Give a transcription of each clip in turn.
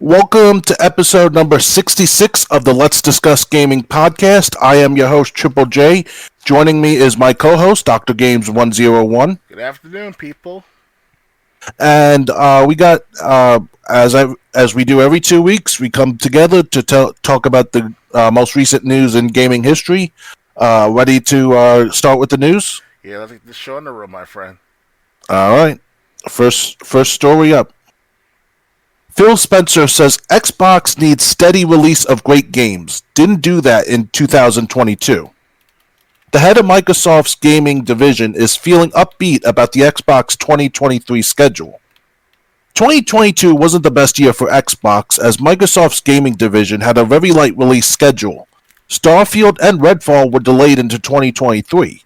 Welcome to episode number 66 of the Let's Discuss Gaming podcast. I am your host, Triple J. Joining me is my co-host, Dr. Games 101. Good afternoon, people. And we got, as we do every 2 weeks, we come together to talk about the most recent news in gaming history. Ready to start with the news? Yeah, let's get the show in the room, my friend. All right. First story up. Phil Spencer says Xbox needs steady release of great games. Didn't do that in 2022. The head of Microsoft's gaming division is feeling upbeat about the Xbox 2023 schedule. 2022 wasn't the best year for Xbox, as Microsoft's gaming division had a very light release schedule. Starfield and Redfall were delayed into 2023.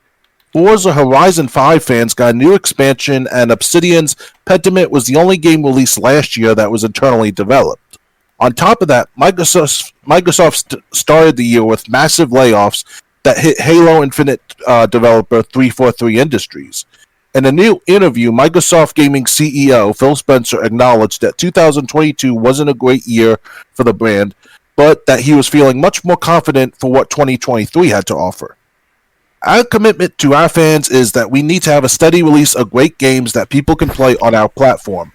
Forza Horizon 5 fans got a new expansion, and Obsidian's Pentiment was the only game released last year that was internally developed. On top of that, Microsoft started the year with massive layoffs that hit Halo Infinite developer 343 Industries. In a new interview, Microsoft Gaming CEO Phil Spencer acknowledged that 2022 wasn't a great year for the brand, but that he was feeling much more confident for what 2023 had to offer. Our commitment to our fans is that we need to have a steady release of great games that people can play on our platform.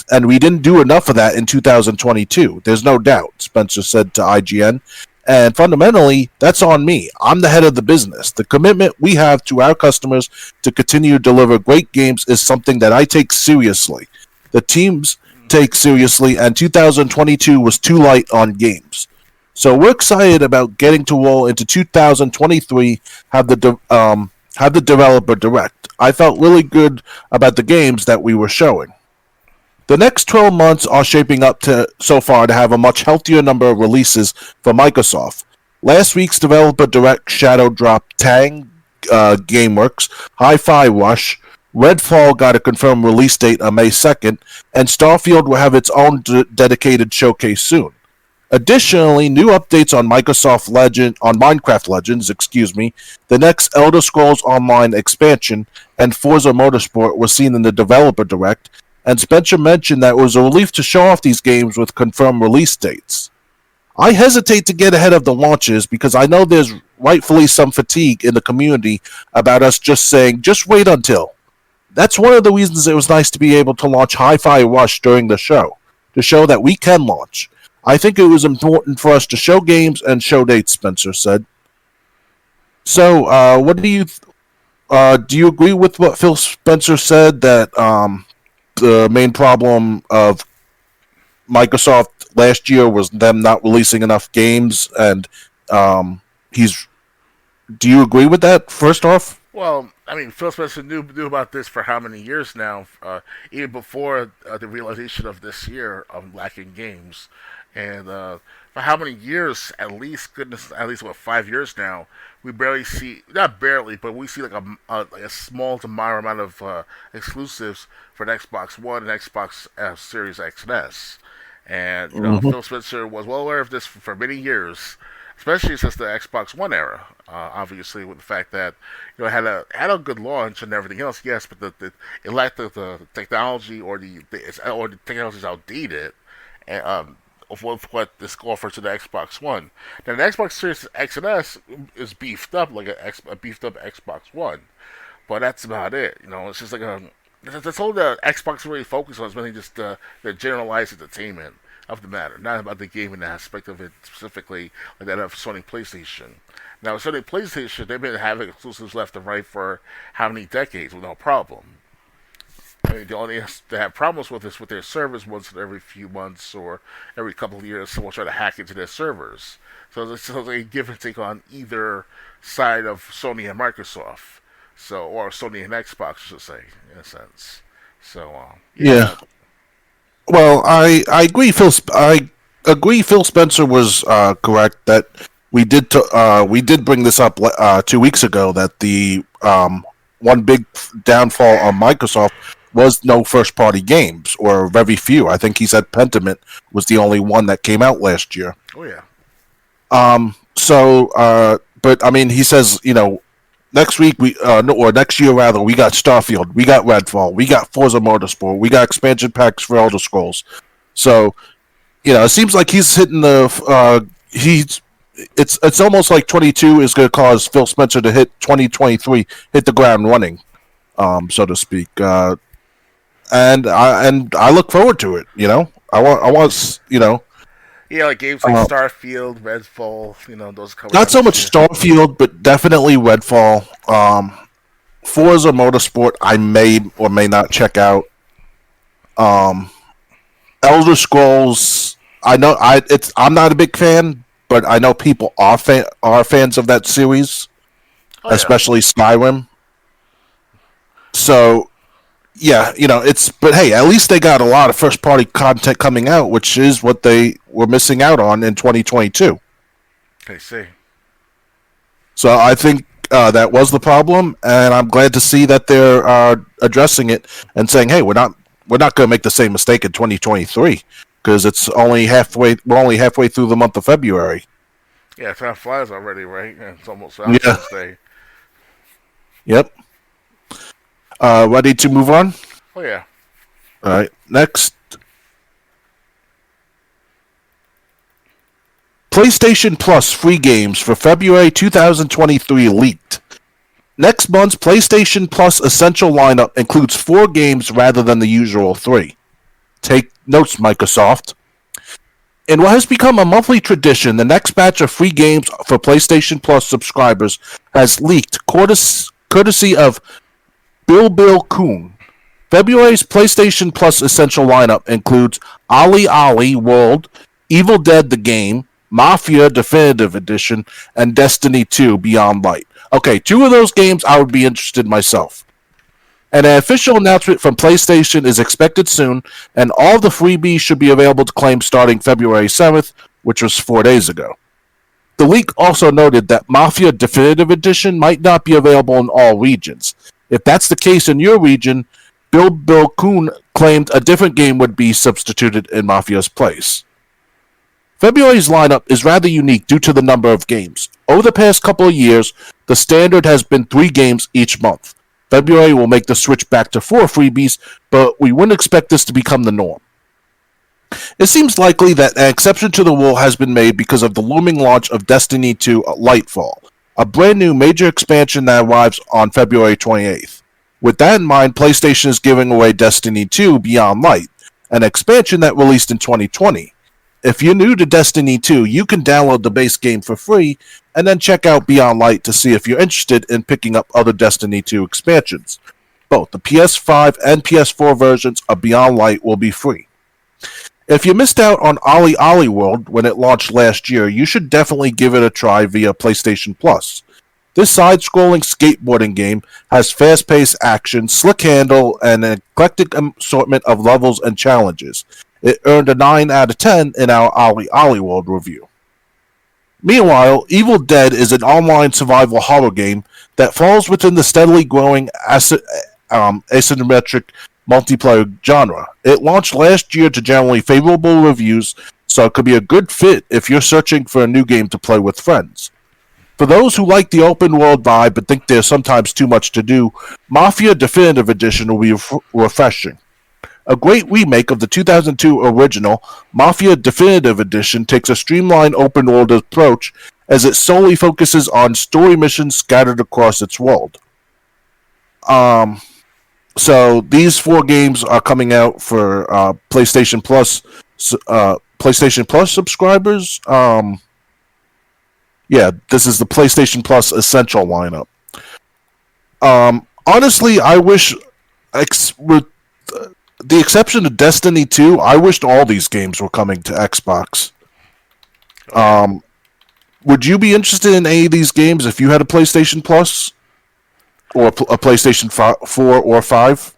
And we didn't do enough of that in 2022. There's no doubt, Spencer said to IGN. And fundamentally, that's on me. I'm the head of the business. The commitment we have to our customers to continue to deliver great games is something that I take seriously. The teams take seriously, and 2022 was too light on games. So we're excited about getting to roll into 2023, have the developer direct. I felt really good about the games that we were showing. The next 12 months are shaping up so far to have a much healthier number of releases for Microsoft. Last week's developer direct shadow dropped Tang, GameWorks, Hi-Fi Rush, Redfall got a confirmed release date on May 2nd, and Starfield will have its own dedicated showcase soon. Additionally, new updates on Minecraft Legends, the next Elder Scrolls Online expansion, and Forza Motorsport were seen in the developer direct, and Spencer mentioned that it was a relief to show off these games with confirmed release dates. I hesitate to get ahead of the launches because I know there's rightfully some fatigue in the community about us just saying, just wait until. That's one of the reasons it was nice to be able to launch Hi-Fi Rush during the show, to show that we can launch. I think it was important for us to show games and show dates, Spencer said. So, what do you agree with what Phil Spencer said, that the main problem of Microsoft last year was them not releasing enough games, and do you agree with that, first off? Well, I mean, Phil Spencer knew about this for how many years now, even before the realization of this year of lacking games. And for how many years, at least 5 years now, we barely see, not barely, but we see like a small to moderate amount of exclusives for the Xbox One and Xbox Series X and S. And, Phil Spencer was well aware of this for many years, especially since the Xbox One era. Obviously, with the fact that it had a good launch and everything else, yes, but it lacked the technology, or the technology is outdated, and, of what this offers to the Xbox One. Now, the Xbox Series X and S is beefed up like a beefed up Xbox One, but that's about it. It's just like that's all the Xbox really focuses on, is really just the generalized entertainment of the matter, not about the gaming aspect of it specifically, like that of Sony PlayStation. Now, Sony PlayStation, they've been having exclusives left and right for how many decades with no problem. I mean, the only thing they have problems with is with their servers. Once every few months or every couple of years, someone try to hack into their servers. So they give and take on either side of Sony and Microsoft. Or Sony and Xbox, I should say, in a sense. So, yeah. Well, I agree. I agree. Phil Spencer was correct that we did bring this up 2 weeks ago, that the one big downfall on Microsoft was no first-party games, or very few. I think he said Pentiment was the only one that came out last year. Oh yeah. But I mean, he says, next week or next year rather, we got Starfield, we got Redfall, we got Forza Motorsport, we got expansion packs for Elder Scrolls. So It seems like he's hitting the he's. It's almost like 22 is going to cause Phil Spencer to hit 2023 hit the ground running, so to speak. And I look forward to it. I want. Yeah, like games like Uh, Starfield, Redfall, those coming Not out so this much year. Starfield, but definitely Redfall. Forza Motorsport, I may or may not check out. Um, Elder Scrolls, I know I'm not a big fan, but I know people are fans of that series, Oh yeah, especially Skyrim. So yeah, but hey, at least they got a lot of first party content coming out, which is what they were missing out on in 2022. I see. So I think that was the problem, and I'm glad to see that they're addressing it and saying, "Hey, we're not going to make the same mistake in 2023 because it's only halfway. We're only halfway through the month of February." Yeah, time flies already, right? Yeah, it's almost Yeah. Valentine's Day. Yep. Ready to move on? Oh yeah. All right. Next, PlayStation Plus free games for February 2023 leaked. Next month's PlayStation Plus Essential lineup includes 4 games rather than the usual 3. Take notes, Microsoft. In what has become a monthly tradition, the next batch of free games for PlayStation Plus subscribers has leaked, courtesy of Bill Kuhn. February's PlayStation Plus Essential lineup includes Ali Ali World, Evil Dead the Game, Mafia Definitive Edition, and Destiny 2 Beyond Light. Okay, 2 of those games I would be interested in myself. And an official announcement from PlayStation is expected soon, and all of the freebies should be available to claim starting February 7th, which was 4 days ago. The leak also noted that Mafia Definitive Edition might not be available in all regions. If that's the case in your region, Bill Kuhn claimed a different game would be substituted in Mafia's place. February's lineup is rather unique due to the number of games. Over the past couple of years, the standard has been 3 games each month. February will make the switch back to 4 freebies, but we wouldn't expect this to become the norm. It seems likely that an exception to the rule has been made because of the looming launch of Destiny 2 Lightfall, a brand new major expansion that arrives on February 28th. With that in mind, PlayStation is giving away Destiny 2 Beyond Light, an expansion that released in 2020. If you're new to Destiny 2, you can download the base game for free and then check out Beyond Light to see if you're interested in picking up other Destiny 2 expansions. Both the PS5 and PS4 versions of Beyond Light will be free. If you missed out on Ali Ali World when it launched last year, you should definitely give it a try via PlayStation Plus. This side-scrolling skateboarding game has fast-paced action, slick handle, and an eclectic assortment of levels and challenges. It earned a 9 out of 10 in our Ali Ali World review. Meanwhile, Evil Dead is an online survival horror game that falls within the steadily growing asymmetric multiplayer genre. It launched last year to generally favorable reviews, so it could be a good fit if you're searching for a new game to play with friends. For those who like the open world vibe but think there's sometimes too much to do, Mafia Definitive Edition will be refreshing. A great remake of the 2002 original, Mafia Definitive Edition takes a streamlined open world approach as it solely focuses on story missions scattered across its world. So these 4 games are coming out for PlayStation Plus subscribers. Yeah, this is the PlayStation Plus Essential lineup. Honestly, I wish, with the exception of Destiny 2, I wished all these games were coming to Xbox. Would you be interested in any of these games if you had a PlayStation Plus or a PlayStation 4 or 5?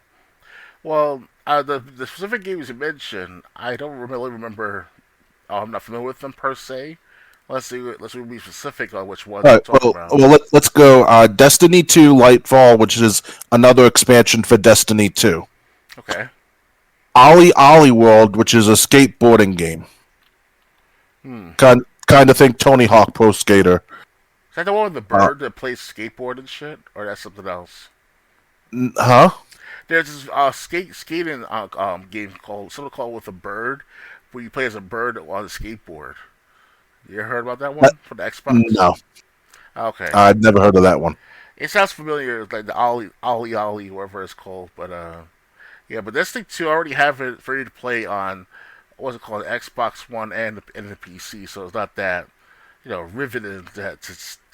Well, the specific games you mentioned, I don't really remember. I'm not familiar with them per se. Let's be specific on which ones All we're right, talking well, about. well let's go. Destiny 2 Lightfall, which is another expansion for Destiny 2. Okay. Ali Ali World, which is a skateboarding game. Hmm. Kind of think Tony Hawk Pro Skater. Is that the one with the Uh, bird that plays skateboard and shit, or that's something else? huh? There's this skating game called something called with a bird, where you play as a bird on a skateboard. You ever heard about that That- one for the Xbox? no, Okay, I've never heard of that one. it sounds familiar, like the Ollie, whatever it's called. But yeah, but this thing too, I already have it ready to play on what's it called, Xbox One and the PC. So it's not that riveted to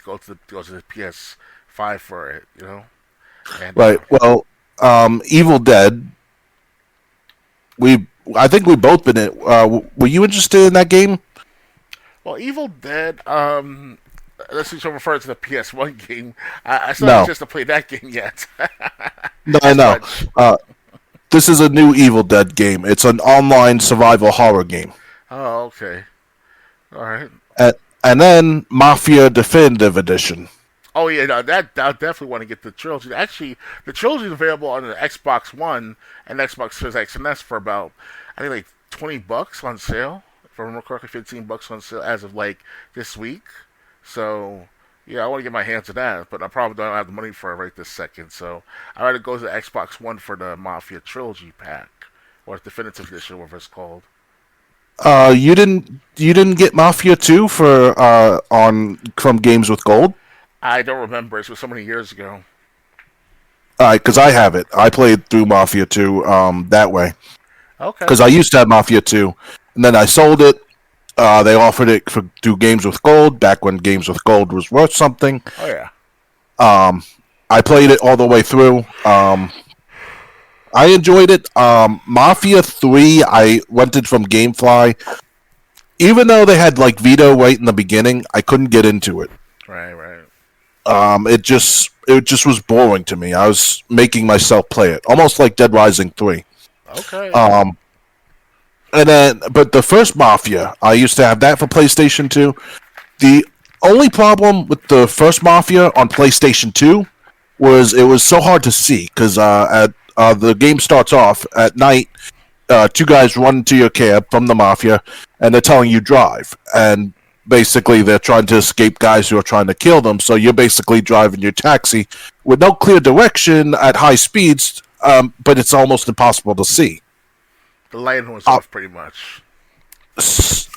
go to the PS5 for it. And Right. Well, Evil Dead. We, I think we both been in. Were you interested in that game? well, Evil Dead. Let's see. So refer to the PS1 game. I still have a No, chance to play that game yet. no, As no. much. Uh, this is a new Evil Dead game. It's an online survival horror game. Oh, okay. All right. And, and then Mafia Definitive Edition. Oh yeah, no, that I definitely want to get the trilogy. Actually, the trilogy is available on the Xbox One and Xbox Series X and S for about I think like $20 on sale. If I remember correctly, $15 on sale as of like this week. So yeah, I want to get my hands on that, but I probably don't have the money for it right this second. So I rather go to the Xbox One for the Mafia trilogy pack or definitive edition, whatever it's called. You didn't get Mafia 2 for on from Games with Gold? I don't remember. It was so many years ago. Because I have it. I played through Mafia 2 that way. Okay. Because I used to have Mafia 2, and then I sold it. They offered it for through Games with Gold back when Games with Gold was worth something. Oh yeah. Um, I played it all the way through. I enjoyed it. Mafia 3, I rented from GameFly. Even though they had like Vito right in the beginning, I couldn't get into it. Right. Right. It just was boring to me. I was making myself play it, almost like Dead Rising 3. Okay. Um, and then, but the first Mafia, I used to have that for PlayStation 2. The only problem with the first Mafia on PlayStation 2 was it was so hard to see because the game starts off at night. Two guys run into your cab from the Mafia, and they're telling you drive. And basically, they're trying to escape guys who are trying to kill them. So you're basically driving your taxi with no clear direction at high speeds, but it's almost impossible to see. The lighting was Uh, off pretty much.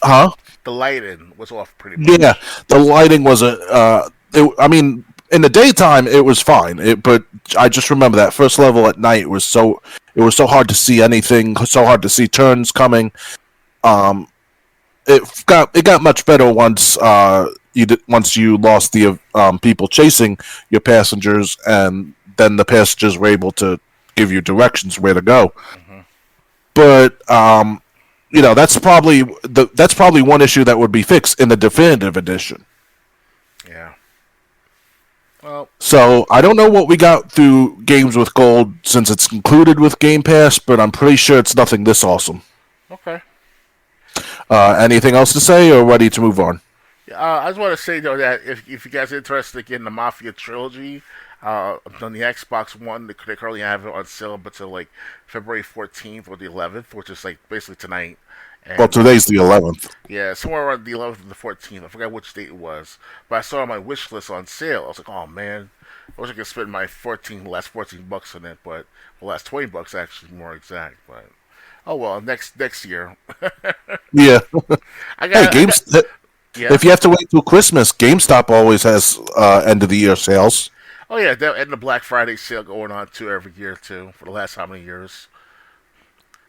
huh? The lighting was off pretty Yeah, much. the lighting wasn't. I mean, in the daytime it was fine. But I just remember that first level at night was so. It was so hard to see anything. So hard to see turns coming. Um, it got much better once once you lost the people chasing your passengers, and then the passengers were able to give you directions where to go. Hmm. But that's probably one issue that would be fixed in the definitive edition. Yeah. Well, So I don't know what we got through Games with Gold since it's included with Game Pass, but I'm pretty sure it's nothing this awesome. okay. Anything else to say, or ready to move on? I just want to say though that if you guys are interested in the Mafia trilogy, on the Xbox One, they currently have it on sale up until like February 14th or the 11th, which is like basically tonight. Well, And today's the 11th. yeah, somewhere around the 11th and the 14th. I forgot which date it was, but I saw it on my wish list on sale. I was like, oh man, I wish I could spend my last $14 on it, but the last $20 actually more exact. But oh well, next year. Yeah. I Hey, got, I got, yeah. if you have to wait till Christmas, GameStop always has end of the year sales. Oh yeah, that and the Black Friday sale going on too every year too for the last how many years?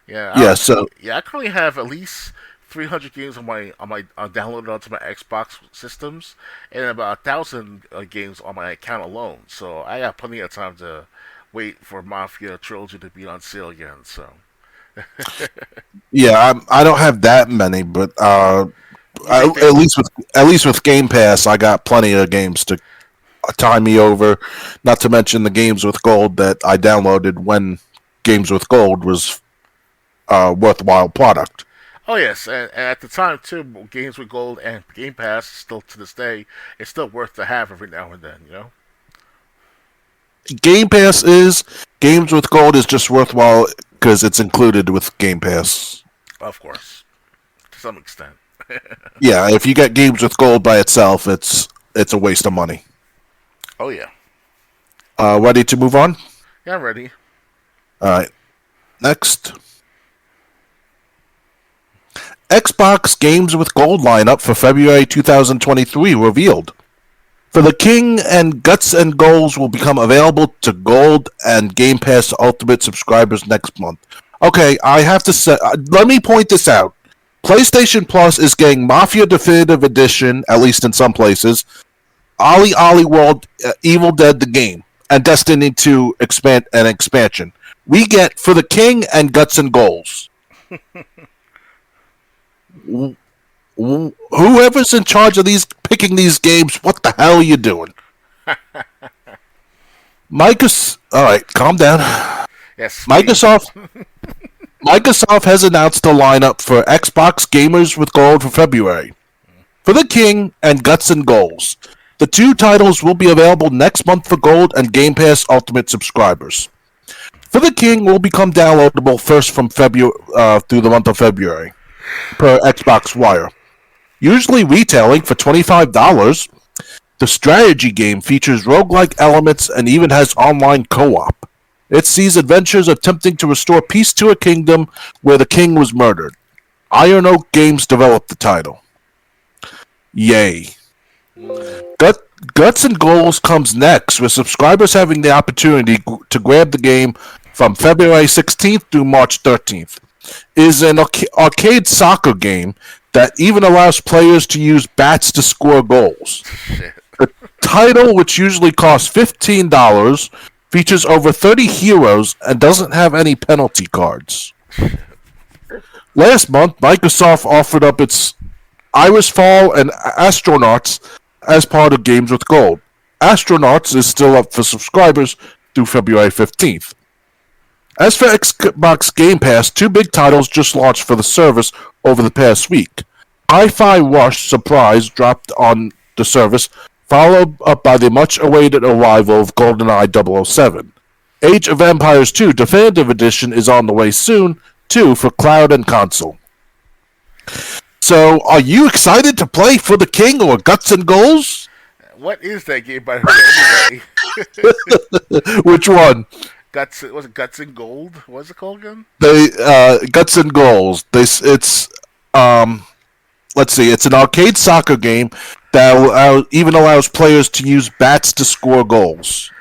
Yeah, Yeah. So yeah. I currently have at least 300 games on my downloaded onto my Xbox systems, and about 1,000 games on my account alone. So I got plenty of time to wait for Mafia Trilogy to be on sale again. So yeah, I don't have that many, but you think they? at least with Game Pass, I got plenty of games to time me over. Not to mention the games with gold that I downloaded when games with gold was a worthwhile product. Oh yes, and at the time too, games with gold and Game Pass still to this day, it's still worth to have every now and then. Game Pass is games with gold is just worthwhile because it's included with Game Pass. Of course, to some extent. Yeah, if you get games with gold by itself, it's a waste of money. Oh yeah, Ready to move on? yeah, I'm ready. All right. Next, Xbox Games with Gold lineup for February 2023 revealed. For the King and Guts and Goals will become available to Gold and Game Pass Ultimate subscribers next month. Okay, I have to say, let me point this out. PlayStation Plus is getting Mafia Definitive Edition, at least in some places, Ollie Ollie World, Evil Dead the game, and Destiny 2 expansion. We get For the King and Guts and Goals. Whoever's in charge of picking these games, what the hell are you doing? All right, calm down. Yes. Microsoft has announced a lineup for Xbox Gamers with Gold for February. For the King and Guts and Goals. The two titles will be available next month for Gold and Game Pass Ultimate subscribers. For the King will become downloadable first from February through the month of February, per Xbox Wire. Usually retailing for $25, the strategy game features roguelike elements and even has online co-op. It sees adventures attempting to restore peace to a kingdom where the king was murdered. Iron Oak Games developed the title. Yay. Guts and Goals comes next, with subscribers having the opportunity to grab the game from February 16th through March 13th. It is an arcade soccer game that even allows players to use bats to score goals. The title, which usually costs $15, features over 30 heroes and doesn't have any penalty cards. Last month, Microsoft offered up its Iris Fall and Astronauts as part of Games with Gold. Astronauts is still up for subscribers through February 15th. As for Xbox Game Pass, two big titles just launched for the service over the past week. Hi-Fi Rush Surprise dropped on the service, followed up by the much-awaited arrival of GoldenEye 007. Age of Empires 2 Definitive Edition is on the way soon, too, for cloud and console. So, are you excited to play For the King or Guts and Goals? What is that game, by the way, anyway? Which one? Was it Guts and Gold? What's it called again? Guts and Goals. It's let's see. It's an arcade soccer game that even allows players to use bats to score goals.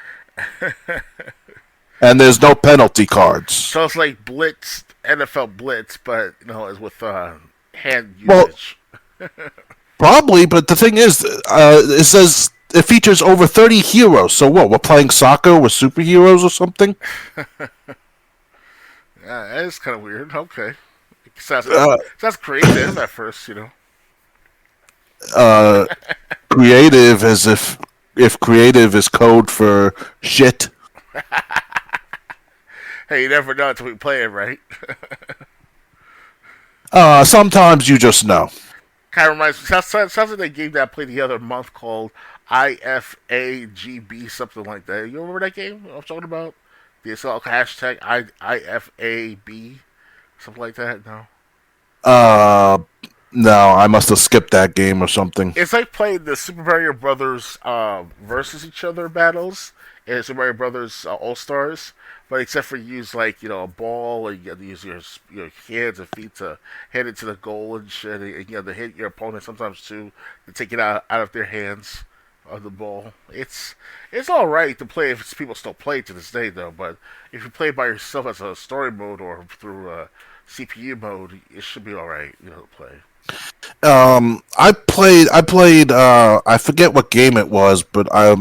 And there's no penalty cards. So it's like Blitz, NFL Blitz, but it's with hand usage. Well, probably, but the thing is, it says it features over 30 heroes. So what? We're playing soccer with superheroes or something? Yeah, that is kind of weird. Okay. Sounds creative at first, Creative, as if creative is code for shit. Hey, you never know until we play it, right? Sometimes you just know. Kind of reminds me. Sounds like that game that I played the other month called IFAGB, something like that. You remember that game I'm talking about? The hashtag IFAB, something like that. No. No, I must have skipped that game or something. It's like playing the Super Mario Brothers versus each other battles in Super Mario Brothers All Stars, but except for you use a ball, and you have to use your hands and feet to head into the goal and shit, and you have to hit your opponent sometimes too to take it out of their hands of the ball. It's all right to play if people still play to this day though, but if you play by yourself as a story mode or through CPU mode, it should be all right, to play. I played. I forget what game it was, but I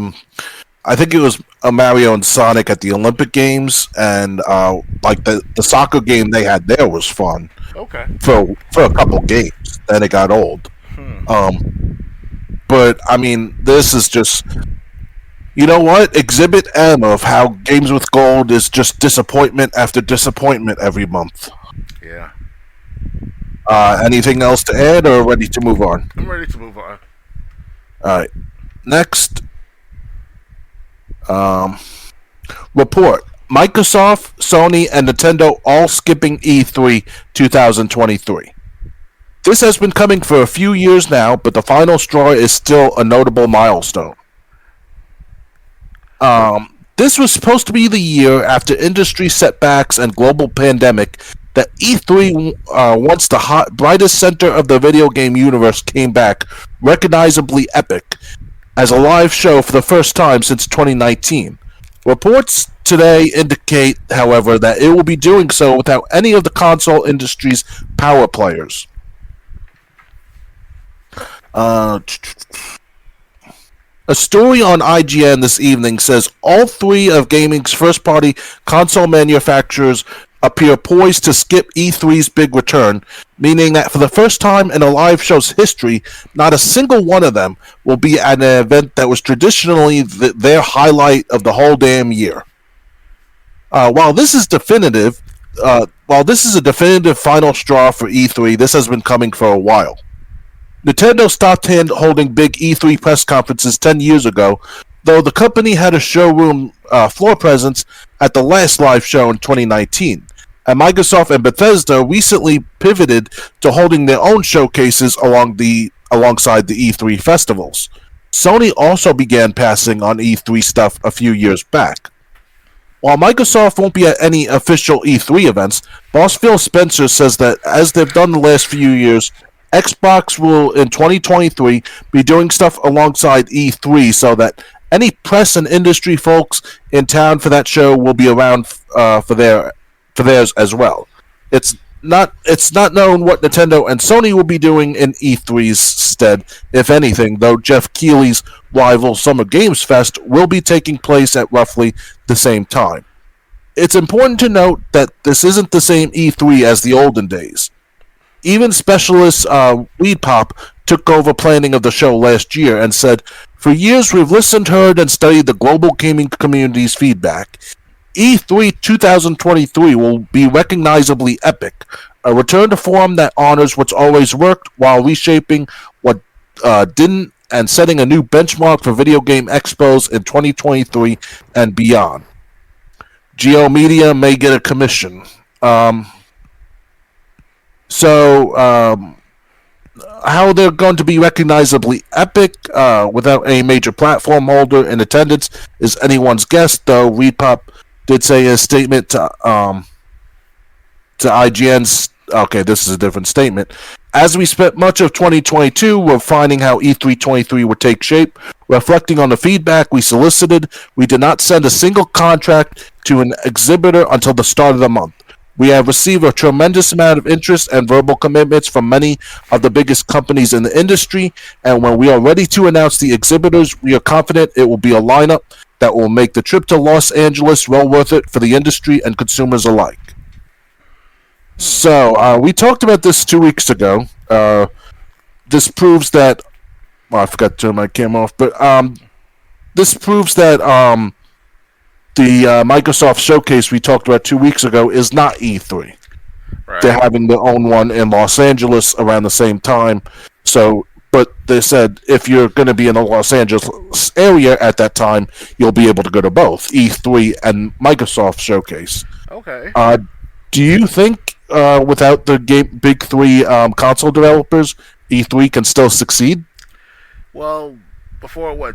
think it was a Mario and Sonic at the Olympic Games, and the soccer game they had there was fun. Okay. For a couple games, then it got old. But I mean, this is just, you know what? Exhibit M of how Games with Gold is just disappointment after disappointment every month. Yeah. Anything else to add, or ready to move on? I'm ready to move on. All right. Next. Report. Microsoft, Sony, and Nintendo all skipping E3 2023. This has been coming for a few years now, but the final straw is still a notable milestone. This was supposed to be the year after industry setbacks and global pandemic that E3, once the brightest center of the video game universe, came back recognizably epic as a live show for the first time since 2019. Reports today indicate, however, that it will be doing so without any of the console industry's power players. Uh, A story on IGN this evening says all three of gaming's first-party console manufacturers appear poised to skip E3's big return, meaning that for the first time in a live show's history, not a single one of them will be at an event that was traditionally their highlight of the whole damn year. While this is definitive, while this is a definitive final straw for E3, this has been coming for a while. Nintendo stopped holding big E3 press conferences 10 years ago, though the company had a showroom floor presence at the last live show in 2019. And Microsoft and Bethesda recently pivoted to holding their own showcases alongside the E3 festivals. Sony also began passing on E3 stuff a few years back. While Microsoft won't be at any official E3 events, boss Phil Spencer says that as they've done the last few years, Xbox will, in 2023, be doing stuff alongside E3 so that any press and industry folks in town for that show will be around for theirs as well. It's not known what Nintendo and Sony will be doing in E3's stead, if anything, though Jeff Keighley's rival Summer Games Fest will be taking place at roughly the same time. It's important to note that this isn't the same E3 as the olden days. Even specialist Weed Pop took over planning of the show last year and said, "For years we've listened, heard, and studied the global gaming community's feedback. E3 2023 will be recognizably epic, a return to form that honors what's always worked while reshaping what didn't and setting a new benchmark for video game expos in 2023 and beyond. Geo Media may get a commission." How they're going to be recognizably epic without any major platform holder in attendance is anyone's guess, though Repop did say in a statement to IGN's... Okay, this is a different statement. "As we spent much of 2022 refining how E323 would take shape, reflecting on the feedback we solicited, we did not send a single contract to an exhibitor until the start of the month. We have received a tremendous amount of interest and verbal commitments from many of the biggest companies in the industry, and when we are ready to announce the exhibitors, we are confident it will be a lineup that will make the trip to Los Angeles well worth it for the industry and consumers alike." So, we talked about this 2 weeks ago. This proves that... Well, I forgot to turn my camera off, but this proves that the Microsoft showcase we talked about 2 weeks ago is not E3. Right. They're having their own one in Los Angeles around the same time. So, but they said if you're going to be in the Los Angeles area at that time, you'll be able to go to both E3 and Microsoft showcase. Okay. Do you think without the big three console developers, E3 can still succeed? Well, before the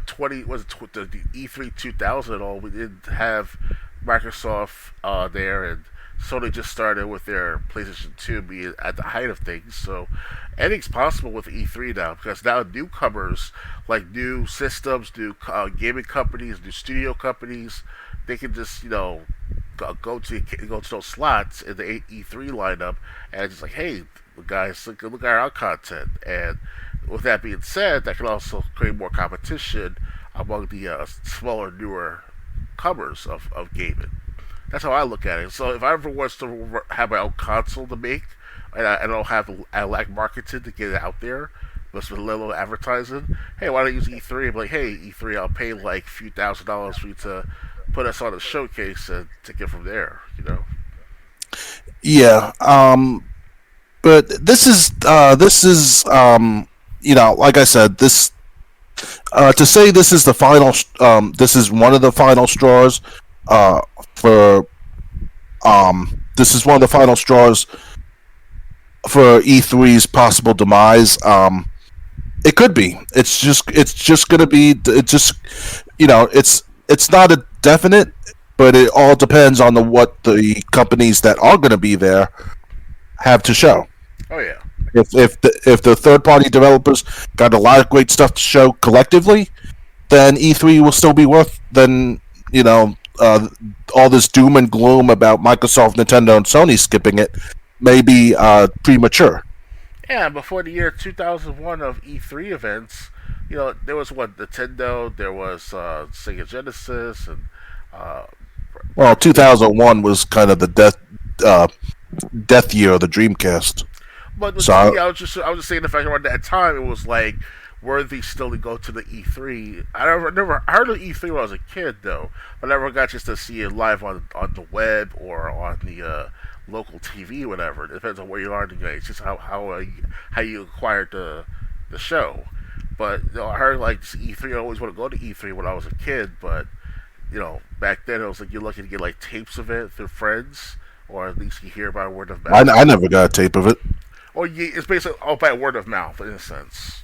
E3 2000 all, we did have Microsoft there, and Sony just started with their PlayStation 2 being at the height of things. So anything's possible with E3 now, because now newcomers like new systems, new gaming companies, new studio companies, they can just go to those slots in the E3 lineup and just like, hey, guys, look at our content. And with that being said, that can also create more competition among the smaller, newer comers of gaming. That's how I look at it. So if I ever was to have my own console to make, and I lack marketing to get it out there, but with a little advertising, hey, why don't you use E3? I'm like, hey, E3, I'll pay like a few $1,000s for you to put us on a showcase and take it from there, Yeah, but this is like I said, this to say this is the final, this is one of the final straws for E3's possible demise. It could be. It's just gonna be. It's not a definite, but it all depends on what the companies that are gonna be there have to show. Oh yeah. If the third party developers got a lot of great stuff to show collectively, then E3 will still be worth then all this doom and gloom about Microsoft, Nintendo, and Sony skipping it may be premature. Yeah, before the year 2001 of E3 events, there was what Nintendo, there was Sega Genesis, and uh, Well, 2001 was kind of the death year of the Dreamcast. but So I was just saying the fact around that time it was like worthy still to go to the E3. I never heard of E3 when I was a kid though. I never got just to see it live on the web or on the local TV, whatever. It depends on where you are in the game. It's just how you acquired the show. But I heard like E3. I always want to go to E3 when I was a kid, but back then it was like you're lucky to get like tapes of it through friends, or at least you hear about word of mouth. I never got a tape of it. Or it's basically all by word of mouth in a sense.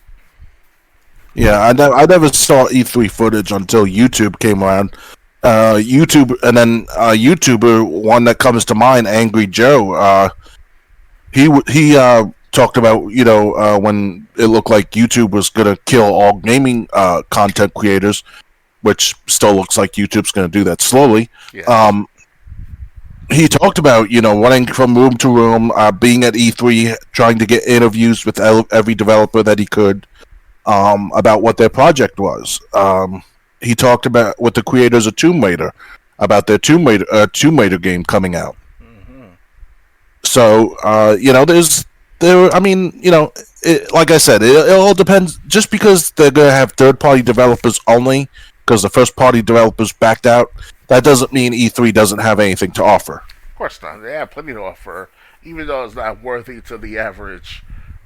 Yeah, I never saw E3 footage until YouTube came around. YouTube, and then YouTuber, one that comes to mind, Angry Joe. He talked about when it looked like YouTube was gonna kill all gaming content creators, which still looks like YouTube's gonna do that slowly. Yeah. He talked about running from room to room, being at E3, trying to get interviews with every developer that he could about what their project was. He talked about with the creators of Tomb Raider about their Tomb Raider game coming out. Mm-hmm. So like I said, it all depends. Just because they're gonna have third party developers only, because the first party developers backed out, that doesn't mean E3 doesn't have anything to offer. Of course not. They have plenty to offer, even though it's not worthy to the average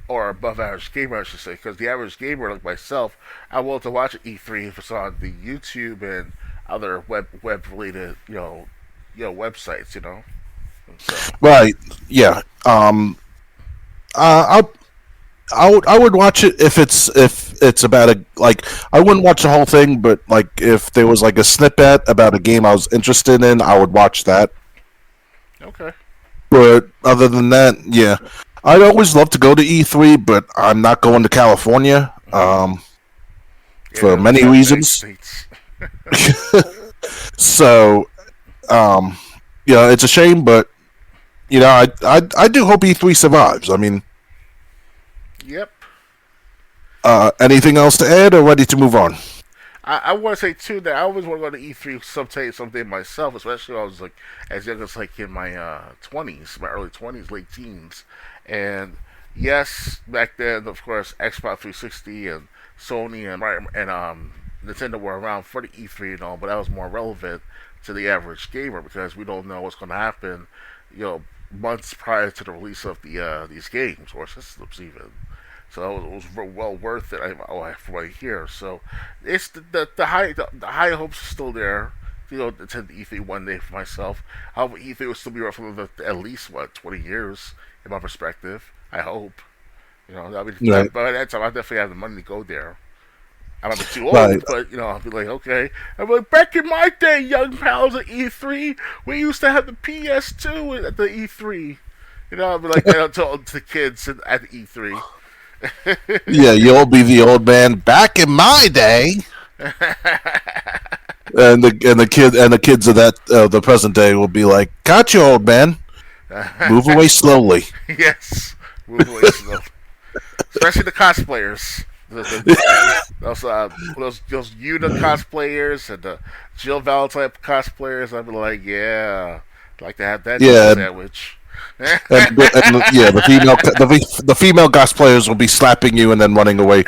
or above average gamer, I should say. Because the average gamer, like myself, I want to watch E3 if it's on the YouTube and other web related websites. And so, Right? Yeah. I I would watch it if it's about I wouldn't watch the whole thing, but like if there was like a snippet about a game I was interested in, I would watch that. okay. But other than that, yeah, I'd always love to go to E3, but I'm not going to California for many reasons. So, it's a shame, but I do hope E3 survives. I mean, Yep. anything else to add, or ready to move on? I want to say too that I always want to go to E3 someday myself, especially when I was like as young as like in my 20s, my early 20s, late teens, and yes, back then of course Xbox 360 and Sony and Nintendo were around for the E3 and all, but that was more relevant to the average gamer because we don't know what's going to happen, months prior to the release of these games or systems even. So it was well worth it. From what I hear, so it's the high hopes are still there. To attend E3 one day for myself. However, E3 will still be around for at least 20 years in my perspective. I hope. Right. By that time I definitely have the money to go there. I might be too old, Right. but I'll be like, okay. I'm like, back in my day, young pals at E3, we used to have the PS2 at the E3. I'll be like that to the kids at the E3. Yeah, you'll be the old man back in my day. And the kids of the present day will be like, "Got you, old man. Move away slowly." Yes, move away slowly. Especially the cosplayers. Those Yuna cosplayers and the Jill Valentine cosplayers. I'd be like, yeah, I'd like to have that sandwich. The female cosplayers will be slapping you and then running away,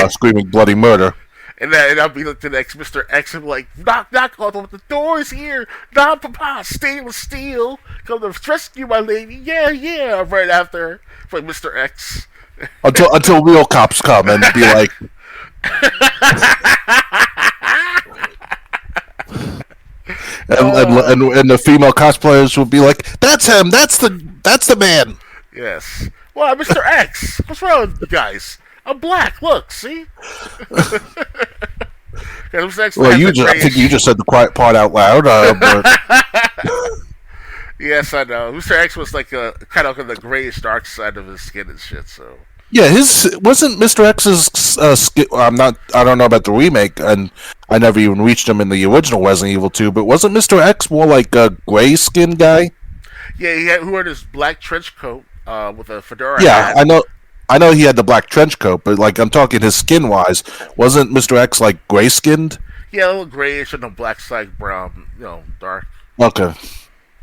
screaming bloody murder. And I'll be like the next Mr. X and be like, knock, knock, the door's here. Nah, papa, stainless steel. Come to rescue my lady. Yeah, yeah. Right after, like Mr. X. Until real cops come and be like, and the female cosplayers will be like, "That's him. That's the man." Yes. Well, Mr. X, what's wrong with you guys? I'm black. Look, see. Well, I think you just said the quiet part out loud. But... Yes, I know. Mr. X was like kind of on the grayish dark side of his skin and shit. So Yeah, his wasn't Mr. X's. I'm not. I don't know about the remake, and I never even reached him in the original Resident Evil 2. But wasn't Mr. X more like a gray skin guy? yeah, who wore this black trench coat with a fedora Yeah, hat. I know. I know he had the black trench coat, but like I'm talking his skin wise, wasn't Mr. X like gray skinned? Yeah, a little grayish and the black side brown, dark. Okay.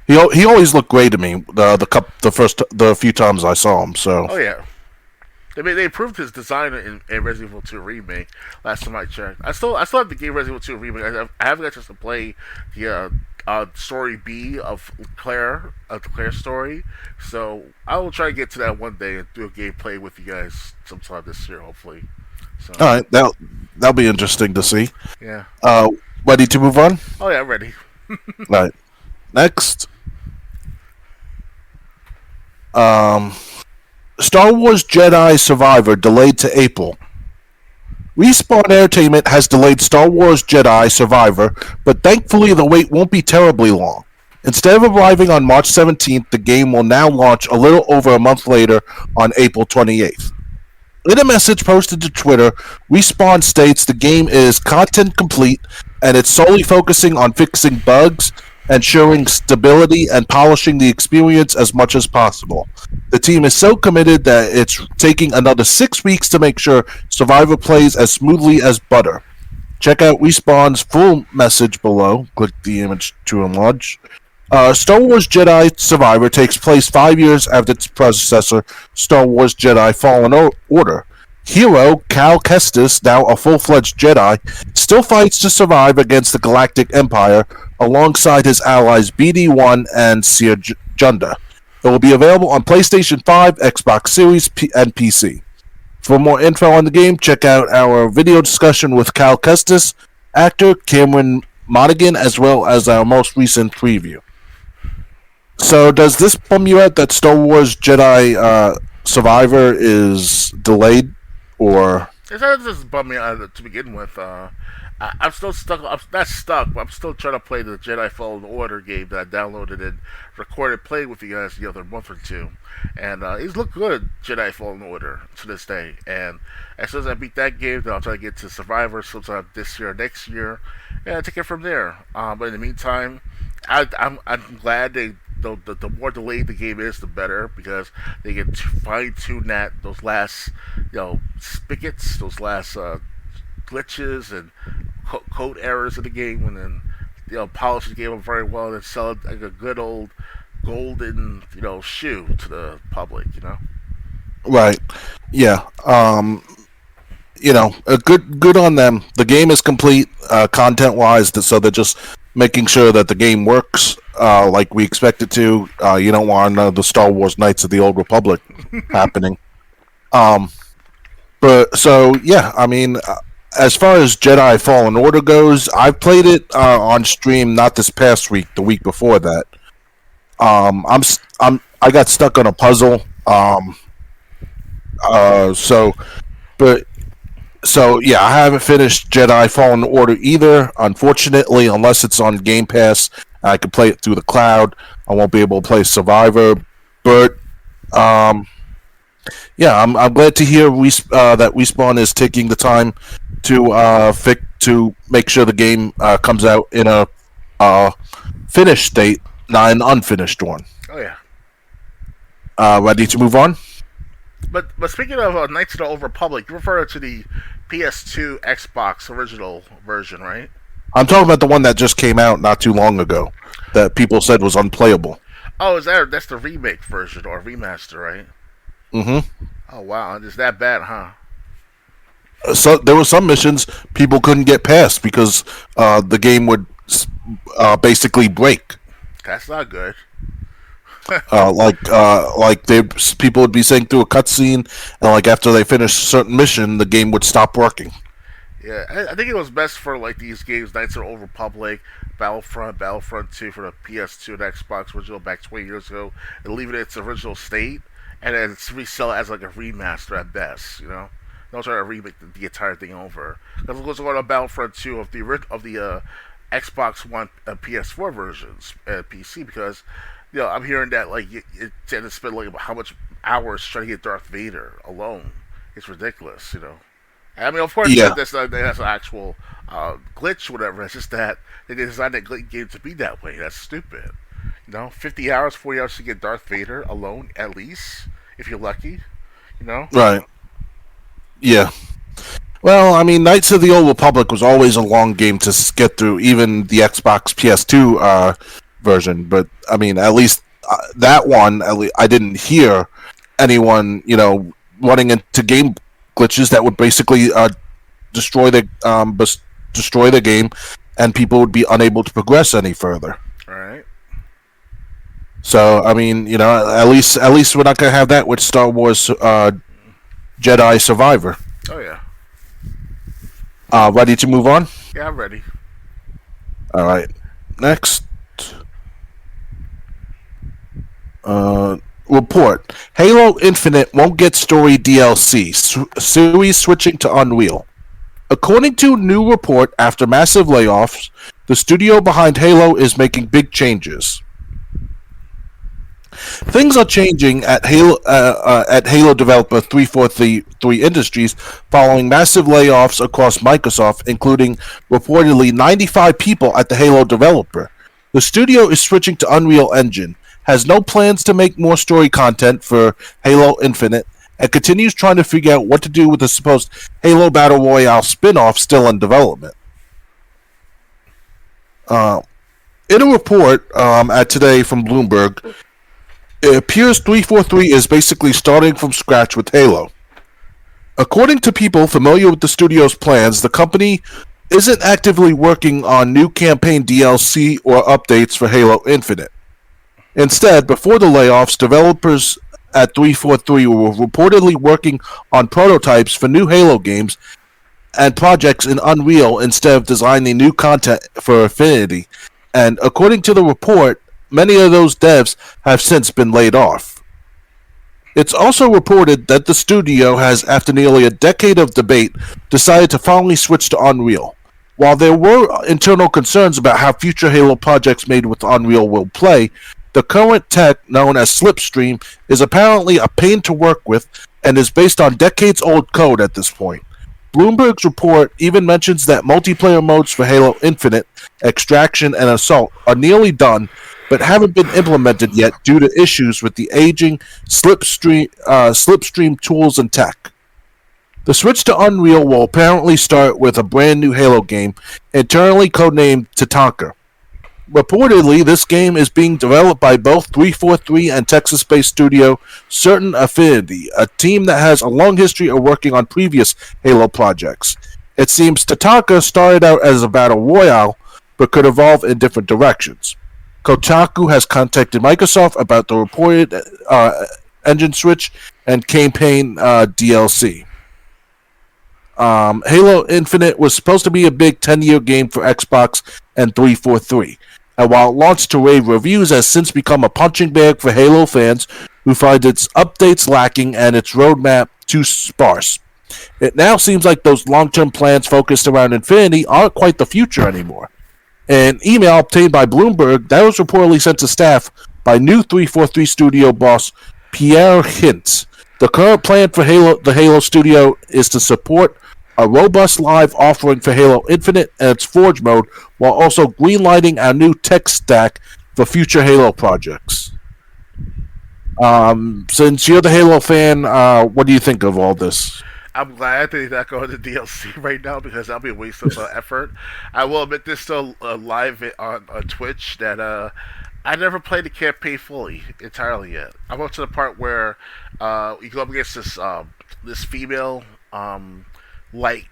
He always looked gray to me. The few times I saw him. So Oh yeah, they improved his design in Resident Evil 2 remake. Last time I checked, I still have the game Resident Evil 2 remake. I haven't got a chance to play the story B of the Claire story. So I will try to get to that one day and do a gameplay with you guys sometime this year, hopefully. So all right, that'll be interesting to see. yeah. Uh, Ready to move on? Oh yeah, I'm ready. All right. Next, um, Star Wars Jedi Survivor delayed to April. Respawn Entertainment has delayed Star Wars Jedi Survivor, but thankfully the wait won't be terribly long. Instead of arriving on March 17th, the game will now launch a little over a month later on April 28th. In a message posted to Twitter, Respawn states the game is content complete and it's solely focusing on fixing bugs, ensuring stability, and polishing the experience as much as possible. The team is so committed that it's taking another 6 weeks to make sure Survivor plays as smoothly as butter. Check out Respawn's full message below. Click the image to enlarge. Star Wars Jedi Survivor takes place 5 years after its predecessor, Star Wars Jedi Fallen Order. Hero Cal Kestis, now a full-fledged Jedi, still fights to survive against the Galactic Empire alongside his allies BD-1 and Seer Junda. It will be available on PlayStation 5, Xbox Series, and PC. For more info on the game, check out our video discussion with Cal Kestis, actor Cameron Monaghan, as well as our most recent preview. So, does this bum you out that Star Wars Jedi Survivor is delayed, or? It's not just bummed me out to begin with. I'm still stuck. I'm not stuck, but I'm still trying to play the Jedi Fallen Order game that I downloaded and recorded playing with you guys the other month or two. And he's looked good, Jedi Fallen Order, to this day. And as soon as I beat that game, then I'll try to get to Survivor sometime this year or next year, and I'll take it from there. But in the meantime, I'm glad the more delayed the game is, the better, because they can fine tune those last spigots, those last glitches and code errors in the game, and then polish the game up very well and sell it like a good old golden shoe to the public. Right. Yeah. Good on them. The game is complete, content wise, so they're just making sure that the game works like we expect it to. You don't want the Star Wars Knights of the Old Republic happening. But so yeah, I mean, as far as Jedi Fallen Order goes, I've played it on stream, not this past week, the week before that. I got stuck on a puzzle. So, but so yeah, I haven't finished Jedi Fallen Order either. Unfortunately, unless it's on Game Pass, I can play it through the cloud. I won't be able to play Survivor, but yeah, I'm glad to hear that Respawn is taking the time to make sure the game comes out in a finished state, not an unfinished one. Oh yeah. Ready to move on? But speaking of Knights of the Old Republic, you refer to the PS2 Xbox original version, right? I'm talking about the one that just came out not too long ago that people said was unplayable. Oh, that's the remake version or remaster, right? Mm-hmm. Oh wow, it's that bad, huh? So there were some missions people couldn't get past because the game would basically break. That's not good. People would be saying through a cutscene, and like after they finish a certain mission, the game would stop working. Yeah, I think it was best for like these games, Knights of the Old Republic, Battlefront 2 for the PS2 and Xbox original back 20 years ago, and leave it in its original state, and then resell it as like a remaster at best. Don't try to remake the entire thing over. Because what's going on Battlefront 2 of the Xbox One PS4 versions PC, because I'm hearing that like it tend to spend like how much hours trying to get Darth Vader alone. It's ridiculous. I mean, of course, Yeah, that's an actual glitch, whatever. It's just that they designed that game to be that way. That's stupid. 50 hours, 40 hours to get Darth Vader alone, at least, if you're lucky. You know? right. Yeah. Well, I mean, Knights of the Old Republic was always a long game to get through, even the Xbox PS2 version. But I mean, at least that one, at least I didn't hear anyone, running into game glitches that would basically destroy destroy the game, and people would be unable to progress any further. All right. So I mean, at least we're not gonna have that with Star Wars Jedi Survivor. Oh yeah. Ready to move on? Yeah, I'm ready. All right. Next report: Halo Infinite won't get story DLC. Series switching to Unreal. According to a new report, after massive layoffs, the studio behind Halo is making big changes. Things are changing at Halo developer 343 Industries following massive layoffs across Microsoft, including reportedly 95 people at the Halo developer. The studio is switching to Unreal Engine, has no plans to make more story content for Halo Infinite, and continues trying to figure out what to do with the supposed Halo Battle Royale spin-off still in development. In a report at today from Bloomberg, it appears 343 is basically starting from scratch with Halo. According to people familiar with the studio's plans, the company isn't actively working on new campaign DLC or updates for Halo Infinite. Instead, before the layoffs, developers at 343 were reportedly working on prototypes for new Halo games and projects in Unreal instead of designing new content for Infinity. And according to the report, many of those devs have since been laid off. It's also reported that the studio has, after nearly a decade of debate, decided to finally switch to Unreal. While there were internal concerns about how future Halo projects made with Unreal will play, the current tech, known as Slipstream, is apparently a pain to work with and is based on decades-old code at this point. Bloomberg's report even mentions that multiplayer modes for Halo Infinite, Extraction, and Assault are nearly done, but haven't been implemented yet due to issues with the aging Slipstream tools and tech. The switch to Unreal will apparently start with a brand new Halo game, internally codenamed Tatanka. Reportedly, this game is being developed by both 343 and Texas-based studio Certain Affinity, a team that has a long history of working on previous Halo projects. It seems Tatanka started out as a battle royale, but could evolve in different directions. Kotaku has contacted Microsoft about the reported engine switch and campaign DLC. Halo Infinite was supposed to be a big 10-year game for Xbox and 343, and while it launched to rave reviews, has since become a punching bag for Halo fans who find its updates lacking and its roadmap too sparse. It now seems like those long-term plans focused around Infinity aren't quite the future anymore. An email obtained by Bloomberg that was reportedly sent to staff by new 343 studio boss Pierre Hintz. The current plan for the Halo studio is to support a robust live offering for Halo Infinite and its Forge mode, while also greenlighting our new tech stack for future Halo projects. Since you're the Halo fan, what do you think of all this? I'm glad they're not going to DLC right now because that'll be a waste of effort. I will admit this still live on Twitch that I never played the campaign fully entirely yet. I'm up to the part where you go up against this female like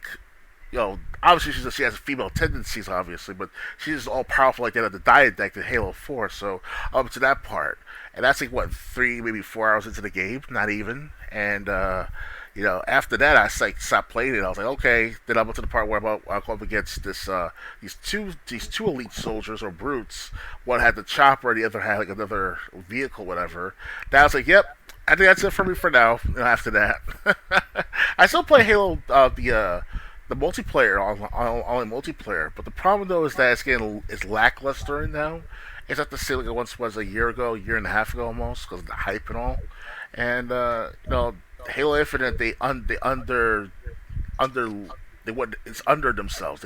obviously she has female tendencies, obviously, but she's all powerful like that at the Diet deck in Halo 4. So up to that part, and that's like what 3 maybe 4 hours into the game, not even, and. After that, I stopped playing it. I was like, okay. Then I went to the part where I go up against these two elite soldiers or brutes. One had the chopper, the other had like another vehicle, whatever. That I was like, yep. I think that's it for me for now. After that, I still play Halo the multiplayer on multiplayer. But the problem though is that it's lackluster now. It's not the same like it once was a year ago, year and a half ago almost, because of the hype and all. And Halo Infinite they under they what it's under themselves.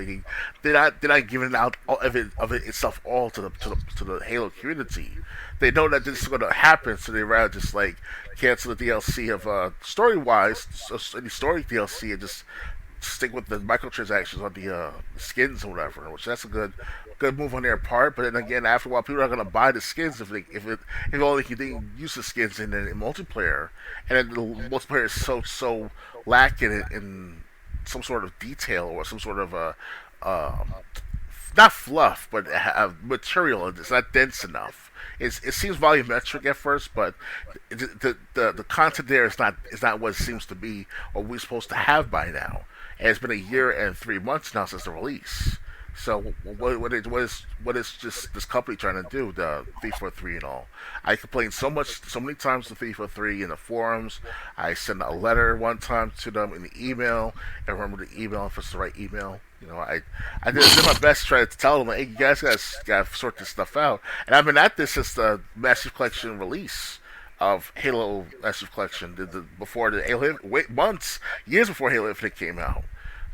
They're not giving out all of it itself all to the Halo community. They know that this is going to happen, so they rather just like cancel the DLC of story wise, any story DLC, and just stick with the microtransactions on the skins or whatever. Which that's a good move on their part. But then again, after a while, people are going to buy the skins if only they can use the skins in multiplayer, and then the multiplayer is so lacking in some sort of detail or some sort of not fluff, but material. It's not dense enough. It seems volumetric at first, but the content there is not what it seems to be or we're supposed to have by now. And it's been a year and 3 months now since the release. So what is just this company trying to do? The 343 and all. I complained so many times to 343 in the forums. I sent a letter one time to them in the email. I remember the email if it's the right email. I did my best to try to tell them, hey, you guys gotta sort this stuff out. And I've been at this since the Massive Collection release of Halo Massive Collection. Before the Halo, months, years before Halo Infinite came out.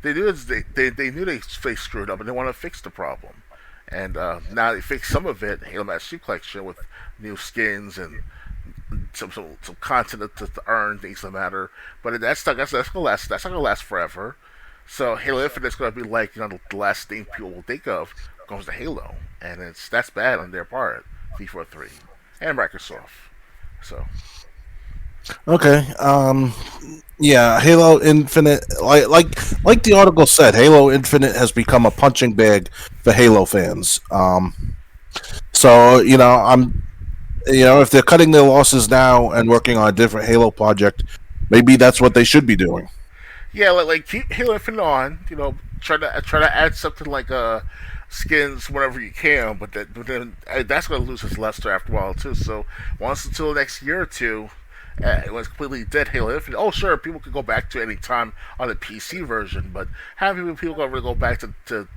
They knew they screwed up and they want to fix the problem. And now they fixed some of it, Halo Master Chief Collection, with new skins and some content to earn things that matter. But that's gonna last. That's not gonna last forever. So Halo Infinite is gonna be like the last thing people will think of comes to Halo, and that's bad on their part. 343 and Microsoft. So Okay. Yeah, Halo Infinite, like the article said, Halo Infinite has become a punching bag for Halo fans. So if they're cutting their losses now and working on a different Halo project, maybe that's what they should be doing. yeah, like keep Halo Infinite on. Try to add something like skins whenever you can, but then that's going to lose its luster after a while too. So once until the next year or two, it was completely dead Halo Infinite. Oh, sure, people could go back to it any time on the PC version, but how many people going to go back to the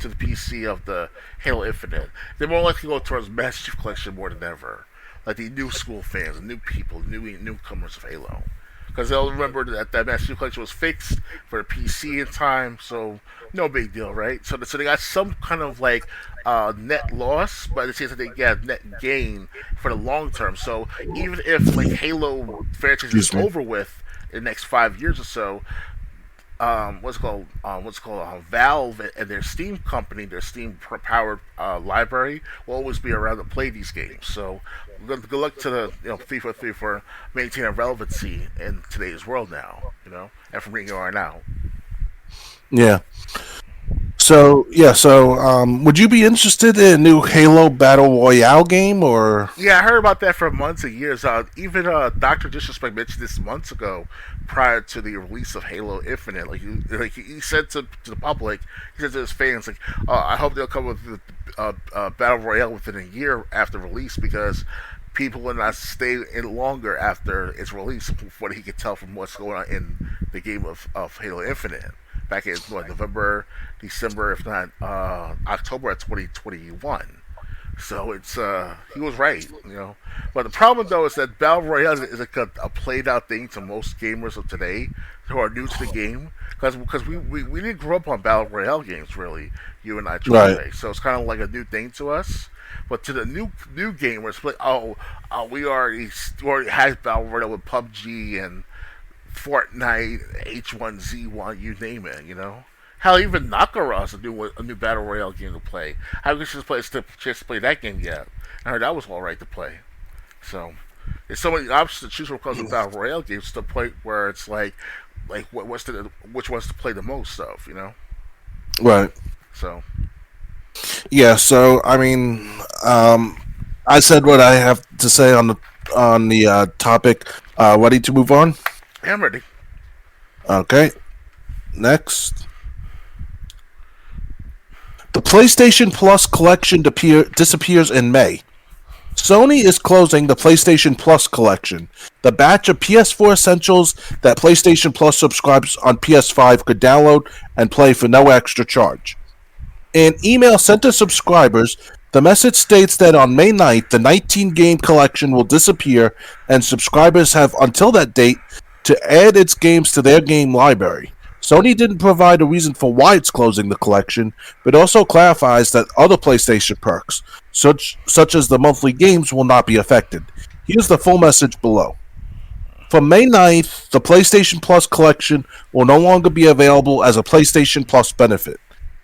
PC of the Halo Infinite? They're more likely to go towards Master Chief Collection more than ever. Like the new school fans, the new people, newcomers of Halo. Because they'll remember that Master Chief Collection was fixed for the PC in time, so no big deal, right? So they got some kind of like net loss, but it seems like they get net gain for the long term. So even if like Halo franchise is over with in the next 5 years or so, Valve and their Steam company, their Steam powered library will always be around to play these games. So good luck to the FIFA 3 for maintaining relevancy in today's world now, and from here on out. Yeah. So would you be interested in a new Halo Battle Royale game or? Yeah, I heard about that for months and years. Even Doctor Disrespect mentioned this months ago, prior to the release of Halo Infinite. He said to the public, he said to his fans, like, I hope they'll come with Battle Royale within a year after release because people will not stay in longer after its release, from what he could tell from what's going on in the game of Halo Infinite back in November, December, if not October of 2021. So he was right. But the problem though is that Battle Royale is a played out thing to most gamers of today who are new to the game because we didn't grow up on Battle Royale games really, you and I, Right. so it's kind of like a new thing to us. But to the new gamers, like we already had Battle Royale with PUBG and Fortnite, H1Z1, you name it. Hell, even Nakara's a new battle royale game to play. I haven't chance to play that game yet. I heard that was all right to play. So there's so many options to choose from because of battle royale games to the point where it's like which ones to play the most of. Right. So Yeah. So I said what I have to say on the topic. Ready to move on? I'm ready. Okay. Next. The PlayStation Plus collection disappears in May. Sony is closing the PlayStation Plus collection, the batch of PS4 essentials that PlayStation Plus subscribers on PS5 could download and play for no extra charge. In email sent to subscribers, the message states that on May 9th, the 19 game collection will disappear, and subscribers have until that date to add its games to their game library. Sony didn't provide a reason for why it's closing the collection, but also clarifies that other PlayStation perks, such as the monthly games, will not be affected. Here's the full message below. From May 9th, the PlayStation Plus collection will no longer be available as a PlayStation Plus benefit.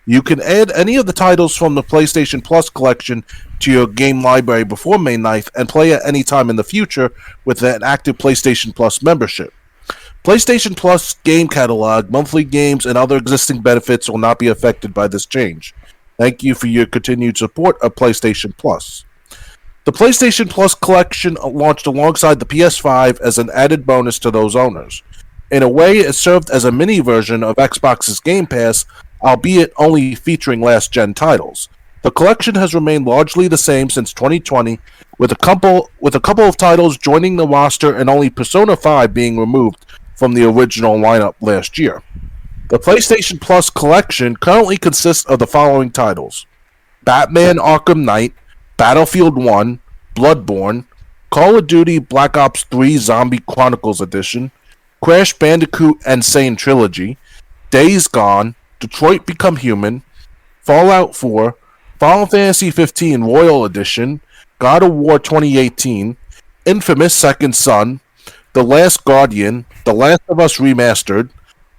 You can add any of the titles from the PlayStation Plus collection to your game library before May 9th and play at any time in the future with an active PlayStation Plus membership. PlayStation Plus game catalog, monthly games, and other existing benefits will not be affected by this change. Thank you for your continued support of PlayStation Plus. The PlayStation Plus collection launched alongside the PS5 as an added bonus to those owners. In a way, it served as a mini version of Xbox's Game Pass, albeit only featuring last-gen titles. The collection has remained largely the same since 2020, with a couple of titles joining the roster and only Persona 5 being removed from the original lineup last year. The PlayStation Plus collection currently consists of the following titles: Batman Arkham Knight, Battlefield 1, Bloodborne, Call of Duty Black Ops 3 Zombie Chronicles Edition, Crash Bandicoot Insane Trilogy, Days Gone, Detroit Become Human, Fallout 4, Final Fantasy 15 Royal Edition, God of War 2018, Infamous Second Son, The Last Guardian, The Last of Us Remastered,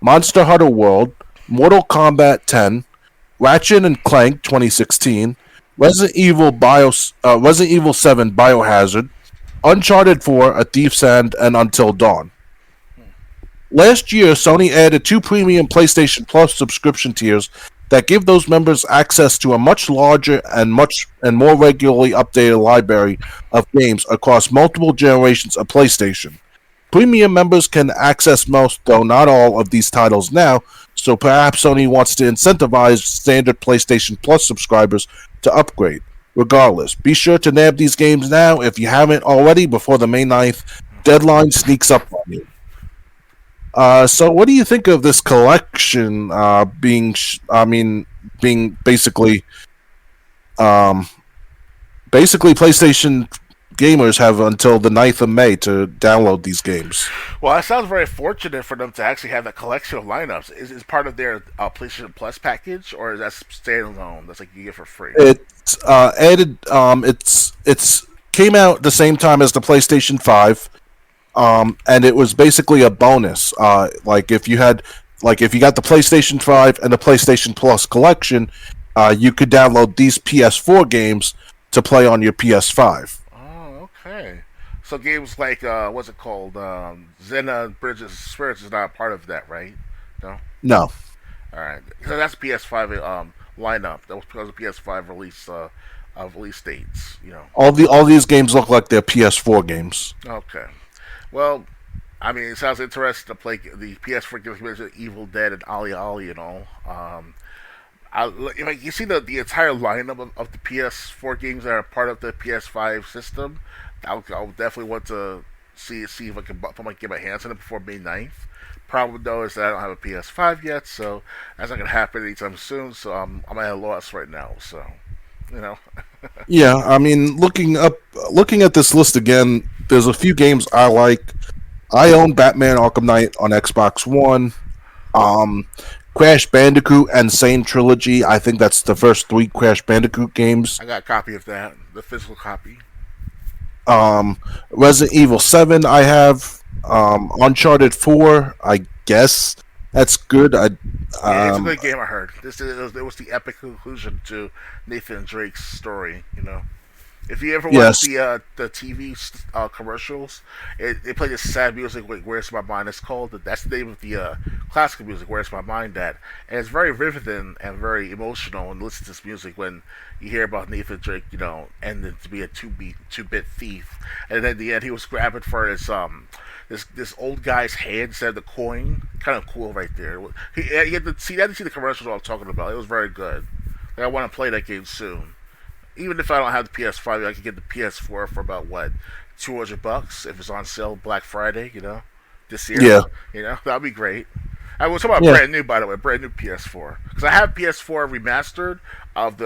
Monster Hunter World, Mortal Kombat 10, Ratchet and Clank 2016, Resident Evil 7 Biohazard, Uncharted 4, A Thief's End, and Until Dawn. Last year, Sony added 2 premium PlayStation Plus subscription tiers that give those members access to a much larger and more regularly updated library of games across multiple generations of PlayStation. Premium members can access most, though not all, of these titles now, so perhaps Sony wants to incentivize standard PlayStation Plus subscribers to upgrade. Regardless, be sure to nab these games now if you haven't already before the May 9th deadline sneaks up on you. So what do you think of this collection being basically PlayStation gamers have until the 9th of May to download these games? Well, it sounds very fortunate for them to actually have that collection of lineups. Is part of their PlayStation Plus package, or is that standalone? That's like you get for free. It's added. It's came out the same time as the PlayStation 5. And it was basically a bonus. If you got the PlayStation 5 and the PlayStation Plus collection, you could download these PS4 games to play on your PS5. Oh, okay. So games like what's it called? Xena Bridges of Spirits is not part of that, right? No. No. All right. So that's PS5 lineup. That was because of PS5 release of release dates. You know. All these games look like they're PS4 games. Okay. Well, I mean, it sounds interesting to play the PS4 games, like Evil Dead and Ali Ali and all. You see the entire lineup of the PS4 games that are part of the PS5 system. I'll definitely want to see if I might get my hands on it before May 9th. Problem though is that I don't have a PS5 yet, so that's not gonna happen anytime soon. So I'm at a loss right now. So, you know. Yeah, I mean, looking at this list again, there's a few games I like. I own Batman Arkham Knight on Xbox One. Crash Bandicoot Insane Trilogy. I think that's the first 3 Crash Bandicoot games. I got a copy of that, the physical copy. Resident Evil 7 I have. Uncharted 4, I guess that's good. Yeah, it's a good game. I heard it was the epic conclusion to Nathan Drake's story. You know, if you ever watch the TV commercials, they play this sad music. Like, "Where's My Mind?" It's called. That's the name of the classical music. "Where's My Mind?" At, and it's very vivid and very emotional. And listen to this music when you hear about Nathan Drake, you know, ending to be a two-bit thief, and then at the end he was grabbing for his this old guy's hand instead of the coin. Kind of cool right there. You had to see the commercials I was talking about. It was very good. Like, I want to play that game soon. even if I don't have the PS5, I can get the PS4 for about what, $200 if it's on sale Black Friday. This year. Yeah, That'd be great. I was talking about yeah. brand new, by the way, brand new PS4, because I have PS4 remastered of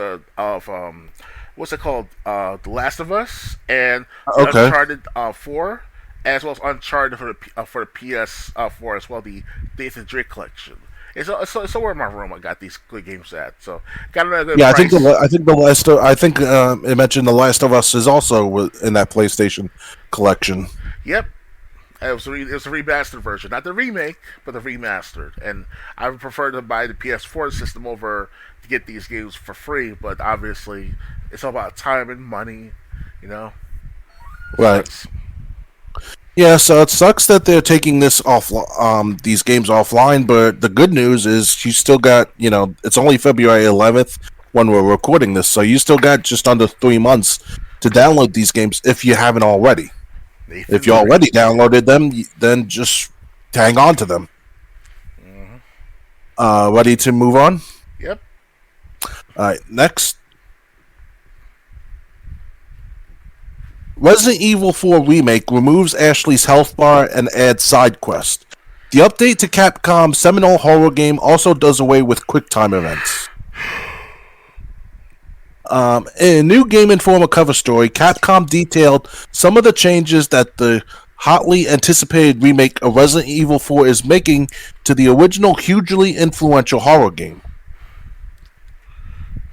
what's it called, The Last of Us, and the Okay. Uncharted 4, as well as Uncharted for the PS4 as well, the Nathan Drake collection. It's somewhere in my room. I got these good games at, so got it at a good Yeah, I think price. the last I think it mentioned the Last of Us is also in that PlayStation collection. Yep, it was a remastered version, not the remake, but the remastered. And I would prefer to buy the PS4 system over to get these games for free. But obviously, it's all about time and money. You know, it Right. sucks. Yeah, so it sucks that they're taking these games offline, but the good news is you still got, it's only February 11th when we're recording this, so you still got just under 3 months to download these games if you haven't already. If Nathan you Drake. already downloaded them, then just hang on to them. Hmm. Ready to move on? Yep. All right, next. Resident Evil 4 Remake removes Ashley's health bar and adds side quest. The update to Capcom's seminal horror game also does away with QuickTime events. In a new Game Informer cover story, Capcom detailed some of the changes that the hotly anticipated remake of Resident Evil 4 is making to the original hugely influential horror game.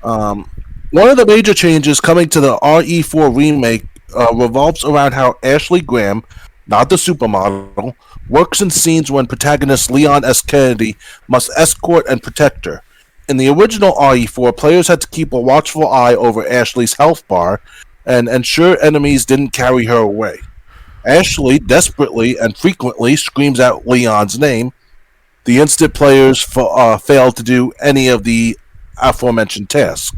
Um, One of the major changes coming to the RE4 remake revolves around how Ashley Graham, not the supermodel, works in scenes when protagonist Leon S. Kennedy must escort and protect her. In the original RE4, players had to keep a watchful eye over Ashley's health bar and ensure enemies didn't carry her away. Ashley desperately and frequently screams out Leon's name. The instant players fail to do any of the aforementioned tasks.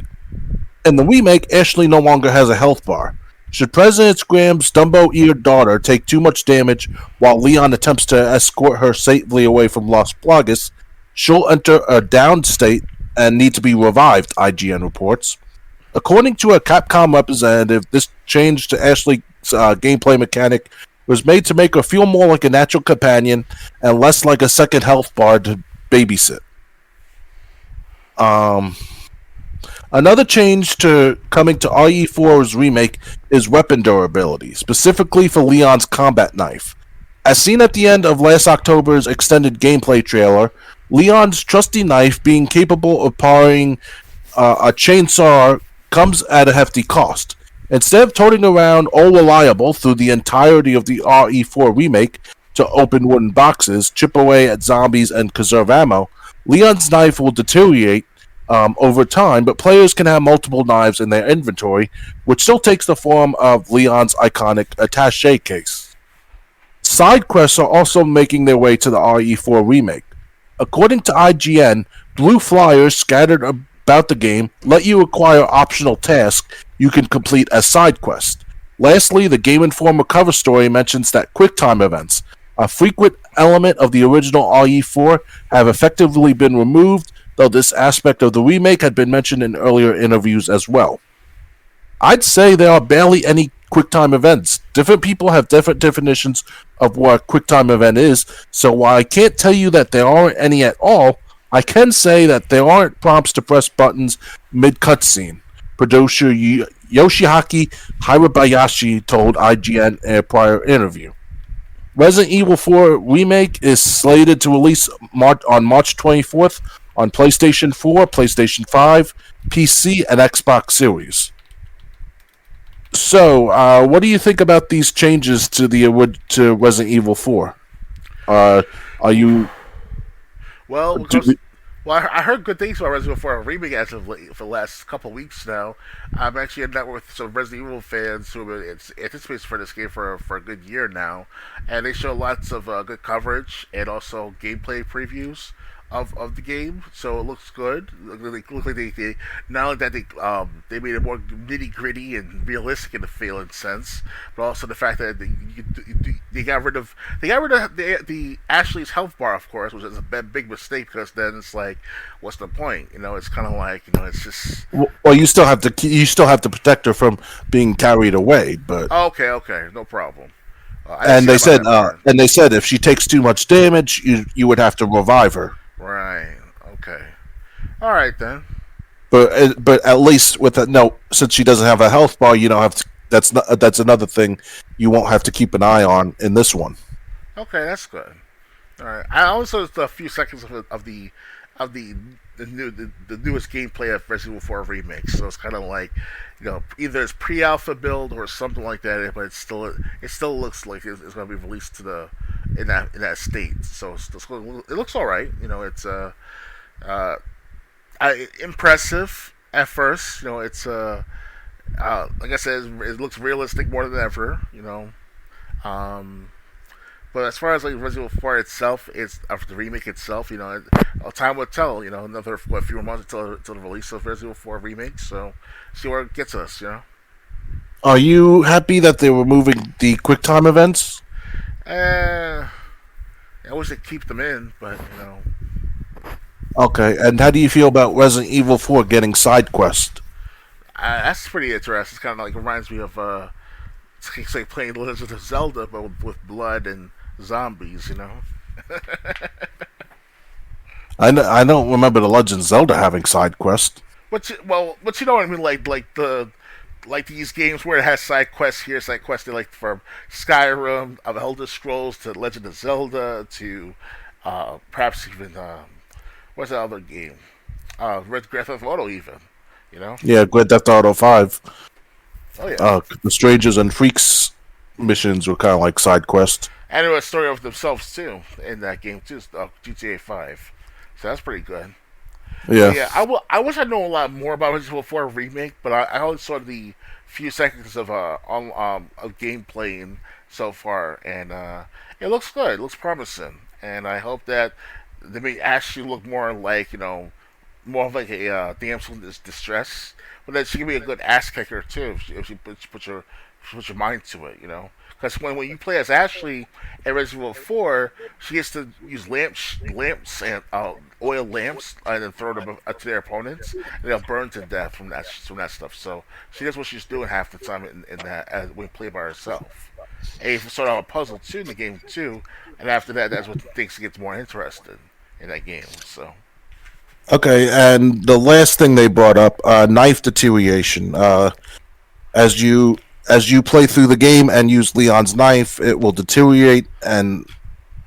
In the remake, Ashley no longer has a health bar. Should President Graham's Dumbo-eared daughter take too much damage while Leon attempts to escort her safely away from Las Plagas, she'll enter a downed state and need to be revived, IGN reports. According to a Capcom representative, this change to Ashley's gameplay mechanic was made to make her feel more like a natural companion and less like a second health bar to babysit. Um, Another change to coming to RE4's remake is weapon durability, specifically for Leon's combat knife. As seen at the end of last October's extended gameplay trailer, Leon's trusty knife, being capable of powering a chainsaw, comes at a hefty cost. Instead of toting around all reliable through the entirety of the RE4 remake to open wooden boxes, chip away at zombies, and conserve ammo, Leon's knife will deteriorate over time, but players can have multiple knives in their inventory, which still takes the form of Leon's iconic attache case. Side quests are also making their way to the RE4 remake. According to IGN, blue flyers scattered about the game let you acquire optional tasks you can complete as side quests. Lastly, the Game Informer cover story mentions that QuickTime events, a frequent element of the original RE4, have effectively been removed, though this aspect of the remake had been mentioned in earlier interviews as well. I'd say there are barely any QuickTime events. Different people have different definitions of what a QuickTime event is, so while I can't tell you that there aren't any at all, I can say that there aren't prompts to press buttons mid cutscene. Producer Yoshiaki Hirabayashi told IGN in a prior interview. Resident Evil 4 Remake is slated to release on March 24th on PlayStation 4, PlayStation 5, PC, and Xbox Series. So, what do you think about these changes to Resident Evil 4? Are you Well, do, because I heard good things about Resident Evil 4 remake as of late, for the last couple of weeks now. I'm actually in network with some Resident Evil fans who have been anticipating for this game for a good year now, and they show lots of good coverage and also gameplay previews of the game, so it looks good. Look like they not only that they made it more nitty gritty and realistic in the feeling sense, but also the fact that they got rid of the Ashley's health bar, of course, which is a big mistake because then it's like, what's the point? It's kind of like it's just Well, you still have to protect her from being carried away, but okay, no problem. I didn't see that about that part. and they said if she takes too much damage, you would have to revive her. Right. Okay. All right then. But at least with a no, since she doesn't have a health bar, you don't have to. That's another thing you won't have to keep an eye on in this one. Okay, that's good. All right. I also saw a few seconds of the newest gameplay of Resident Evil 4 remake. So it's kind of like, either it's pre-alpha build or something like that. But it still looks like it's going to be released to the in that state. So it looks all right. It's uh impressive at first. Like I said, it looks realistic more than ever. Um, but as far as like Resident Evil 4 itself, it's the remake itself. Time will tell. Another few more months until the release of Resident Evil 4 remake. So see where it gets us. Are you happy that they were moving the QuickTime events? Uh, I wish they'd keep them in, but Okay, and how do you feel about Resident Evil 4 getting side quest? that's pretty interesting. It's kind of like reminds me of it's like playing Legend of Zelda, but with blood and zombies. I don't remember the Legend of Zelda having side quest. But you know what I mean, like these games where it has side quests here, side quests there, like from Skyrim, of Elder Scrolls to Legend of Zelda to perhaps even what's that other game? Red Grand Theft Auto even. You know? Yeah, Grand Theft Auto 5. Oh yeah. The Strangers and Freaks missions were kind of like side quest. And there was a story of themselves too in that game too, GTA 5. So that's pretty good. Yeah. Yeah, I wish I knew a lot more about Resident Evil 4 remake, but I only saw the few seconds of gameplay so far, and it looks good. It looks promising, and I hope that they may actually look more like more of like a damsel in distress, but that she can be a good ass kicker too if she put your mind to it. Because when you play as Ashley in Resident Evil 4, she gets to use lamps and oil lamps, and then throw them to their opponents, and they'll burn to death from that stuff. So she knows what she's doing half the time in that when you play by herself. And you sort of a puzzle too in the game too, and after that, that's what things gets more interested in that game. So. Okay, and the last thing they brought up, knife deterioration. As you play through the game and use Leon's knife, it will deteriorate and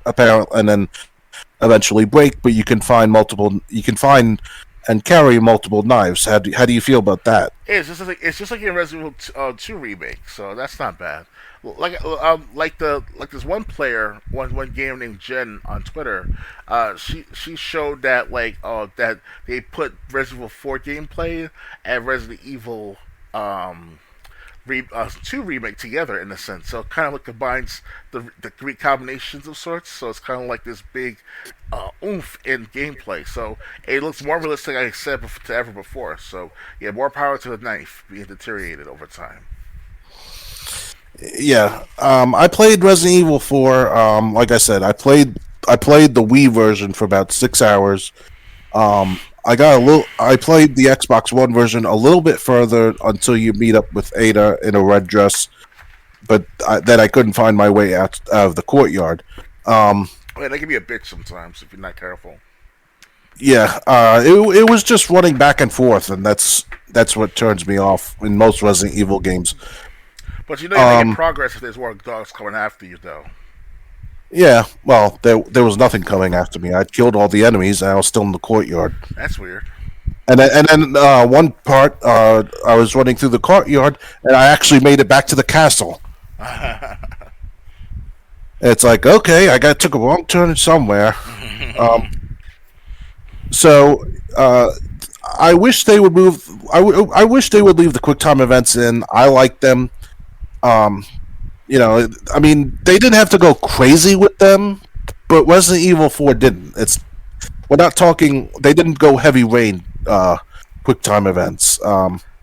then eventually break. But you can find multiple. You can find and carry multiple knives. How do you feel about that? It's just like in Resident Evil 2 remake, so that's not bad. Like this one gamer named Jen on Twitter, she showed that that they put Resident Evil 4 gameplay and Resident Evil 2 remake together in a sense. So it kind of like combines the three combinations of sorts. So it's kind of like this big oomph in gameplay. So it looks more realistic, like I said, to ever before. So yeah, more power to the knife being deteriorated over time. Yeah, I played Resident Evil 4. Like I said, I played the Wii version for about 6 hours. I played the Xbox One version a little bit further until you meet up with Ada in a red dress, but then I couldn't find my way out of the courtyard. Yeah, they can be a bitch sometimes if you're not careful. Yeah, it was just running back and forth, and that's what turns me off in most Resident Evil games. But you're making progress if there's more dogs coming after you, though. Yeah, well, there was nothing coming after me. I'd killed all the enemies, and I was still in the courtyard. That's weird. And then one part, I was running through the courtyard, and I actually made it back to the castle. It's like, okay, took a wrong turn somewhere. So I wish they would move. I wish they would leave the QuickTime events in. I like them. Um, I mean, they didn't have to go crazy with them, but Resident Evil 4 didn't. we're not talking. They didn't go heavy rain, quick time events.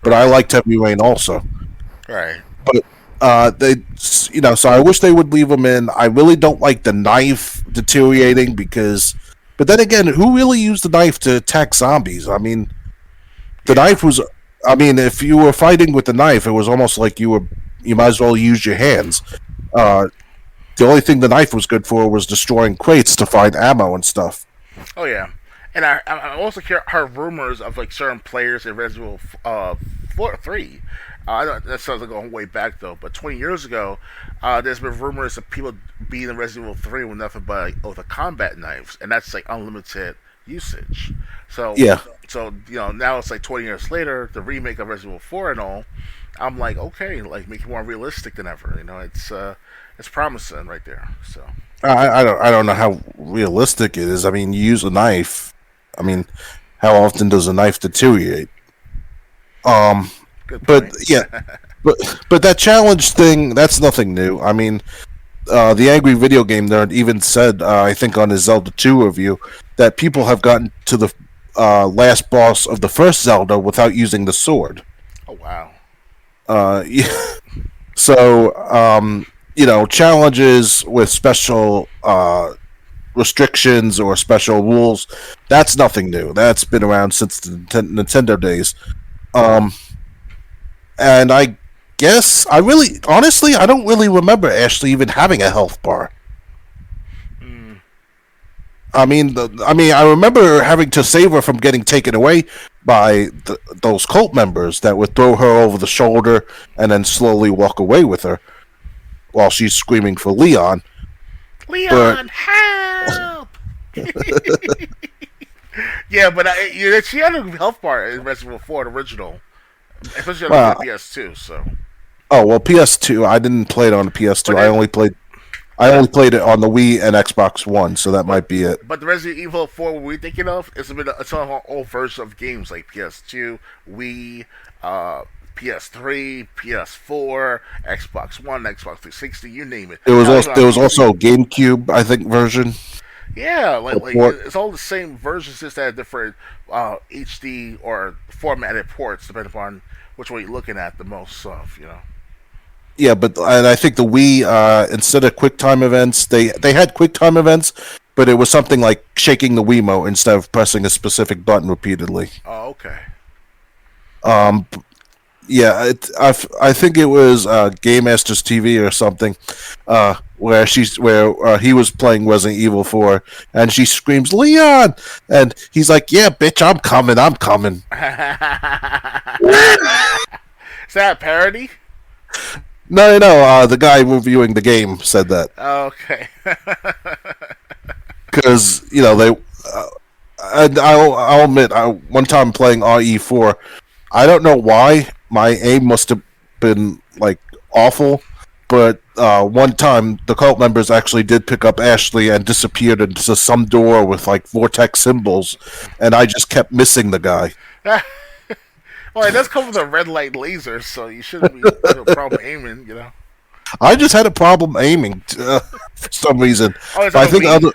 But I Right. liked heavy rain also. Right. But so I wish they would leave them in. I really don't like the knife deteriorating because, but then again, who really used the knife to attack zombies? I mean, the Yeah. knife was. I mean, if you were fighting with the knife, it was almost like you might as well use your hands. Uh, the only thing the knife was good for was destroying crates to find ammo and stuff. Oh yeah. And I also heard rumors of like certain players in Resident Evil 3. I don't, that sounds like going way back though, but 20 years ago, there's been rumors of people being in Resident Evil 3 with nothing but the combat knives, and that's like unlimited usage. So, Yeah, now it's like 20 years later, the remake of Resident Evil 4 and all. I'm like, okay, like make it more realistic than ever. It's promising right there. So I don't know how realistic it is. I mean, you use a knife. I mean, how often does a knife deteriorate? Um, good but point. yeah, but that challenge thing, that's nothing new. I mean, the Angry Video Game Nerd even said, I think on his Zelda 2 review, that people have gotten to the last boss of the first Zelda without using the sword. Oh wow. Yeah. So, challenges with special restrictions or special rules, that's nothing new. That's been around since the Nintendo days. Um, and I guess honestly, I don't really remember Ashley even having a health bar. Mm. I remember having to save her from getting taken away by those cult members that would throw her over the shoulder and then slowly walk away with her while she's screaming for Leon. But Leon, help! Yeah, but she had a health bar in Resident Evil 4 original, especially on the well, PS2. So, oh well, PS2. I didn't play it on the PS2. but I it, only played I but only played it on the Wii and Xbox One, so that but might be it. but the Resident Evil 4 we're thinking of is it's on all versions of games like PS2, Wii, PS3, PS4, Xbox One, Xbox 360, you name it. It was Hell, even also on there was PC. also a GameCube, I think, version Yeah, like port. it's all the same versions, just at different HD or formatted ports, depending upon which one you're looking at the most of. Yeah, but and I think the Wii, instead of QuickTime events, they had QuickTime events, but it was something like shaking the Wiimote instead of pressing a specific button repeatedly. Oh, okay. Um, yeah, I think it was Game Masters TV or something, where he was playing Resident Evil 4, and she screams Leon, and he's like, "Yeah, bitch, I'm coming." Is that a parody? No, no, the guy reviewing the game said that Okay. because they. And I'll admit, one time playing RE4, I don't know why my aim must have been like awful, but one time the cult members actually did pick up Ashley and disappeared into some door with like vortex symbols, and I just kept missing the guy. Well, it does come with a red light laser, so you shouldn't be having a problem aiming. I just had a problem aiming for some reason. Oh, it's But on I the think Wii.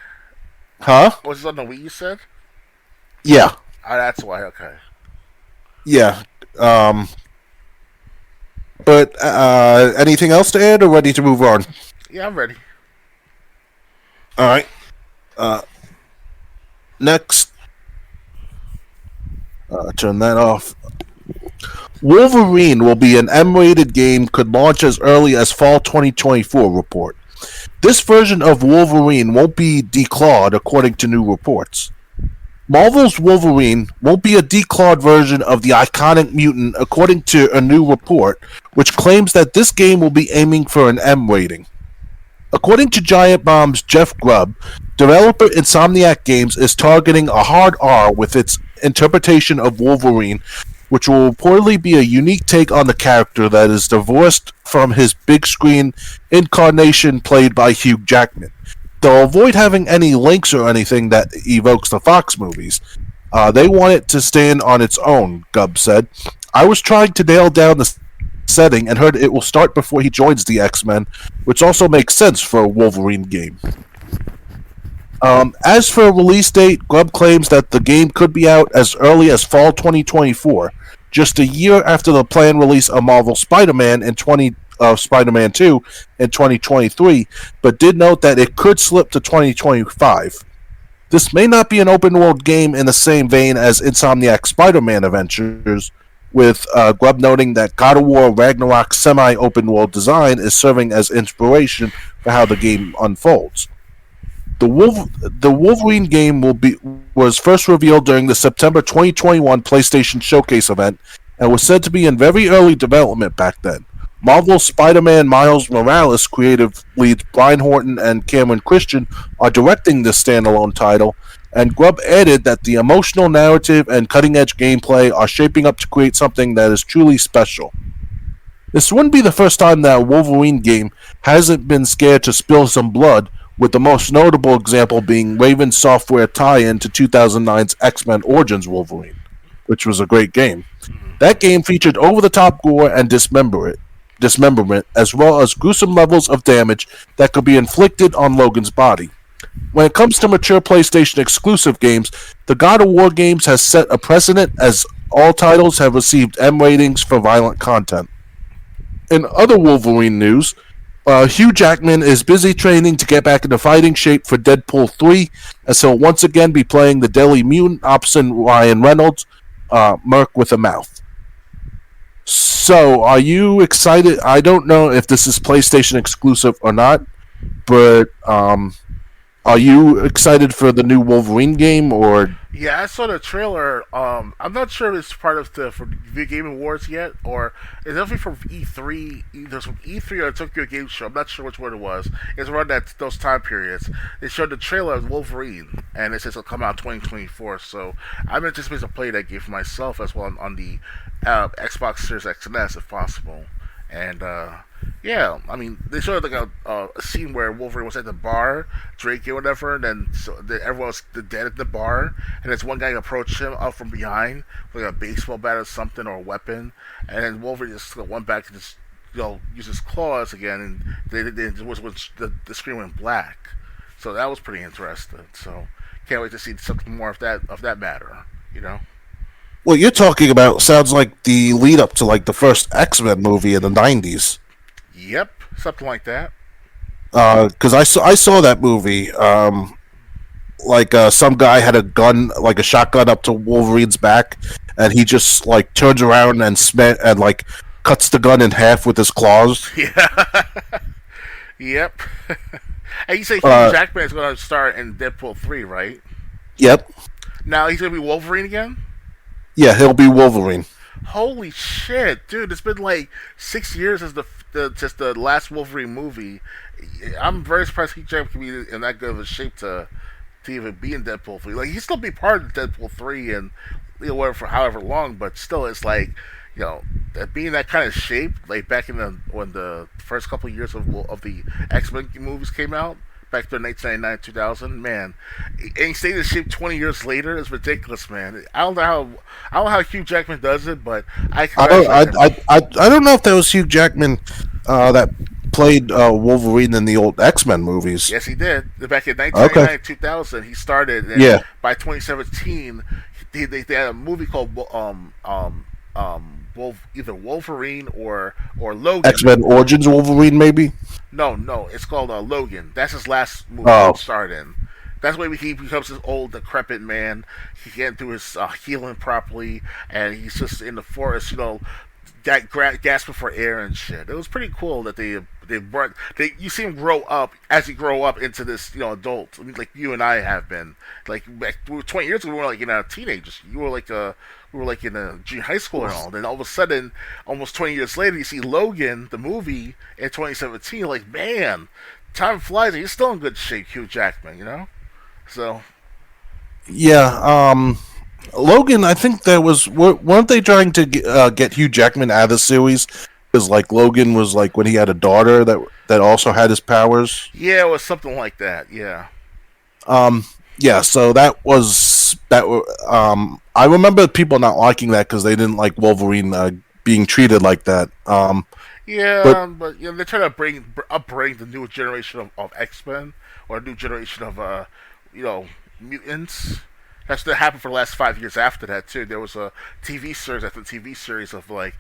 huh? Was it on the Wii? You said? Yeah, Oh, that's why. Okay. yeah. Um, but anything else to add, or ready to move on? Yeah, I'm ready. All right. Uh, next, turn that off. Wolverine will be an M-rated game, could launch as early as fall 2024 report. This version of Wolverine won't be declawed according to new reports. Marvel's Wolverine won't be a declawed version of the iconic mutant according to a new report, which claims that this game will be aiming for an M rating. According to Giant Bomb's Jeff Grubb, developer Insomniac Games is targeting a hard R with its interpretation of Wolverine, which will reportedly be a unique take on the character that is divorced from his big screen incarnation played by Hugh Jackman. They'll avoid having any links or anything that evokes the Fox movies. They want it to stand on its own, Gubb said. I was trying to nail down the setting and heard it will start before he joins the X-Men, which also makes sense for a Wolverine game. As for a release date, Grubb claims that the game could be out as early as fall 2024, just a year after the planned release of Marvel Spider-Man in 20 Spider-Man 2 in 2023, but did note that it could slip to 2025. This may not be an open world game in the same vein as Insomniac Spider-Man Adventures, with Grubb noting that God of War Ragnarok's semi-open world design is serving as inspiration for how the game unfolds. The Wolverine game was first revealed during the September 2021 PlayStation Showcase event and was said to be in very early development back then. Marvel's Spider-Man Miles Morales creative leads Brian Horton and Cameron Christian are directing this standalone title, and Grubb added that the emotional narrative and cutting-edge gameplay are shaping up to create something that is truly special. This wouldn't be the first time that a Wolverine game hasn't been scared to spill some blood, with the most notable example being Raven Software tie-in to 2009's X-Men Origins Wolverine, which was a great game. That game featured over-the-top gore and dismemberment, as well as gruesome levels of damage that could be inflicted on Logan's body. When it comes to mature PlayStation exclusive games, the God of War games has set a precedent as all titles have received M ratings for violent content. In other Wolverine news, Hugh Jackman is busy training to get back into fighting shape for Deadpool 3, as he'll once again be playing the Daily Mutant opposite Ryan Reynolds, Merc with a Mouth. So, are you excited? I don't know if this is PlayStation exclusive or not, but are you excited for the new Wolverine game, or Yeah, I saw the trailer. I'm not sure if it's part of the for Video Game Awards yet, or it's definitely from E3. Either from E3 or Tokyo Game Show. I'm not sure which one it was. It's around those time periods. They showed the trailer of Wolverine, and it says it'll come out 2024. So I'm anticipating to play that game for myself as well on the Xbox Series X and S if possible. And yeah, I mean, they showed like a scene where Wolverine was at the bar drinking or whatever, and then everyone was dead at the bar, and this one guy approached him up from behind with like a baseball bat or something or a weapon, and then Wolverine just went back and just use his claws again, and they was the screen went black. So that was pretty interesting. So can't wait to see something more of that matter. You know. what you're talking about sounds like the lead up to like the first X-Men movie in the 90s. Yep, something like that. Because I saw that movie. Some guy had a gun, like a shotgun, up to Wolverine's back, and he just like turns around and like cuts the gun in half with his claws. Yeah. Yep. And you say Hugh Uh, Jackman is going to start in Deadpool 3, right? yep, Now he's going to be Wolverine again? yeah, he'll be Wolverine. Holy shit, dude! It's been like 6 years since the last Wolverine movie. I'm very surprised Hugh Jackman can be in that good of a shape to even be in Deadpool 3. Like he still be part of Deadpool 3 and whatever for however long, but still, it's like being that kind of shape, like back in the when the first couple of years of the X-Men movies came out. Back to 1999, 2000, man, and he stayed in shape 20 years later is ridiculous, man. I don't know how Hugh Jackman does it, but I I don't congratulate him. I don't know if that was Hugh Jackman that played Wolverine in the old X-Men movies. Yes, he did. Back in Okay, 1999, 2000, he started, and yeah, by 2017, they had a movie called either Wolverine or Logan. X-Men Origins Wolverine, maybe. No, no, it's called Logan. That's his last movie he Oh, starred in. That's why he becomes this old, decrepit man. He can't do his healing properly, and he's just in the forest, gasping for air and shit. It was pretty cool that they brought you see him grow up as he grow up into this adult. I mean, like you and I have been. Like back 20 years ago, we were like teenagers. You were like we were like in a junior high school and all. Then all of a sudden, almost 20 years later, you see Logan the movie in 2017. Like man, time flies. And he's still in good shape, Hugh Jackman. So yeah. Logan, I think weren't they trying to get Hugh Jackman out of the series? Because like Logan was like when he had a daughter that also had his powers. yeah, it was something like that. Yeah. Um, yeah, so I remember people not liking that because they didn't like Wolverine being treated like that. But Yeah, but they're trying to bring the new generation of X Men or a new generation of you know, mutants. That's that happened for the last 5 years after that too. There was a TV series after TV series of like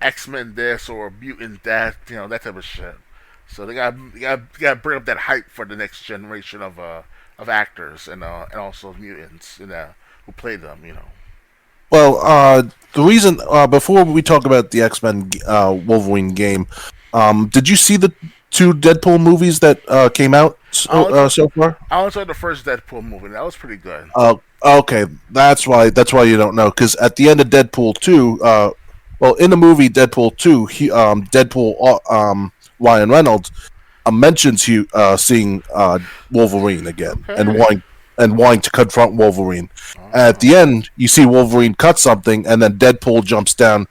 X-Men this or mutant that, that type of shit. So they got to bring up that hype for the next generation of actors and also mutants who play them. Well, the reason before we talk about the X-Men Wolverine game, did you see the two Deadpool movies that came out so far? I only saw the first Deadpool movie. That was pretty good. Okay, that's why you don't know, because at the end of Deadpool 2, well, in the movie Deadpool 2, Deadpool Ryan Reynolds mentions seeing Wolverine again and Okay. wanting to confront Wolverine. At Oh. the end, you see Wolverine cut something, and then Deadpool jumps down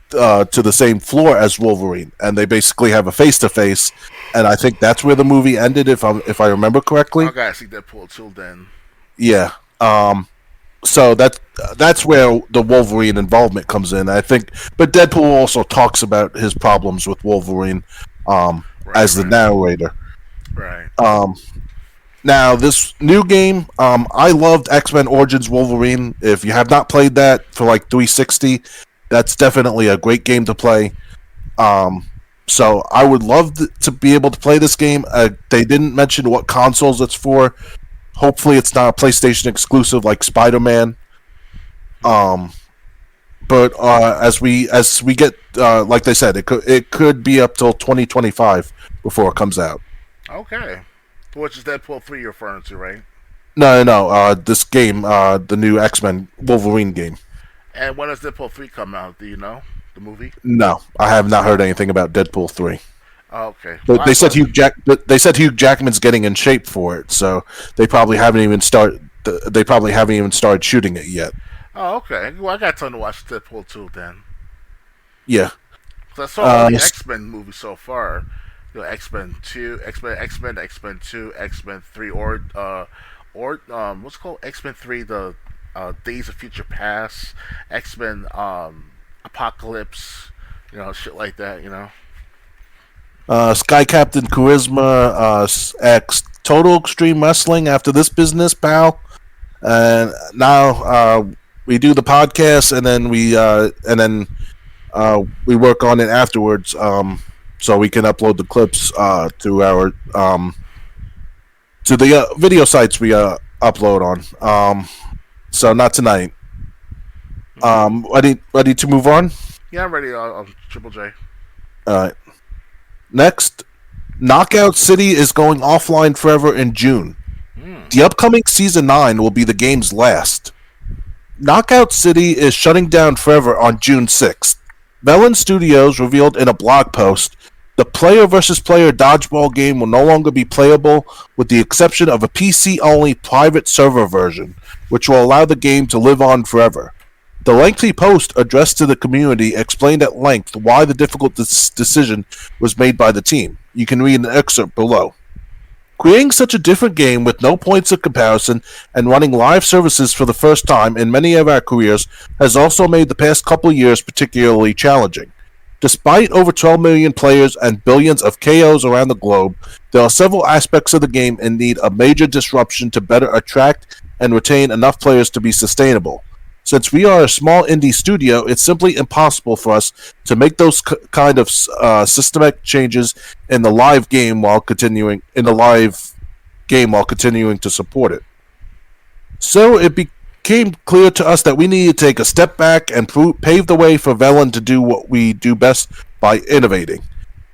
to the same floor as Wolverine, and they basically have a face to face. And I think that's where the movie ended, if I remember correctly. I gotta see Deadpool till then. Yeah. So that's where the Wolverine involvement comes in, I think. But Deadpool also talks about his problems with Wolverine Right, as the right, narrator. right. Um, Now, this new game, I loved X Men Origins Wolverine. If you have not played that for like 360, that's definitely a great game to play. Um, so I would love to be able to play this game. They didn't mention what consoles it's for. Hopefully, it's not a PlayStation exclusive like Spider Man. Um, but as we get like they said, it could be up till 2025 before it comes out. Okay. Which is Deadpool 3 you're referring to, right? No, no, no. This game, the new X Men Wolverine game. And when does Deadpool 3 come out? Do you know? The movie? No, I have not heard anything about Deadpool 3. Oh, okay. Well, But they said Hugh Jackman's getting in shape for it, so they probably haven't even started. They probably haven't even started shooting it yet. Oh, okay. Well, I got time to watch Deadpool 2 then. Yeah. 'Cause I saw all the S- X Men movies so far. X Men 2, X Men 2, X Men 3, what's it called X Men 3, the Days of Future Past, X Men Apocalypse, shit like that. Sky Captain Charisma, X Total Extreme Wrestling. After this business, pal, and now we do the podcast, and then we work on it afterwards, so we can upload the clips to our to the video sites we upload on. So not tonight. Okay. Ready to move on. Yeah, I'm ready. Triple J. All right. Next, Knockout City is going offline forever in June. Hmm. The upcoming Season 9 will be the game's last. Knockout City is shutting down forever on June 6th. Melon Studios revealed in a blog post the player versus player dodgeball game will no longer be playable, with the exception of a PC only private server version, which will allow the game to live on forever. The lengthy post addressed to the community explained at length why the difficult decision was made by the team. You can read an excerpt below. Creating such a different game with no points of comparison and running live services for the first time in many of our careers has also made the past couple of years particularly challenging. Despite over 12 million players and billions of KOs around the globe, there are several aspects of the game in need of major disruption to better attract and retain enough players to be sustainable. Since we are a small indie studio, it's simply impossible for us to make those kind of systematic changes in the live game while continuing to support it. So it became clear to us that we needed to take a step back and pave the way for Velen to do what we do best by innovating.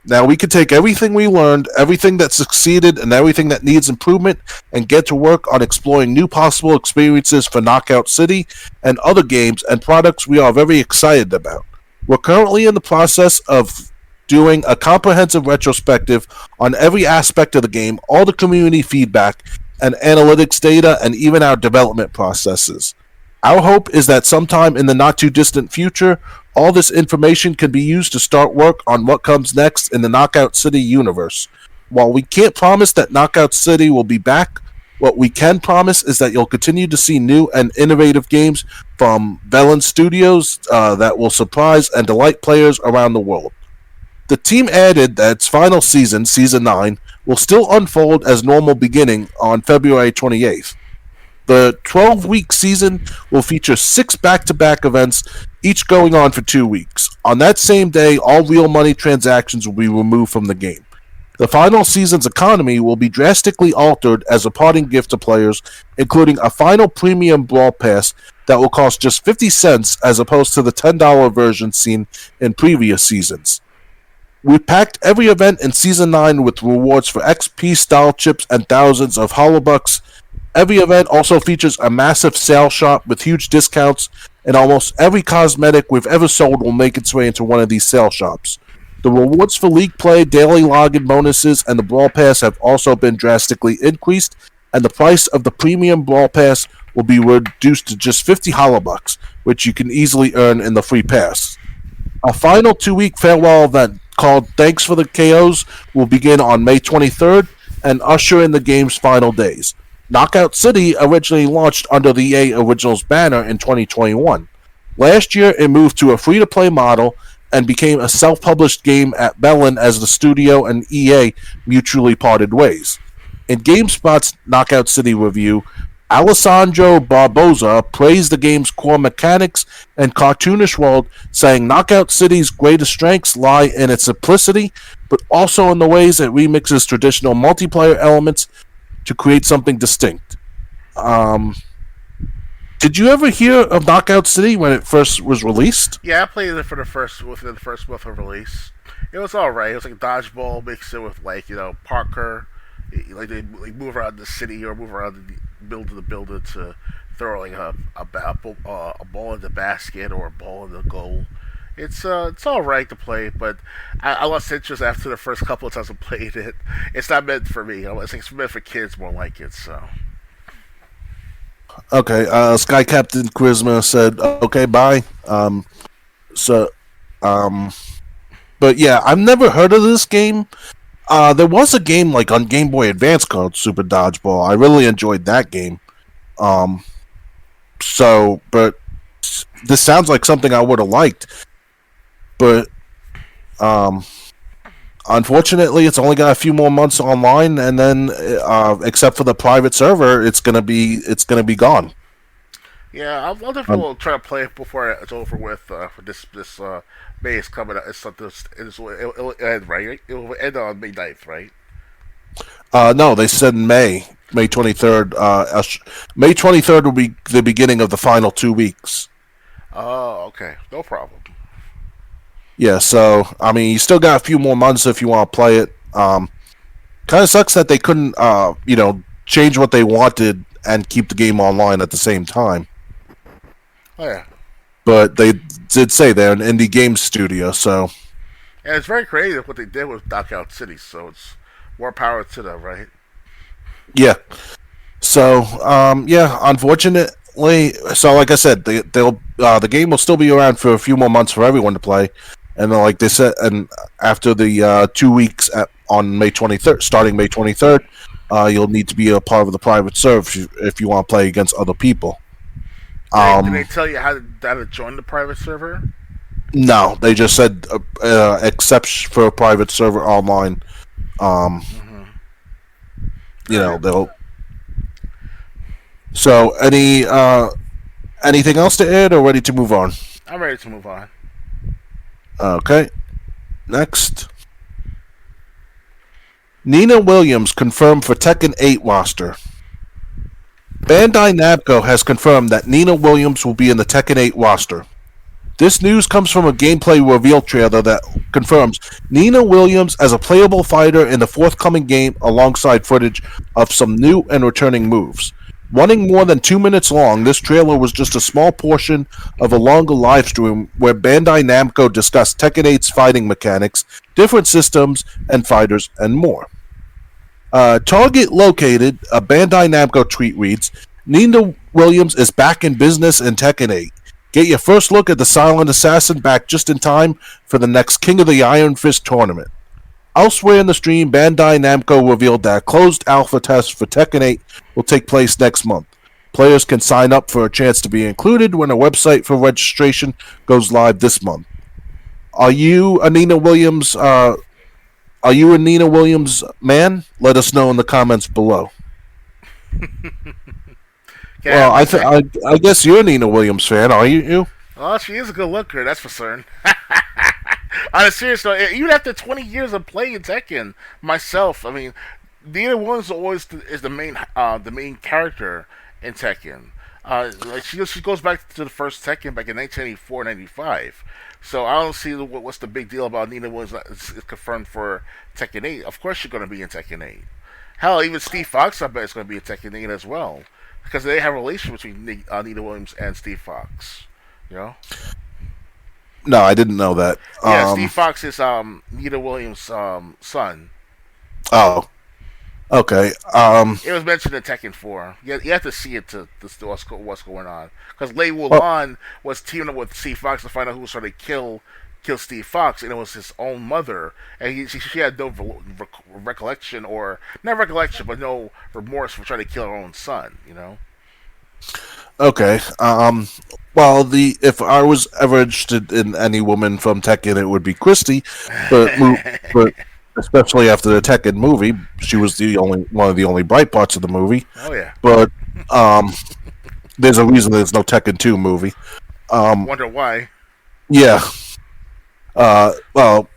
Now we can take everything we learned, everything that succeeded, and everything that needs improvement, and get to work on exploring new possible experiences for Knockout City and other games and products we are very excited about. We're currently in the process of doing a comprehensive retrospective on every aspect of the game, all the community feedback, and analytics data, and even our development processes. Our hope is that sometime in the not too distant future, all this information can be used to start work on what comes next in the Knockout City universe. While we can't promise that Knockout City will be back, what we can promise is that you'll continue to see new and innovative games from Velen Studios that will surprise and delight players around the world. The team added that its final season, Season 9, will still unfold as normal beginning on February 28th. The 12-week season will feature 6 back-to-back events, each going on for 2 weeks. On that same day, all real money transactions will be removed from the game. The final season's economy will be drastically altered as a parting gift to players, including a final premium brawl pass that will cost just 50 cents as opposed to the $10 version seen in previous seasons. We packed every event in Season 9 with rewards for XP style chips and thousands of holobucks. Every event also features a massive sale shop with huge discounts, and almost every cosmetic we've ever sold will make its way into one of these sale shops. The rewards for league play, daily login bonuses, and the Brawl Pass have also been drastically increased, and the price of the premium Brawl Pass will be reduced to just 50 holobucks, which you can easily earn in the free pass. A final 2-week farewell event called Thanks for the KOs will begin on May 23rd and usher in the game's final days. Knockout City originally launched under the EA Originals banner in 2021. Last year, it moved to a free-to-play model and became a self-published game at Bellin as the studio and EA mutually parted ways. In GameSpot's Knockout City review, Alessandro Barboza praised the game's core mechanics and cartoonish world, saying Knockout City's greatest strengths lie in its simplicity, but also in the ways it remixes traditional multiplayer elements to create something distinct. Did you ever hear of Knockout City when it first was released? Yeah, I played it for within the first month of release. It was alright. It was like dodgeball mixed in with Parker. Like they move around the city or move around the building to building to throw like a ball in the basket or a ball in the goal. It's all right to play, but I lost interest after the first couple of times I played it. It's not meant for me. It's meant for kids more like it. So Okay, Sky Captain Charisma said, "Okay, bye." So, but yeah, I've never heard of this game. There was a game like on Game Boy Advance called Super Dodgeball. I really enjoyed that game. But this sounds like something I would have liked. But unfortunately, it's only got a few more months online, and then except for the private server, it's gonna be gone. yeah, I'll definitely try to play it before it's over with. For this May is coming up. It's something. It'll end right. It will end on May 9th, right? No, they said May 23rd. May 23rd will be the beginning of the final 2 weeks. Oh, okay, no problem. Yeah, so I mean, you still got a few more months if you want to play it. Kind of sucks that they couldn't, change what they wanted and keep the game online at the same time. Oh yeah, But they did say they're an indie game studio, so and it's very creative what they did with Knockout City. So it's more power to them, right? yeah. So unfortunately, so like I said, the game will still be around for a few more months for everyone to play. And like they said, and after the 2 weeks on May 23rd, starting May 23rd, you'll need to be a part of the private server if you want to play against other people. Did they tell you how to join the private server? No, they just said except for a private server online. They'll. So anything else to add, or ready to move on? I'm ready to move on. Okay. Next. Nina Williams confirmed for Tekken 8 roster. Bandai Namco has confirmed that Nina Williams will be in the Tekken 8 roster. This news comes from a gameplay reveal trailer that confirms Nina Williams as a playable fighter in the forthcoming game alongside footage of some new and returning moves. Running more than 2 minutes long, this trailer was just a small portion of a longer live stream where Bandai Namco discussed Tekken 8's fighting mechanics, different systems and fighters, and more. Target located, a Bandai Namco tweet reads, Nina Williams is back in business in Tekken 8. Get your first look at the Silent Assassin back just in time for the next King of the Iron Fist tournament. Elsewhere in the stream, Bandai Namco revealed that a closed alpha test for Tekken 8 will take place next month. Players can sign up for a chance to be included when a website for registration goes live this month. Are you a Nina Williams Are you a Nina Williams man? Let us know in the comments below. Can I have Well, my check? I guess you're a Nina Williams fan, are you? Well, she is a good looker, that's for certain. On a serious note, even after 20 years of playing Tekken, myself, I mean, Nina Williams always is the main character in Tekken. Like she goes back to the first Tekken back in 1984, 95. So I don't see what's the big deal about Nina Williams is confirmed for Tekken 8. Of course she's going to be in Tekken 8. Hell, even Steve Fox I bet is going to be in Tekken 8 as well because they have a relation between Nina Williams and Steve Fox. You know? No, I didn't know that. Yeah, Steve Fox is Nina Williams' son. Oh, okay. It was mentioned in Tekken 4. You have to see it to see what's going on. Because Lei Well, Wulan was teaming up with Steve Fox to find out who was trying to kill Steve Fox, and it was his own mother. And she had no recollection, or not recollection, but no remorse for trying to kill her own son. You know? okay. Well, the if I was ever interested in any woman from Tekken, it would be Christy, but but especially after the Tekken movie, she was the only one of the only bright parts of the movie. Oh yeah. But um, there's a reason there's no Tekken 2 movie. Wonder why. Yeah. Well,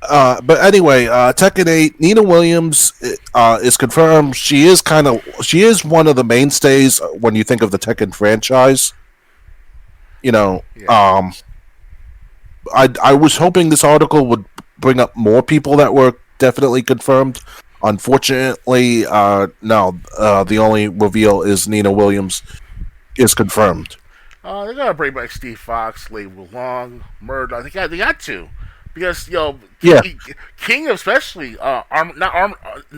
but anyway, Tekken 8, Nina Williams is confirmed. She is one of the mainstays when you think of the Tekken franchise. You know, Yeah. I was hoping this article would bring up more people that were definitely confirmed. Unfortunately, no. The only reveal is Nina Williams is confirmed. They gotta bring back Steve Fox, Lei Wulong, Murdoch. They got to, because Yeah, King especially not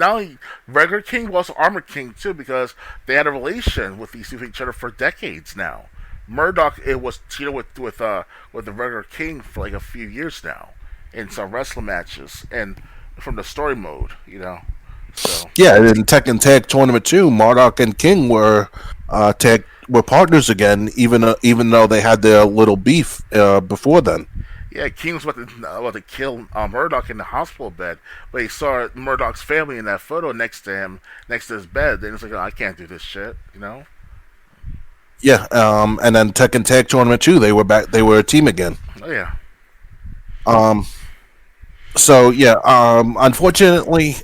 only regular King but also Armor King too, because they had a relation with each other for decades now. Murdoch it was with the regular King for like a few years now in some wrestling matches and from the story mode, So yeah. In Tekken Tag Tournament 2, Marduk and King were partners again, even though they had their little beef before then. yeah, King was about to kill Murdoch in the hospital bed, but he saw Murdoch's family in that photo next to him, next to his bed. Then he's like, "Oh, I can't do this shit." Yeah, and then Tekken Tag Tournament 2, they were back. They were a team again. Oh yeah, Um, so yeah, unfortunately,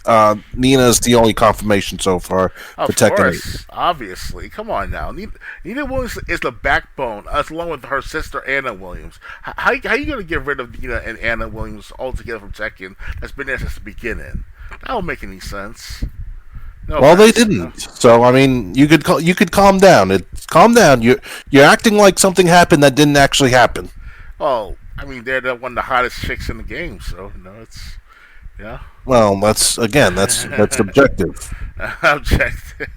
Nina's the only confirmation so far for of Tekken 8. course, obviously. Come on now, Nina Williams is the backbone, as along with her sister Anna Williams. How you gonna get rid of Nina and Anna Williams altogether from Tekken? That's been there since the beginning. That don't make any sense. No Well, they offense. didn't. So I mean, you could calm down. Calm down. You're acting like something happened that didn't actually happen. Oh, I mean, they're one of the hottest chicks in the game, so it's yeah. Well, that's subjective. Objective.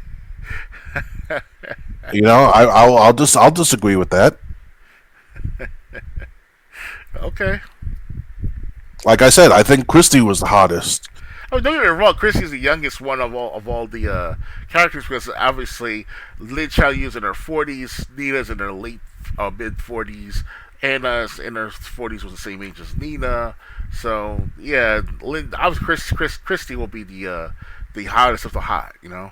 I'll disagree with that. Okay. Like I said, I think Christy was the hottest. Oh, don't get me wrong. Chrissy's the youngest one of all the characters because obviously Lin Xiaoyu's in her 40s, Nina's in her late mid 40s, Anna's in her 40s was the same age as Nina. So yeah, I was Christy will be the hottest of the hot. Because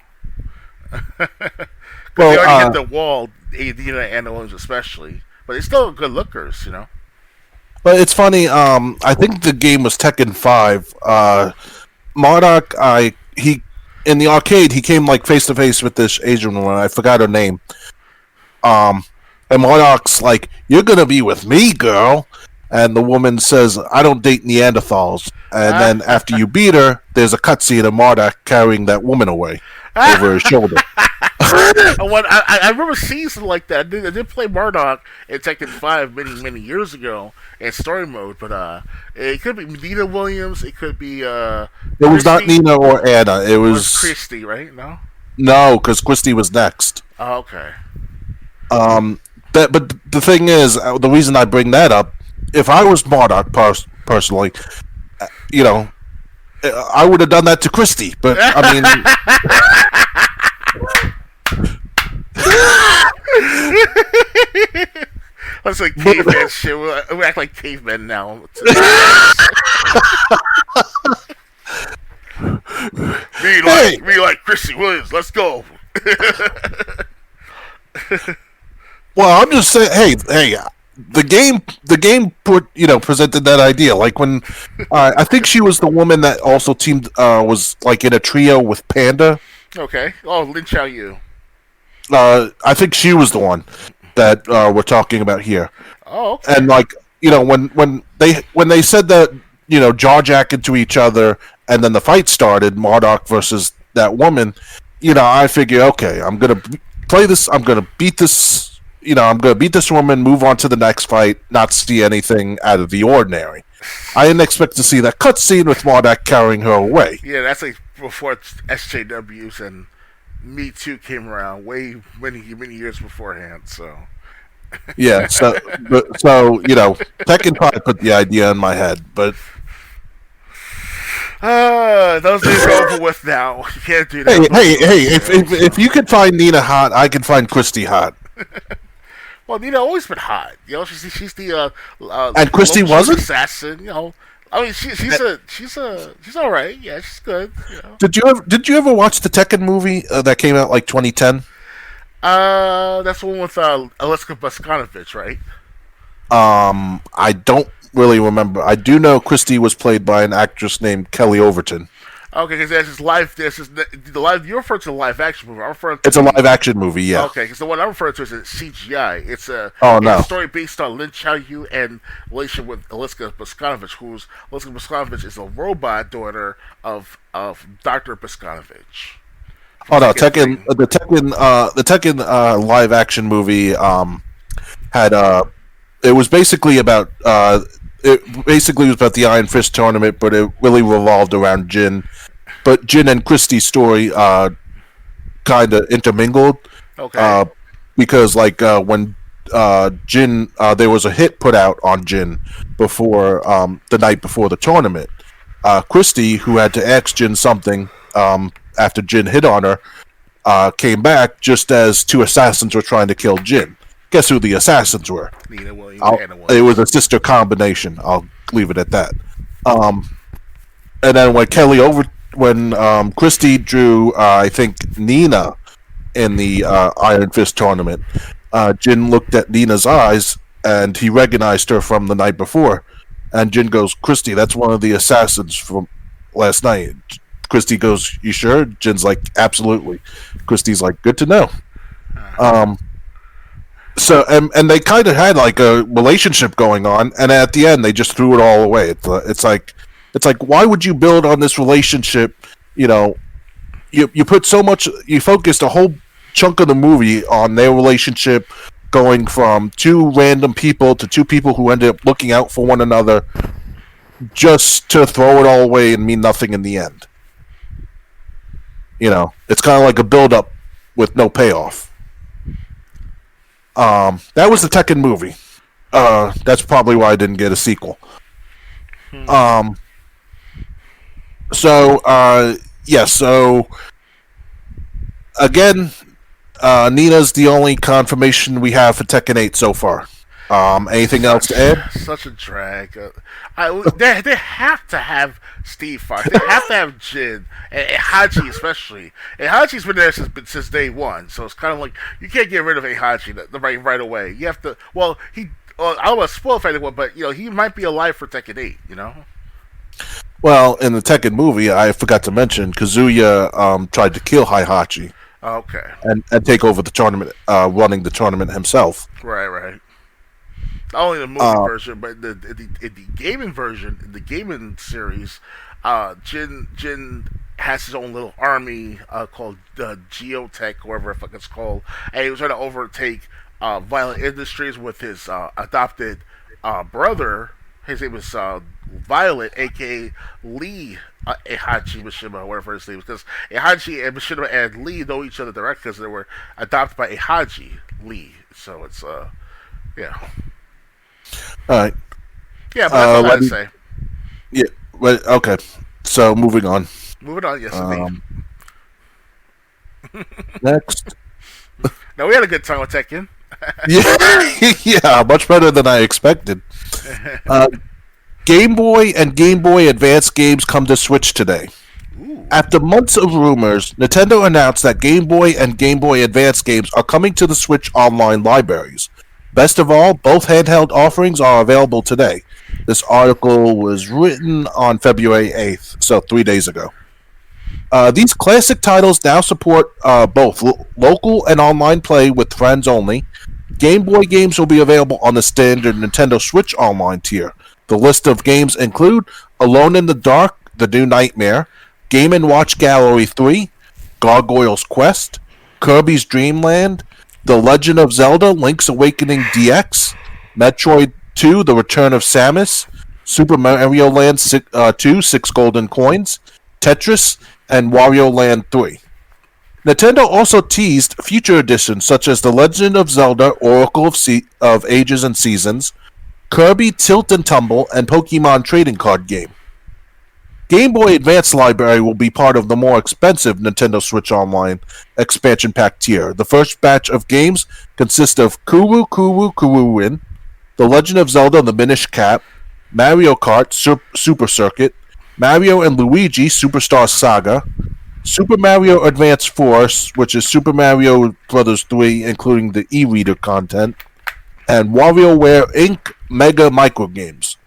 they Well, already hit the wall, Nina and Anna Williams especially, but they're still good lookers. but it's funny. I think the game was Tekken 5. Marduk, he in the arcade, he came like face to face with this Asian woman. I forgot her name. Um, and Marduk's like, "You're gonna be with me, girl." And the woman says, "I don't date Neanderthals." And then after you beat her, there's a cutscene of Marduk carrying that woman away over his shoulder. I remember seeing something like that. I did play Murdoch in Tekken 5 many years ago in story mode, but it could be Nina Williams, it could be It was not Christy Nina or Anna. It or was Christy, right? No. no, because Christy was next. Oh, okay. But the thing is, the reason I bring that up, if I was Marduk personally, you know, I would have done that to Christy. But I mean, That's like caveman shit. We act like cavemen now. Hey, me like Chrissy Williams. Let's go. well, I'm just saying. Hey, the game presented that idea. Like when I think she was the woman that also teamed was like in a trio with Panda. Okay. Oh, Lin Chao Yu. I think she was the one that we're talking about here. Oh, okay. And like when they said that jaw jacking to each other, and then the fight started, Marduk versus that woman. I figure, okay, I'm gonna play this. I'm gonna beat this. I'm gonna beat this woman. Move on to the next fight. Not see anything out of the ordinary. I didn't expect to see that cutscene with Marduk carrying her away. Yeah, that's like before SJWs and Me Too came around, way many years beforehand. So. Yeah, so Tekken probably put the idea in my head, but Those days are over with now. You can't do that. hey, if you can find Nina hot, I can find Christy hot. Well, Nina always been hot. She's the And Christy wasn't? assassin. I mean, she's all right. Yeah, she's good. Did you ever watch the Tekken movie that came out like 2010? That's the one with Aleska Boskanovich, right? I don't really remember. I do know Christy was played by an actress named Kelly Overton. Okay, because there's this live. The live. You're referring to the live action movie. I'm referring to It's a live action movie, yeah. Okay, because the one I'm referring to is a CGI. It's a story based on Lin Chao Yu and relation with Aleska Boskanovich, who's Aleska Boskanovich is a robot daughter of Dr. Boskanovich. Oh no, the Tekken live action movie had it was basically about the Iron Fist tournament, but it really revolved around Jin. But Jin and Christie's story kind of intermingled. Okay. Because when Jin, there was a hit put out on Jin before the night before the tournament. Christie, who had to ask Jin something after Jin hit on her, came back just as two assassins were trying to kill Jin. Guess who the assassins were? Nina Williams, Anna Williams. It was a sister combination. I'll leave it at that. And then when Christie drew, I think Nina in the Iron Fist tournament, Jin looked at Nina's eyes and he recognized her from the night before. And Jin goes, "Christie, that's one of the assassins from last night." Christie goes, "You sure?" Jin's like, "Absolutely." Christie's like, "Good to know." So and they kind of had like a relationship going on, and at the end they just threw it all away. It's like why would you build on this relationship? You put so much, you focused a whole chunk of the movie on their relationship, going from two random people to two people who ended up looking out for one another, just to throw it all away and mean nothing in the end. It's kind of like a build-up with no payoff. That was the Tekken movie. That's probably why I didn't get a sequel. So again, Nina's the only confirmation we have for Tekken 8 so far. Anything else to add? Such a drag. They have to have Steve Fox. They have to have Jin and Haji especially. And Haji's been there since day one, so it's kind of like you can't get rid of Haji right away. You have to. Well, I don't want to spoil for anyone, but he might be alive for Tekken 8. Well, in the Tekken movie, I forgot to mention Kazuya tried to kill Heihachi. Okay. And take over the tournament, running the tournament himself. Right. Not only the movie version, but in the gaming version, in the gaming series, Jin has his own little army called Geotech, whatever the fuck it's called, and he was trying to overtake Violent Industries with his adopted brother. His name was Violet, a.k.a. Lee Heihachi Mishima, whatever his name is, because Heihachi and Mishima and Lee know each other directly because they were adopted by Heihachi Lee. So it's, yeah. All right. Yeah, but that's all I had to say. Yeah, but, okay. So, moving on. Yes, indeed. Next. Now, we had a good time with Tekken. Yeah, much better than I expected. Game Boy and Game Boy Advance games come to Switch today. Ooh. After months of rumors, Nintendo announced that Game Boy and Game Boy Advance games are coming to the Switch online libraries. Best of all, both handheld offerings are available today. This article was written on February 8th, so 3 days ago. These classic titles now support both local and online play with friends only. Game Boy games will be available on the standard Nintendo Switch Online tier. The list of games include Alone in the Dark, The New Nightmare, Game & Watch Gallery 3, Gargoyle's Quest, Kirby's Dream Land, The Legend of Zelda Link's Awakening DX, Metroid 2 The Return of Samus, Super Mario Land 2 Six Golden Coins, Tetris, and Wario Land 3. Nintendo also teased future editions such as The Legend of Zelda Oracle of Ages and Seasons, Kirby Tilt and Tumble, and Pokemon Trading Card Game. Game Boy Advance library will be part of the more expensive Nintendo Switch Online expansion pack tier. The first batch of games consist of Kuru Kuru Kuruin, The Legend of Zelda The Minish Cap, Mario Kart Super Circuit, Mario and Luigi Superstar Saga, Super Mario Advance Force, which is Super Mario Bros. 3, including the e-reader content, and WarioWare Inc. Mega Micro Games.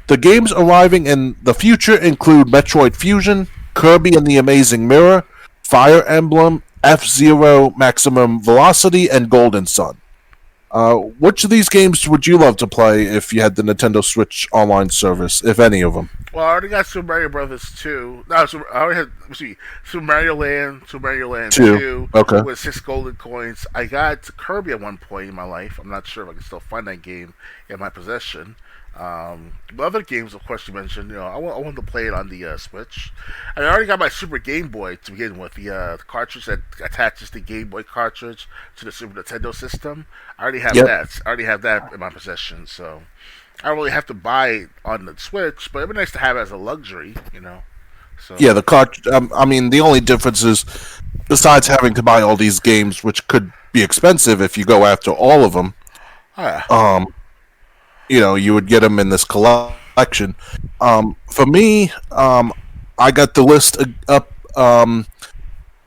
The games arriving in the future include Metroid Fusion, Kirby and the Amazing Mirror, Fire Emblem, F-Zero Maximum Velocity, and Golden Sun. Which of these games would you love to play if you had the Nintendo Switch Online service, if any of them? Well, I already got Super Mario Brothers 2. No, I already had, Super Mario Land 2 Okay. with 6 golden coins. I got Kirby at one point in my life. I'm not sure if I can still find that game in my possession. The other games, of course, you mentioned, I want to play it on the Switch. And I already got my Super Game Boy to begin with, the cartridge that attaches the Game Boy cartridge to the Super Nintendo system. I already have that. I already have that in my possession, so I don't really have to buy it on the Switch, but it'd be nice to have it as a luxury. So Yeah, the cartridge. I mean, the only difference is, besides having to buy all these games, which could be expensive if you go after all of them, oh, yeah. you would get them in this collection. For me, I got the list up.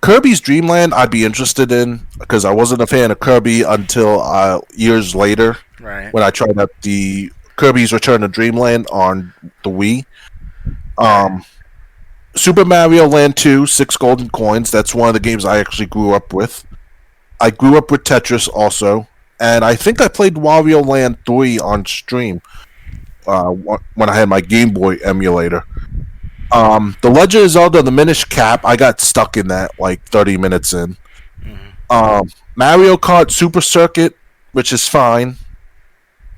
Kirby's Dream Land, I'd be interested in because I wasn't a fan of Kirby until years later Right. when I tried out the Kirby's Return to Dreamland on the Wii. Super Mario Land 2, Six Golden Coins. That's one of the games I actually grew up with. I grew up with Tetris also. And I think I played Wario Land 3 on stream when I had my Game Boy emulator. The Legend of Zelda The Minish Cap, I got stuck in that like 30 minutes in. Mario Kart Super Circuit, which is fine.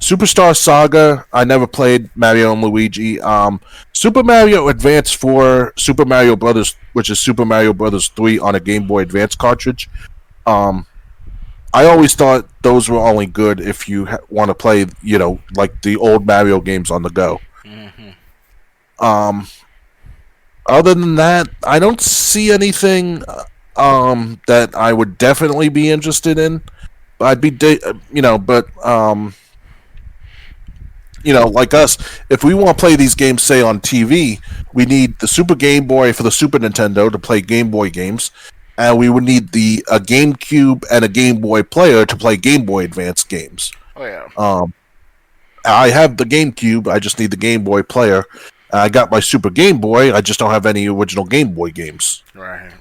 Superstar Saga, I never played Mario and Luigi. Super Mario Advance 4, Super Mario Brothers, which is Super Mario Brothers 3 on a Game Boy Advance cartridge. I always thought those were only good if you want to play, like the old Mario games on the go. Other than that, I don't see anything that I would definitely be interested in. I'd be, like us, if we want to play these games, say on TV, we need the Super Game Boy for the Super Nintendo to play Game Boy games, and we would need a GameCube and a Game Boy player to play Game Boy Advance games. Oh yeah. I have the GameCube. I just need the Game Boy player. I got my Super Game Boy. I just don't have any original Game Boy games. Right.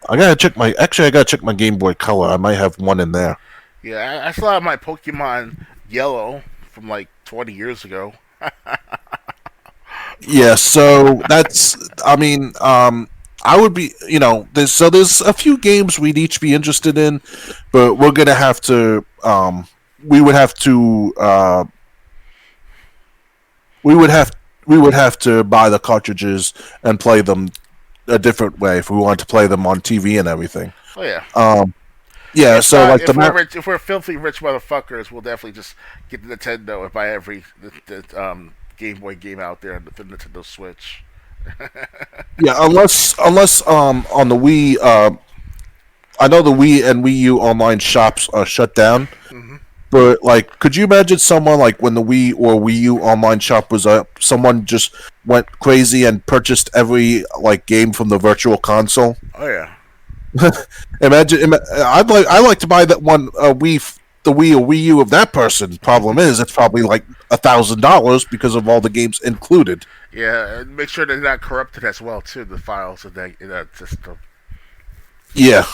I gotta check my Game Boy Color. I might have one in there. Yeah, I still have my Pokemon Yellow from like 20 years ago. Yeah, so that's. I mean, I would be. There's a few games we'd each be interested in, but we're gonna have to. We would have to. We would have to buy the cartridges and play them a different way if we wanted to play them on TV and everything. Oh yeah. Yeah. So like if we're filthy rich motherfuckers, we'll definitely just get the Nintendo and buy every the Game Boy game out there on the Nintendo Switch. Yeah, unless on the Wii, I know the Wii and Wii U online shops are shut down. Mm-hmm. But like, could you imagine someone like when the Wii or Wii U online shop was up, someone just went crazy and purchased every like game from the virtual console? Oh yeah. I like to buy that one the Wii or Wii U of that person. Problem is, it's probably like $1,000 because of all the games included. Yeah, and make sure they're not corrupted as well too. The files in that system. Yeah.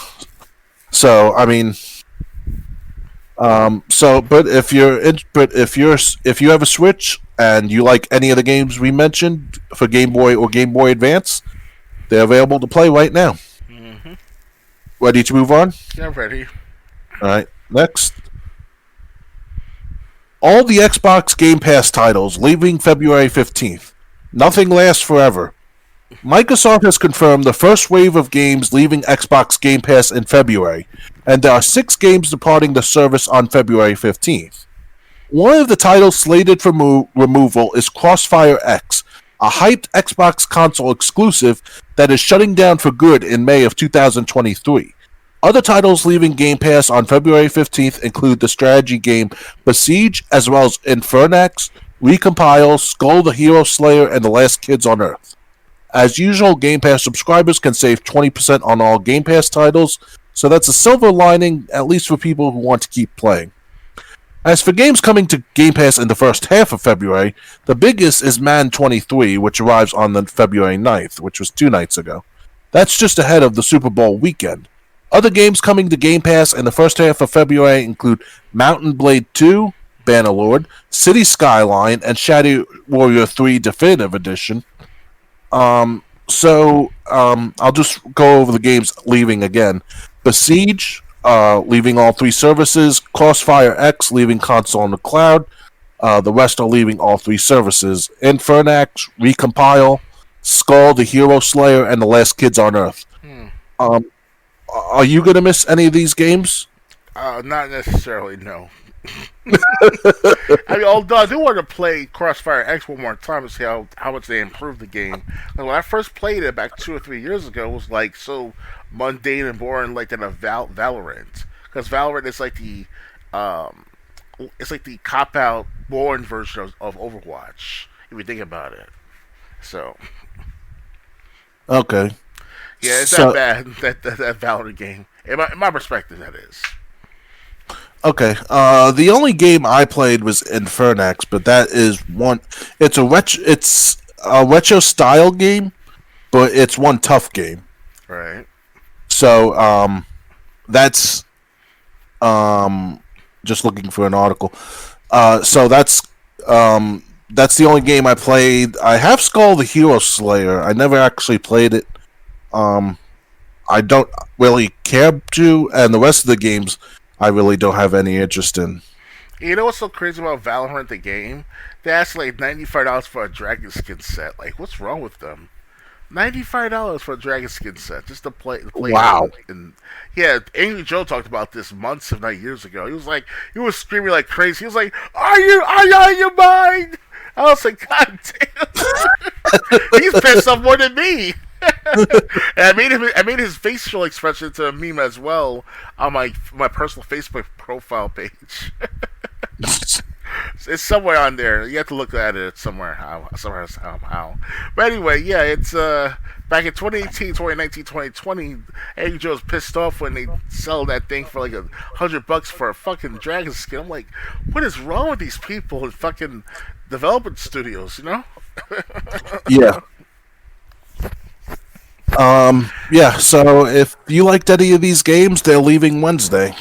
So I mean, but if you have a Switch and you like any of the games we mentioned for Game Boy or Game Boy Advance, they're available to play right now. Mm-hmm. Ready to move on? Yeah, ready. All right. Next, all the Xbox Game Pass titles leaving February 15th. Nothing lasts forever. Microsoft has confirmed the first wave of games leaving Xbox Game Pass in February, and there are 6 games departing the service on February 15th. One of the titles slated for removal is Crossfire X, a hyped Xbox console exclusive that is shutting down for good in May of 2023. Other titles leaving Game Pass on February 15th include the strategy game Besiege, as well as Infernax, Recompile, Skull the Hero Slayer, and The Last Kids on Earth. As usual, Game Pass subscribers can save 20% on all Game Pass titles, so that's a silver lining, at least for people who want to keep playing. As for games coming to Game Pass in the first half of February, the biggest is Madden 23, which arrives on the February 9th, which was 2 nights ago. That's just ahead of the Super Bowl weekend. Other games coming to Game Pass in the first half of February include Mountain Blade 2, Bannerlord, City Skyline, and Shadow Warrior 3 Definitive Edition. I'll just go over the games leaving again. Besiege, leaving all 3 services. Crossfire X, leaving console on the cloud. The rest are leaving all 3 services. Infernax, Recompile, Skull the Hero Slayer, and The Last Kids on Earth. Are you going to miss any of these games? Not necessarily, no. I mean, although I do want to play Crossfire X one more time to see how much they improved the game. And when I first played it back 2 or 3 years ago, it was like so mundane and boring, like that of Valorant. Because Valorant is like the cop out, boring version of Overwatch. If you think about it, so okay. Yeah, it's not bad that Valorant game. In my perspective, that is. Okay. The only game I played was Infernax, but that is one. It's a retro style game, but it's one tough game. Right. So that's just looking for an article. So that's the only game I played. I have Skull the Hero Slayer. I never actually played it. I don't really care to, and the rest of the games I really don't have any interest in. You know what's so crazy about Valorant the game? They asked like $95 for a dragon skin set. Like, what's wrong with them? $95 for a dragon skin set just to play. Wow. And yeah, Angry Joe talked about this months, if not years ago. He was screaming like crazy. He was like, "Are you out of your mind?" I was like, "God damn!" He's pissed off more than me. And I made his facial expression into a meme as well on my personal Facebook profile page. It's somewhere on there. You have to look at it somehow. But anyway, yeah, it's back in 2018, 2019, 2020. Angry Joe's pissed off when they sell that thing for like $100 for a fucking dragon skin. I'm like, what is wrong with these people in fucking development studios? You know? Yeah. Yeah, so if you liked any of these games, they're leaving Wednesday.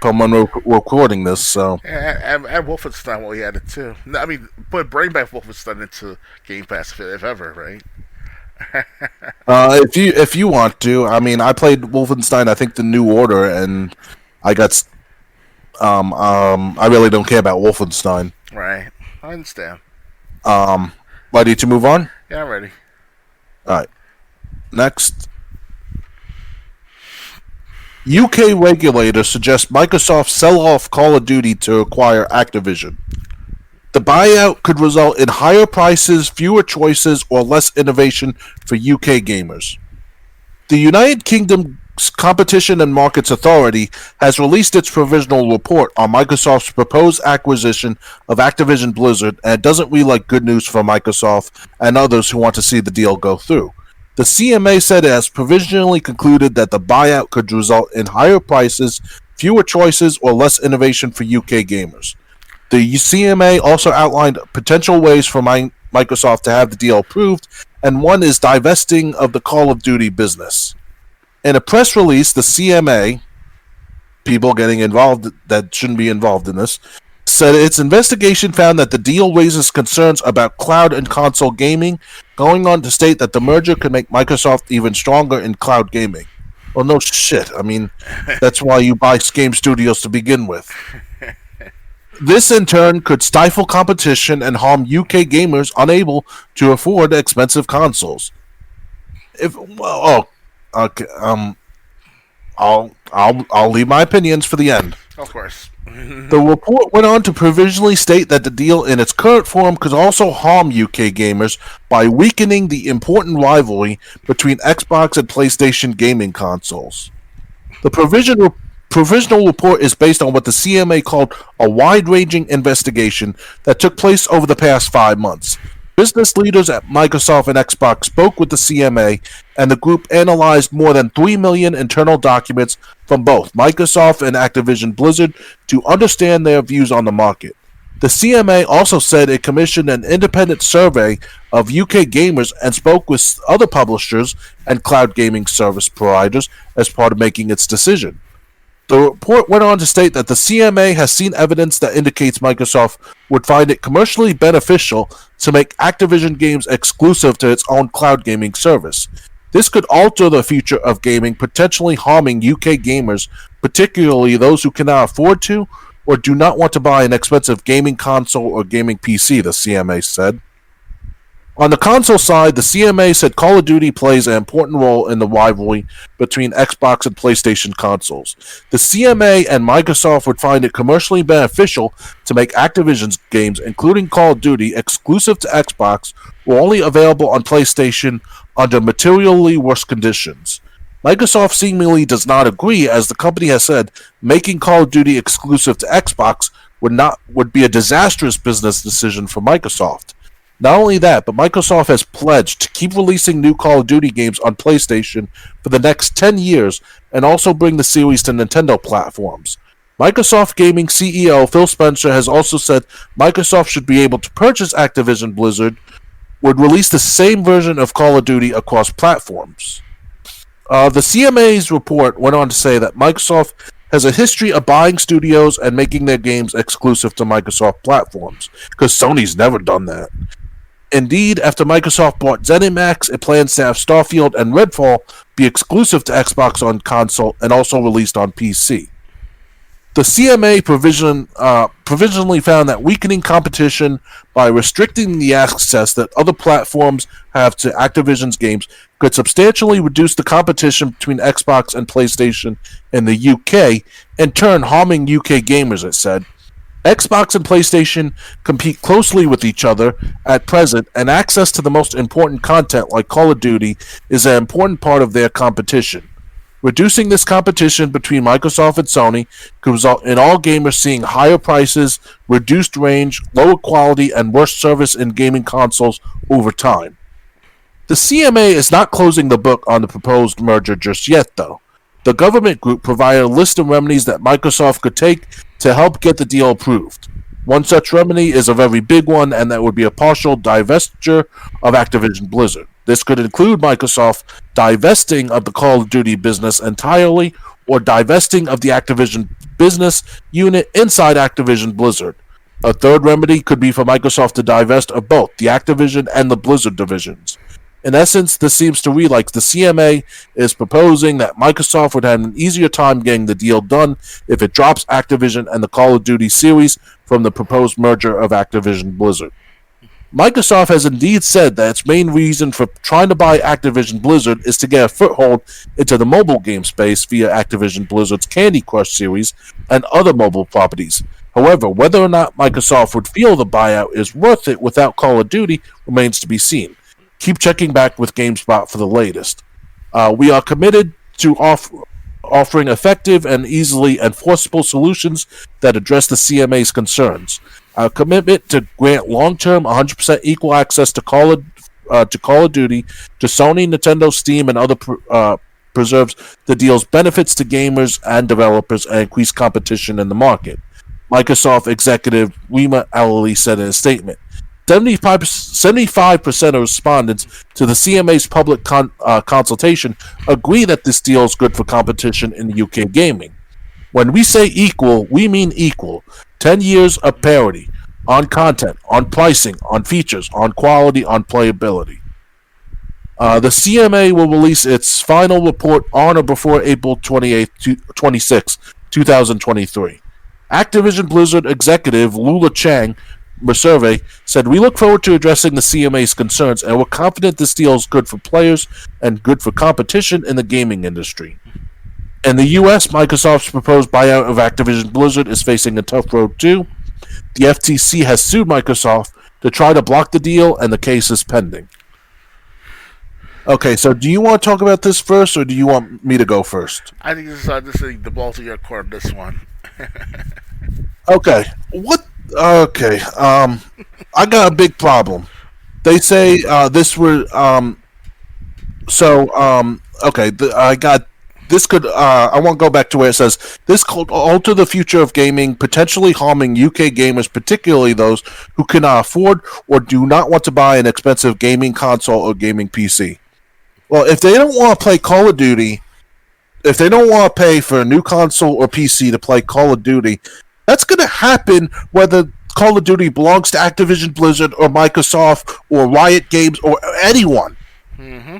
From when we're recording this, so. And Wolfenstein, well, he had it too. I mean, bring back Wolfenstein into Game Pass if ever, right? If you want to, I mean, I played Wolfenstein, I think the New Order, and I got, I really don't care about Wolfenstein. Right, I understand. Ready to move on? Yeah, I'm ready. All right. Next, UK regulators suggest Microsoft sell off Call of Duty to acquire Activision. The buyout could result in higher prices, fewer choices, or less innovation for UK gamers. The United Kingdom Competition and Markets Authority has released its provisional report on Microsoft's proposed acquisition of Activision Blizzard, and it doesn't read like good news for Microsoft and others who want to see the deal go through. The CMA said it has provisionally concluded that the buyout could result in higher prices, fewer choices, or less innovation for UK gamers. The CMA also outlined potential ways for Microsoft to have the deal approved, and one is divesting of the Call of Duty business. In a press release, the CMA, people getting involved that shouldn't be involved in this, said its investigation found that the deal raises concerns about cloud and console gaming, going on to state that the merger could make Microsoft even stronger in cloud gaming. Well, no shit. I mean, that's why you buy game studios to begin with. This, in turn, could stifle competition and harm UK gamers unable to afford expensive consoles. Okay. I'll leave my opinions for the end. Of course. The report went on to provisionally state that the deal in its current form could also harm UK gamers by weakening the important rivalry between Xbox and PlayStation gaming consoles. The provisional report is based on what the CMA called a wide-ranging investigation that took place over the past 5 months. Business leaders at Microsoft and Xbox spoke with the CMA, and the group analyzed more than 3 million internal documents from both Microsoft and Activision Blizzard to understand their views on the market. The CMA also said it commissioned an independent survey of UK gamers and spoke with other publishers and cloud gaming service providers as part of making its decision. The report went on to state that the CMA has seen evidence that indicates Microsoft would find it commercially beneficial to make Activision games exclusive to its own cloud gaming service. This could alter the future of gaming, potentially harming UK gamers, particularly those who cannot afford to or do not want to buy an expensive gaming console or gaming PC, the CMA said. On the console side, the CMA said Call of Duty plays an important role in the rivalry between Xbox and PlayStation consoles. The CMA and Microsoft would find it commercially beneficial to make Activision's games, including Call of Duty, exclusive to Xbox or only available on PlayStation under materially worse conditions. Microsoft seemingly does not agree, as the company has said making Call of Duty exclusive to Xbox would be a disastrous business decision for Microsoft. Not only that, but Microsoft has pledged to keep releasing new Call of Duty games on PlayStation for the next 10 years and also bring the series to Nintendo platforms. Microsoft Gaming CEO Phil Spencer has also said Microsoft should be able to purchase Activision Blizzard, would release the same version of Call of Duty across platforms. The CMA's report went on to say that Microsoft has a history of buying studios and making their games exclusive to Microsoft platforms, because Sony's never done that. Indeed, after Microsoft bought ZeniMax, it plans to have Starfield and Redfall be exclusive to Xbox on console and also released on PC. The CMA provisionally found that weakening competition by restricting the access that other platforms have to Activision's games could substantially reduce the competition between Xbox and PlayStation in the UK, in turn harming UK gamers, it said. Xbox and PlayStation compete closely with each other at present, and access to the most important content like Call of Duty is an important part of their competition. Reducing this competition between Microsoft and Sony could result in all gamers seeing higher prices, reduced range, lower quality, and worse service in gaming consoles over time. The CMA is not closing the book on the proposed merger just yet, though. The government group provided a list of remedies that Microsoft could take to help get the deal approved. One such remedy is a very big one, and that would be a partial divestiture of Activision Blizzard. This could include Microsoft divesting of the Call of Duty business entirely, or divesting of the Activision business unit inside Activision Blizzard. A third remedy could be for Microsoft to divest of both the Activision and the Blizzard divisions. In essence, this seems to read like the CMA is proposing that Microsoft would have an easier time getting the deal done if it drops Activision and the Call of Duty series from the proposed merger of Activision Blizzard. Microsoft has indeed said that its main reason for trying to buy Activision Blizzard is to get a foothold into the mobile game space via Activision Blizzard's Candy Crush series and other mobile properties. However, whether or not Microsoft would feel the buyout is worth it without Call of Duty remains to be seen. Keep checking back with GameSpot for the latest. We are committed to offering effective and easily enforceable solutions that address the CMA's concerns. Our commitment to grant long-term 100% equal access to Call of Duty to Sony, Nintendo, Steam, and other preserves the deal's benefits to gamers and developers and increase competition in the market. Microsoft executive Rima Ali said in a statement. 75% of respondents to the CMA's public consultation agree that this deal is good for competition in UK gaming. When we say equal, we mean equal. 10 years of parity on content, on pricing, on features, on quality, on playability. The CMA will release its final report on or before April 26, 2023. Activision Blizzard executive Lula Chang survey said, "We look forward to addressing the CMA's concerns, and we're confident this deal is good for players and good for competition in the gaming industry." In the U.S., Microsoft's proposed buyout of Activision Blizzard is facing a tough road too. The FTC has sued Microsoft to try to block the deal, and the case is pending. Okay, so do you want to talk about this first, or do you want me to go first? I think this is the ball to your court. This one. Okay. What? Okay. I got a big problem. They say this were okay. I got this could. I want to go back to where it says this could alter the future of gaming, potentially harming UK gamers, particularly those who cannot afford or do not want to buy an expensive gaming console or gaming PC. Well, if they don't want to play Call of Duty, if they don't want to pay for a new console or PC to play Call of Duty, that's going to happen whether Call of Duty belongs to Activision Blizzard or Microsoft or Riot Games or anyone. Mm-hmm.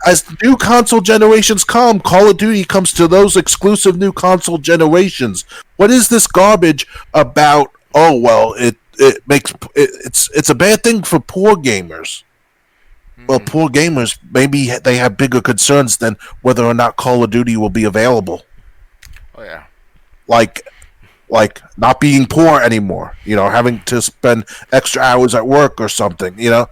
As new console generations come, Call of Duty comes to those exclusive new console generations. What is this garbage about? Oh well, it's a bad thing for poor gamers. Well, poor gamers, maybe they have bigger concerns than whether or not Call of Duty will be available. Oh yeah, like not being poor anymore. You know, having to spend extra hours at work or something. You know,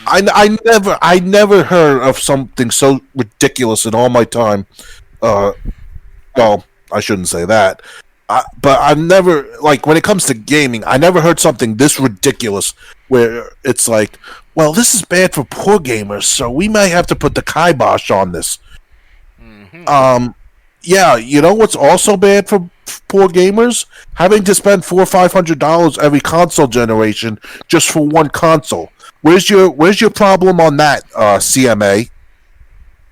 I never heard of something so ridiculous in all my time. Well, I shouldn't say that. But I've never, like, when it comes to gaming, I never heard something this ridiculous where it's like, well, this is bad for poor gamers, so we might have to put the kibosh on this. Mm-hmm. Yeah, you know what's also bad for poor gamers? Having to spend $400 or $500 every console generation just for one console. Where's your problem on that, CMA?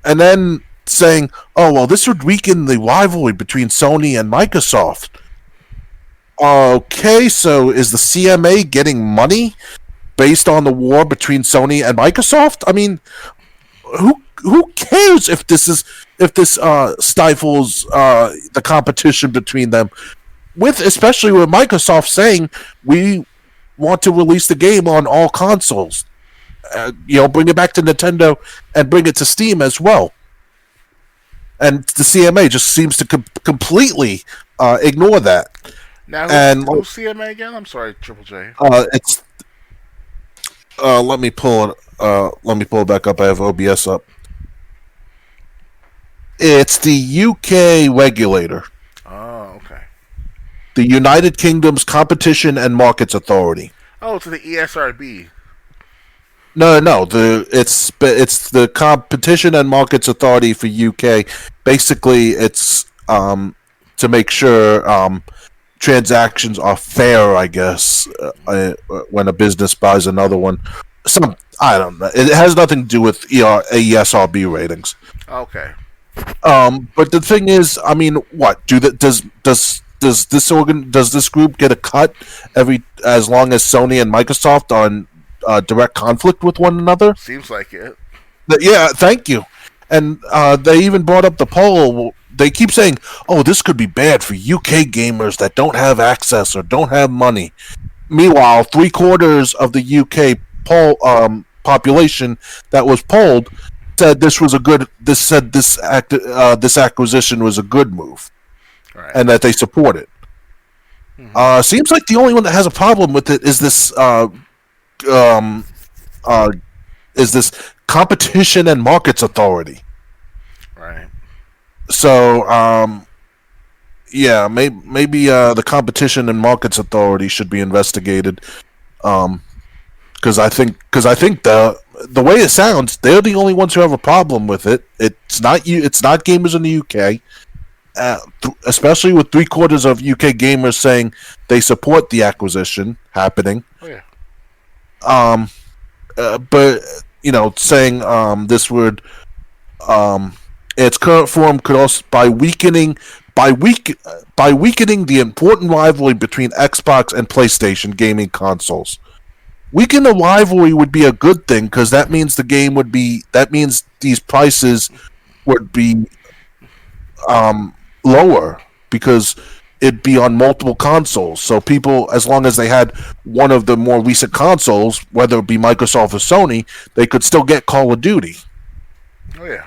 And then saying, oh, well, this would weaken the rivalry between Sony and Microsoft. Okay, so is the CMA getting money based on the war between Sony and Microsoft? I mean, who cares if this stifles the competition between them? Especially with Microsoft saying we want to release the game on all consoles. Bring it back to Nintendo and bring it to Steam as well. And the CMA just seems to completely ignore that. Now, who's CMA again? I'm sorry, Triple J. It's. Let me pull it. Let me pull it back up. I have OBS up. It's the UK regulator. Oh, okay. The United Kingdom's Competition and Markets Authority. Oh, to the ESRB. No. It's the Competition and Markets Authority for UK. Basically, it's to make sure transactions are fair. I guess when a business buys another one, I don't know. It has nothing to do with ESRB ratings. Okay. But the thing is, I mean, what does this group get a cut as long as Sony and Microsoft are in direct conflict with one another? Seems like it. Yeah, thank you. And they even brought up the poll. They keep saying, "Oh, this could be bad for UK gamers that don't have access or don't have money." Meanwhile, 3/4 of the UK population that was polled said this acquisition was a good move, right, and that they support it. Mm-hmm. Seems like the only one that has a problem with it is this Competition and Markets Authority. Right. So yeah, maybe the Competition and Markets Authority should be investigated. Um, because I think the way it sounds, they're the only ones who have a problem with it. It's not you. It's not gamers in the UK, especially with 3/4 of UK gamers saying they support the acquisition happening. Oh yeah. Um, but saying this would um, its current form could also by weak by weakening the important rivalry between Xbox and PlayStation gaming consoles. Weaken the rivalry would be a good thing because that means these prices would be lower because it'd be on multiple consoles. So people, as long as they had one of the more recent consoles, whether it be Microsoft or Sony, they could still get Call of Duty. Oh yeah.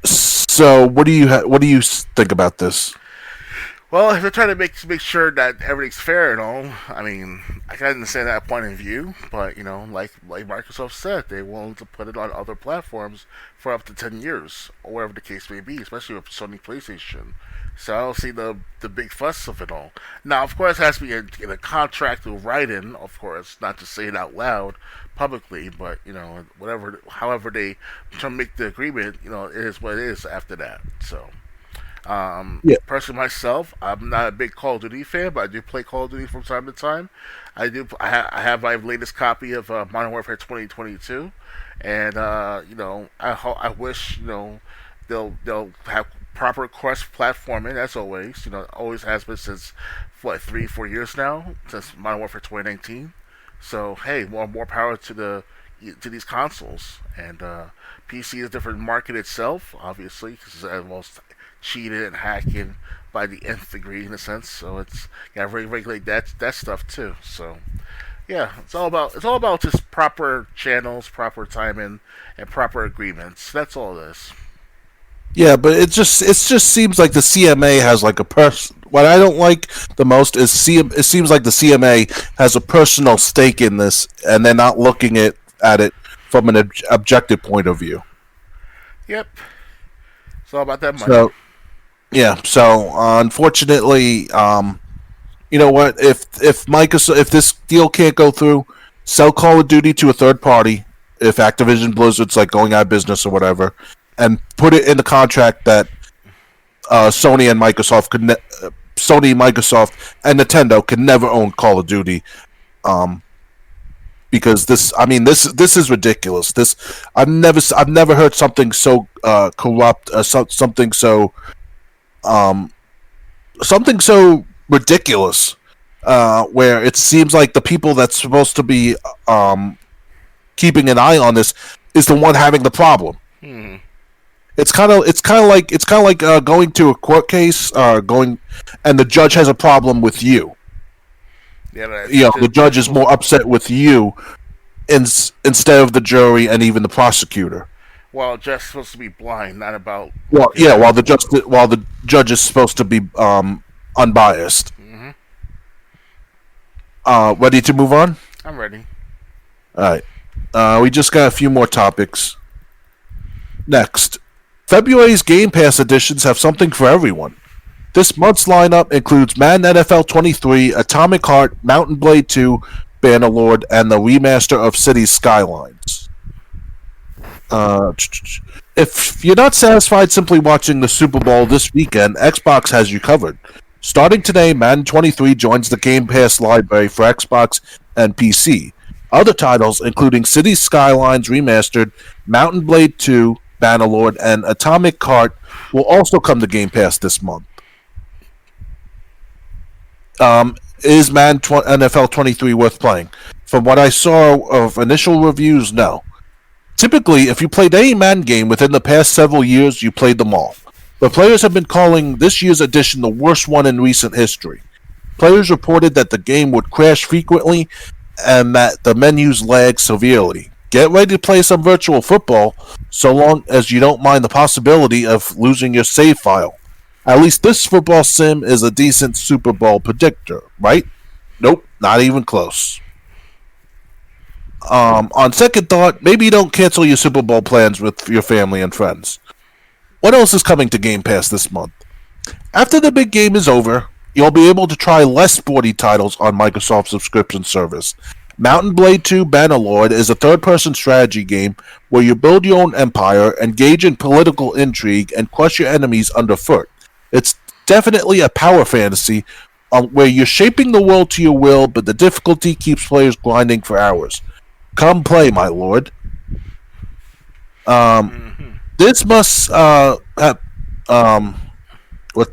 So what do you think about this? Well, if they're trying to make sure that everything's fair and all, I mean, I can understand that point of view, but like Microsoft said, they're willing to put it on other platforms for up to 10 years, or whatever the case may be, especially with Sony PlayStation. So I don't see the big fuss of it all. Now, of course, it has to be in a contract to write in, of course, not to say it out loud publicly, but whatever, however they try to make the agreement, it is what it is after that. So. Yeah, Personally, myself, I'm not a big Call of Duty fan, but I do play Call of Duty from time to time. I do. I have my latest copy of Modern Warfare 2022, and I wish they'll have proper cross platforming as always. Always has been since what 3 4 years now since Modern Warfare 2019. So hey, more power to these consoles and PC is a different market itself, obviously, because it's most cheated and hacking by the nth degree in a sense. So it's got to regulate that stuff too. So yeah, it's all about just proper channels, proper timing, and proper agreements. That's all it is. yeah, but it just seems like the CMA has like a What I don't like the most is it seems like the CMA has a personal stake in this, and they're not looking at it from an objective point of view. Yep, it's all about that money. So yeah, so unfortunately, you know what? If this deal can't go through, sell Call of Duty to a third party. If Activision Blizzard's like going out of business or whatever, and put it in the contract that Sony and Microsoft Sony, Microsoft, and Nintendo can never own Call of Duty. Um, because this is ridiculous. I've never heard something so corrupt, um, something so ridiculous, where it seems like the people that's supposed to be um, keeping an eye on this is the one having the problem. Hmm. It's kind of like going to a court case, going, and the judge has a problem with you. Yeah, The judge is more upset with you instead of the jury and even the prosecutor. well, just supposed to be blind, not about Well, looking yeah, at. while the judge is supposed to be unbiased. Hmm. Ready to move on? I'm ready. All right. We just got a few more topics. Next, February's Game Pass editions have something for everyone. This month's lineup includes Madden NFL 23, Atomic Heart, Mountain Blade 2, Bannerlord, and the remaster of Cities Skylines. Uh, if you're not satisfied simply watching the Super Bowl this weekend, Xbox has you covered. Starting today, Madden 23 joins the Game Pass library for Xbox and PC. Other titles, including Cities Skylines Remastered, Mountain Blade 2, Bannerlord, and Atomic Heart, will also come to Game Pass this month. Is Madden NFL 23 worth playing? From what I saw of initial reviews, no. Typically, if you played any Madden game within the past several years, you played them all. But players have been calling this year's edition the worst one in recent history. Players reported that the game would crash frequently and that the menus lag severely. Get ready to play some virtual football, so long as you don't mind the possibility of losing your save file. At least this football sim is a decent Super Bowl predictor, right? Nope, not even close. On second thought, maybe you don't cancel your Super Bowl plans with your family and friends. What else is coming to Game Pass this month? After the big game is over, you'll be able to try less sporty titles on Microsoft's subscription service. Mountain Blade 2 Bannerlord is a third person strategy game where you build your own empire, engage in political intrigue, and crush your enemies underfoot. It's definitely a power fantasy where you're shaping the world to your will, but the difficulty keeps players grinding for hours. Come play, my lord. Um, Hmm. this must have what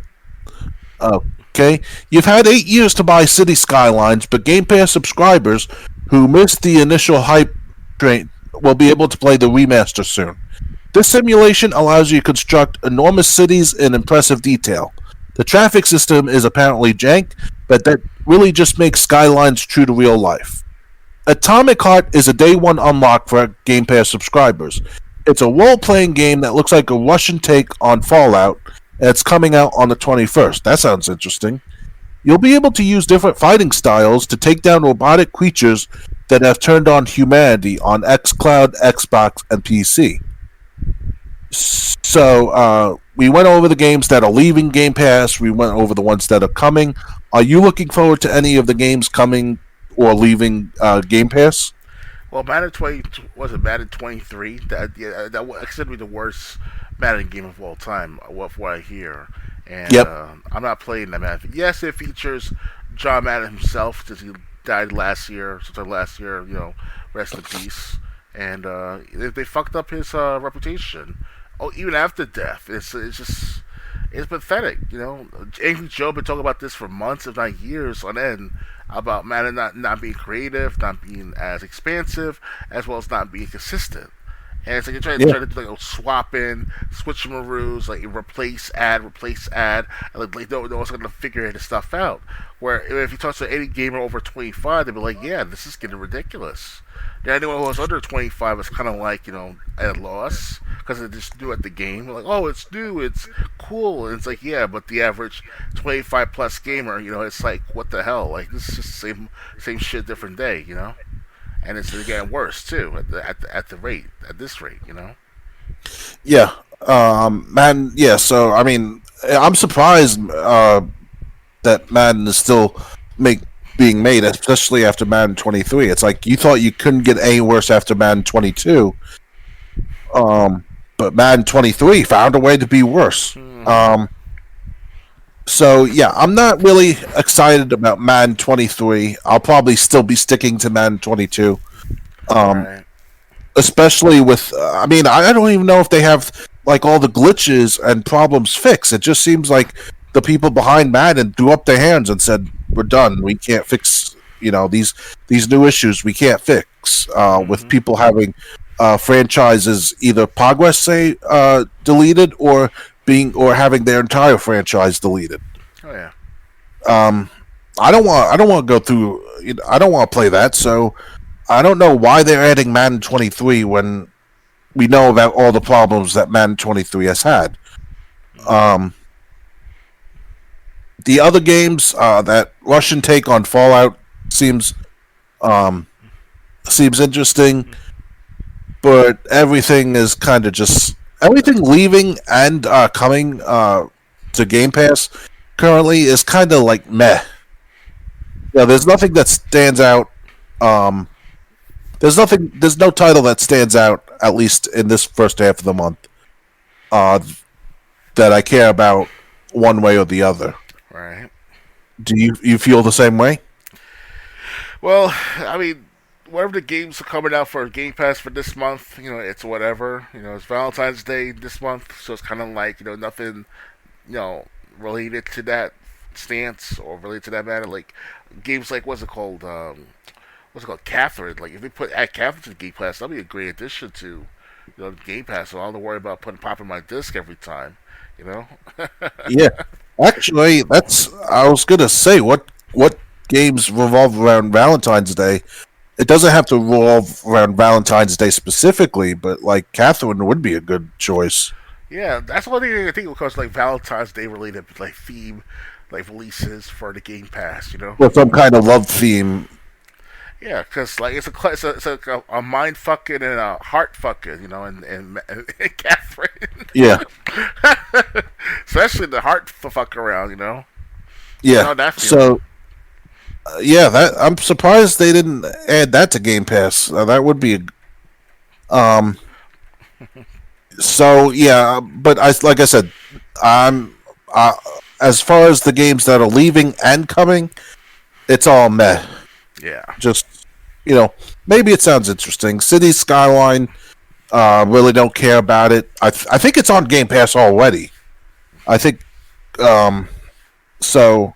okay. You've had 8 years to buy City Skylines, but Game Pass subscribers who missed the initial hype train will be able to play the remaster soon. This simulation allows you to construct enormous cities in impressive detail. The traffic system is apparently jank, but that really just makes Skylines true to real life. Atomic Heart is a day one unlock for Game Pass subscribers. It's a role playing game that looks like a Russian take on Fallout, and it's coming out on the 21st. That sounds interesting. You'll be able to use different fighting styles to take down robotic creatures that have turned on humanity on xCloud, Xbox, and PC. So, we went over the games that are leaving Game Pass. We went over the ones that are coming. Are you looking forward to any of the games coming or leaving Game Pass? Well, Madden 20 was it Madden 23? That considered to be the worst Madden game of all time. What I hear, and Yep. I'm not playing that Madden. Yes, it features John Madden himself since he died last year. Sometime last year, rest in peace. And they fucked up his reputation. Oh, even after death, it's just it's pathetic. Angry Joe been talking about this for months, if not years on end, about Madden not being creative, not being as expansive, as well as not being consistent. And it's like you're Yeah. trying to do like swap in, switch maroons, like replace ad, and like no one's gonna figure this stuff out. Where if you talk to any gamer over 25, they'd be like, yeah, this is getting ridiculous. Then anyone who was under 25 is kind of like at a loss because they just new at the game. They're like, oh, it's new, it's cool, and it's like, yeah, but the average 25 plus gamer, it's like, what the hell? Like this is just the same shit, different day. And it's getting worse too at this rate. Yeah. Man, yeah, so I mean, I'm surprised that Madden is still make being made, especially after Madden 23. It's like you thought you couldn't get any worse after Madden 22, but Madden 23 found a way to be worse. Mm-hmm. Um, so yeah, I'm not really excited about Madden 23. I'll probably still be sticking to Madden 22. Um, Right. Especially with, I mean, I don't even know if they have like all the glitches and problems fixed. It just seems like the people behind Madden threw up their hands and said, "We're done. We can't fix, these new issues. We can't fix." With Mm-hmm. people having franchises either progress say deleted or having their entire franchise deleted. Oh yeah. Um, I don't want to go through. I don't want to play that. So I don't know why they're adding Madden 23 when we know about all the problems that Madden 23 has had. Um, the other games, that Russian take on Fallout seems um, seems interesting, but everything is kind of just everything leaving and coming to Game Pass currently is kind of like meh. Yeah, there's nothing that stands out. Um, There's no title that stands out at least in this first half of the month. Uh, that I care about one way or the other. Right. Do you feel the same way? Well, I mean, whatever the games are coming out for Game Pass for this month, it's whatever. It's Valentine's Day this month, so it's kind of like nothing, you know, related to that stance or related to that matter. Like games like what's it called, Catherine. Like if they add Catherine to the Game Pass, that'd be a great addition to the Game Pass. So I don't have to worry about popping my disc every time. You know. Yeah, actually, that's I was gonna say what games revolve around Valentine's Day. It doesn't have to revolve around Valentine's Day specifically, but like Catherine would be a good choice. Yeah, that's one thing I think because like Valentine's Day related like theme like releases for the Game Pass. With some kind of love theme. Yeah, because like it's a mind fucking and a heart fucking, and Catherine, Yeah, especially the heart fuck around, I yeah. know that feeling. So yeah, that I'm surprised they didn't add that to Game Pass. That would be um. So yeah, but I like I said, I'm uh, as far as the games that are leaving and coming, it's all meh. Yeah, Just maybe it sounds interesting. City Skyline, really don't care about it. I think it's on Game Pass already. I think um. So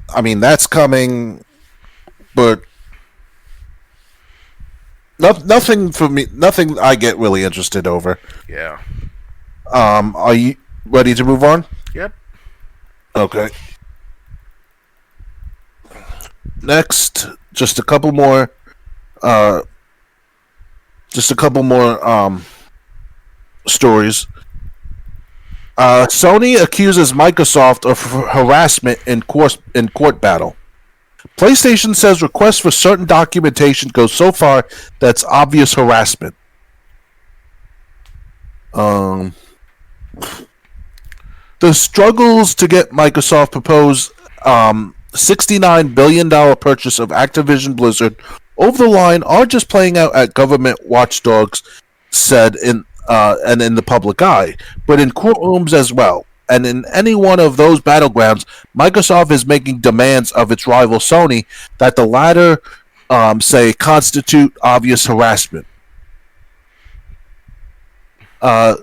I mean that's coming, but nothing for me. Nothing I get really interested over. yeah, Are you ready to move on? yep. Okay. Next, just a couple more. Uh, just a couple more stories. Sony accuses Microsoft of harassment in court battle. PlayStation says requests for certain documentation go so far that's obvious harassment. Um, the struggles to get Microsoft proposed $69 billion purchase of Activision Blizzard over the line are just playing out at government watchdogs said and in the public eye, but in courtrooms as well. And in any one of those battlegrounds, Microsoft is making demands of its rival Sony that the latter say constitute obvious harassment. Uh,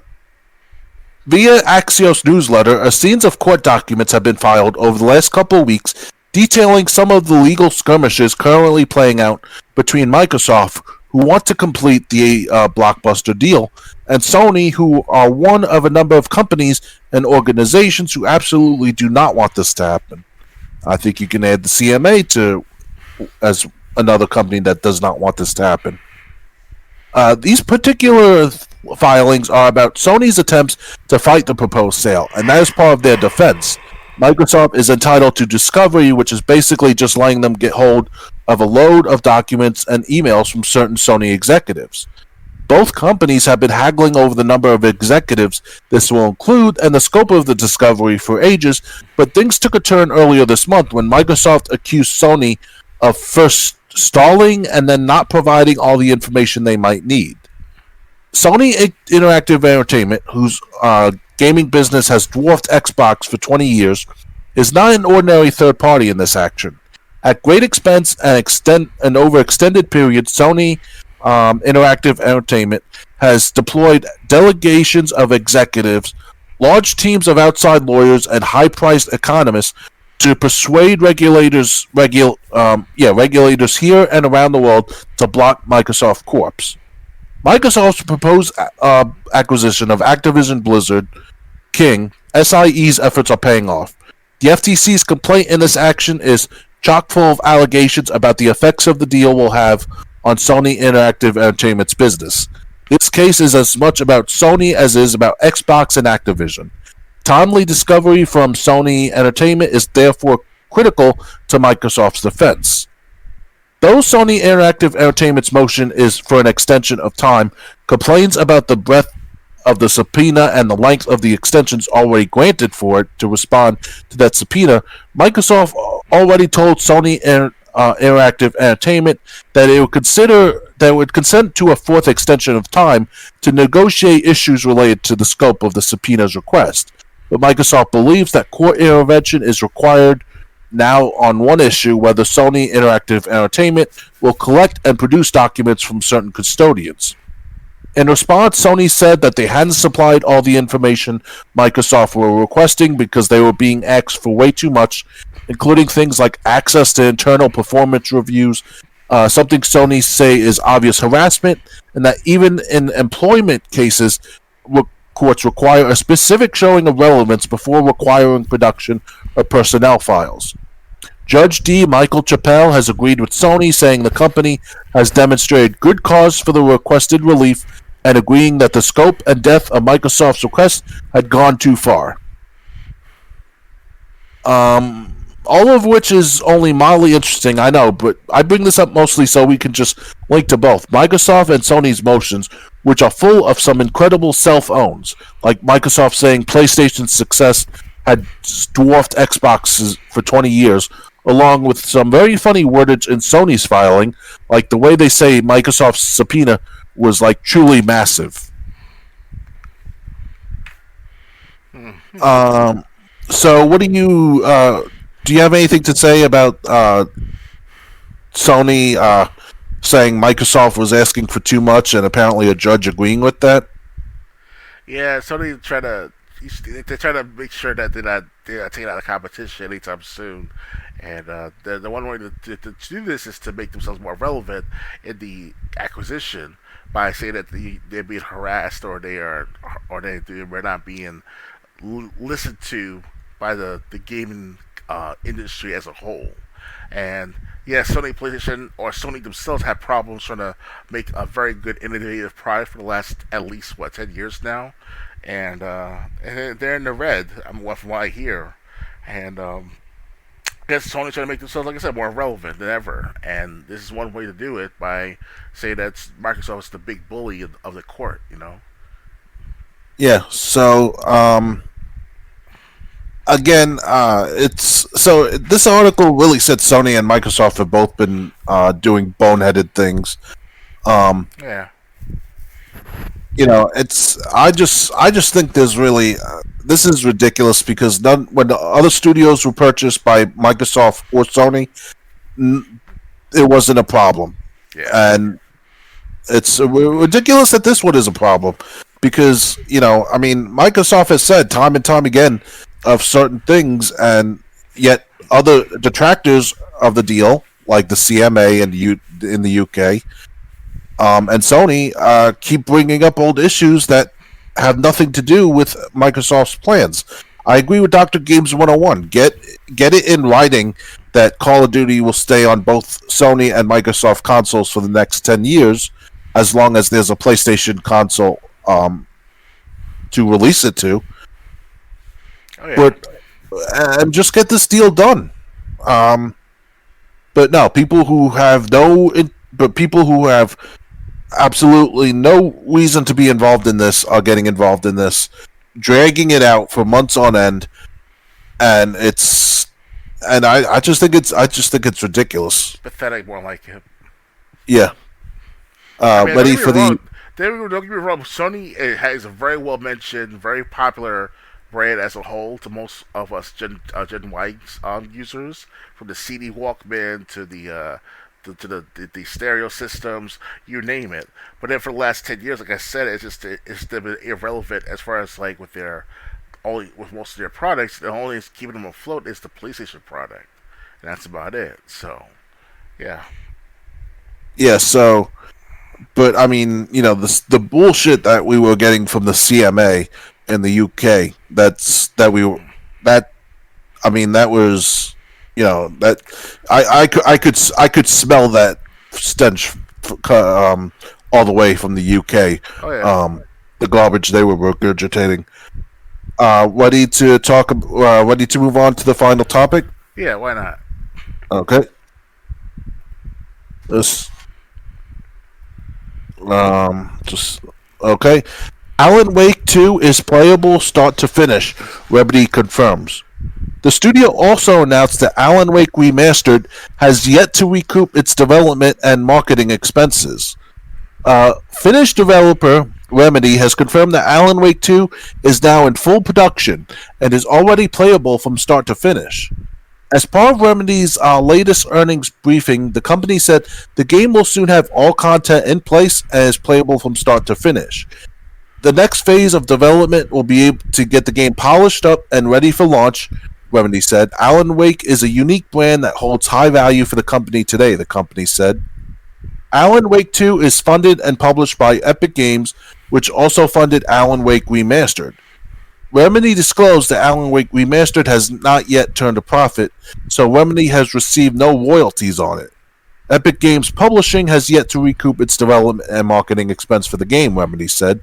Via Axios newsletter, a scenes of court documents have been filed over the last couple of weeks detailing some of the legal skirmishes currently playing out between Microsoft, who want to complete the blockbuster deal, and Sony, who are one of a number of companies and organizations who absolutely do not want this to happen. I think you can add the CMA to as another company that does not want this to happen. These particular filings are about Sony's attempts to fight the proposed sale, and that is part of their defense. Microsoft is entitled to discovery, which is basically just letting them get hold of a load of documents and emails from certain Sony executives. Both companies have been haggling over the number of executives this will include and the scope of the discovery for ages, but things took a turn earlier this month when Microsoft accused Sony of first stalling and then not providing all the information they might need. Sony Interactive Entertainment, whose gaming business has dwarfed Xbox for 20 years, is not an ordinary third party in this action. At great expense and over extended periods, Sony Interactive Entertainment has deployed delegations of executives, large teams of outside lawyers, and high-priced economists to persuade regulators here and around the world to block Microsoft Corp.'s. Microsoft's proposed acquisition of Activision Blizzard King, SIE's efforts are paying off. The FTC's complaint in this action is chock full of allegations about the effects of the deal will have on Sony Interactive Entertainment's business. This case is as much about Sony as it is about Xbox and Activision. Timely discovery from Sony Entertainment is therefore critical to Microsoft's defense. Though Sony Interactive Entertainment's motion is for an extension of time, complaints about the breadth of the subpoena and the length of the extensions already granted for it to respond to that subpoena, Microsoft already told Sony Interactive Entertainment that it would consent to a fourth extension of time to negotiate issues related to the scope of the subpoena's request. But Microsoft believes that court intervention is required now on one issue: whether Sony Interactive Entertainment will collect and produce documents from certain custodians. In response, Sony said that they hadn't supplied all the information Microsoft were requesting because they were being asked for way too much, including things like access to internal performance reviews, something Sony say is obvious harassment, and that even in employment cases, courts require a specific showing of relevance before requiring production of personnel files. Judge D. Michael Chappelle has agreed with Sony, saying the company has demonstrated good cause for the requested relief and agreeing that the scope and depth of Microsoft's request had gone too far. all of which is only mildly interesting, I know, but I bring this up mostly so we can just link to both Microsoft and Sony's motions, which are full of some incredible self-owns, like Microsoft saying PlayStation's success had dwarfed Xbox's for 20 years, along with some very funny wordage in Sony's filing, like the way they say Microsoft's subpoena was like truly massive. So what do you have anything to say about Sony saying Microsoft was asking for too much and apparently a judge agreeing with that? Yeah, Sony they try to make sure that they're not taking out of competition anytime soon. And the one way to do this is to make themselves more relevant in the acquisition by saying that they're being harassed or they're not being listened to by the gaming industry as a whole. And yeah, Sony PlayStation or Sony themselves have problems trying to make a very good innovative product for the last at least 10 years now, and they're in the red. From what I hear, and I guess Sony's trying to make themselves, like I said, more relevant than ever. And this is one way to do it by saying that Microsoft is the big bully of the court. Yeah. So again, this article really said Sony and Microsoft have both been doing boneheaded things. Yeah. I just think there's really this is ridiculous because when the other studios were purchased by Microsoft or Sony, it wasn't a problem, Yeah. and it's ridiculous that this one is a problem because Microsoft has said time and time again of certain things, and yet other detractors of the deal, like the CMA in the UK, and Sony, keep bringing up old issues that have nothing to do with Microsoft's plans. I agree with Dr. Games 101. Get it in writing that Call of Duty will stay on both Sony and Microsoft consoles for the next 10 years, as long as there's a PlayStation console to release it to. Oh, yeah. But and just get this deal done. But no, people who have absolutely no reason to be involved in this are getting involved in this, dragging it out for months on end, and I just think it's ridiculous. Pathetic, more like it. Yeah. Ready for the. Don't get me wrong. Sony has a very well mentioned, very popular brand as a whole to most of us Gen Y users, from the CD Walkman to the stereo systems, you name it. But then for the last 10 years, like I said, it's been irrelevant as far as like with most of their products. The only is keeping them afloat is the PlayStation product, and that's about it. So, yeah. Yeah. So, but I mean, the bullshit that we were getting from the CMA in the UK. That was. That I could smell that stench all the way from the UK. Oh, yeah. The garbage they were regurgitating. Ready to move on to the final topic? Yeah, why not? Okay. This. Just okay. Alan Wake 2 is playable start to finish. Remedy confirms. The studio also announced that Alan Wake Remastered has yet to recoup its development and marketing expenses. Finnish developer Remedy has confirmed that Alan Wake 2 is now in full production and is already playable from start to finish. As part of Remedy's latest earnings briefing, the company said the game will soon have all content in place and is playable from start to finish. The next phase of development will be able to get the game polished up and ready for launch, Remedy said. Alan Wake is a unique brand that holds high value for the company today, the company said. Alan Wake 2 is funded and published by Epic Games, which also funded Alan Wake Remastered. Remedy disclosed that Alan Wake Remastered has not yet turned a profit, so Remedy has received no royalties on it. Epic Games Publishing has yet to recoup its development and marketing expense for the game, Remedy said.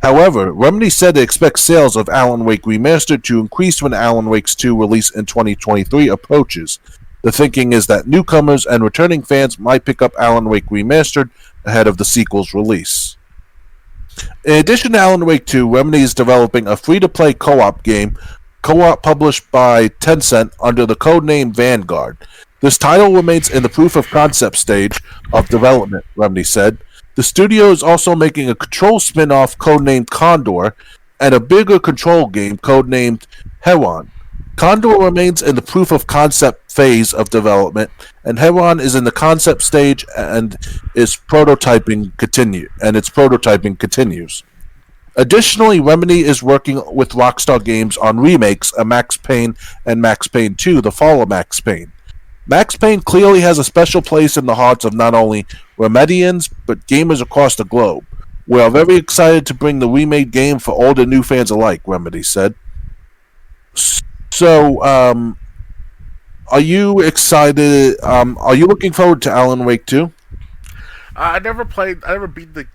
However, Remedy said it expects sales of Alan Wake Remastered to increase when Alan Wake 2 release in 2023 approaches. The thinking is that newcomers and returning fans might pick up Alan Wake Remastered ahead of the sequel's release. In addition to Alan Wake 2, Remedy is developing a free-to-play co-op game, co-op published by Tencent under the codename Vanguard. This title remains in the proof-of-concept stage of development, Remedy said. The studio is also making a Control spin-off codenamed Condor and a bigger Control game codenamed Heron. Condor remains in the proof-of-concept phase of development, and Heron is in the concept stage and its prototyping continues. Additionally, Remedy is working with Rockstar Games on remakes of Max Payne and Max Payne 2, the fall of Max Payne. Max Payne clearly has a special place in the hearts of not only Remedians, but gamers across the globe. We are very excited to bring the remade game for old and new fans alike, Remedy said. So, are you excited? Are you looking forward to Alan Wake 2? I never beat the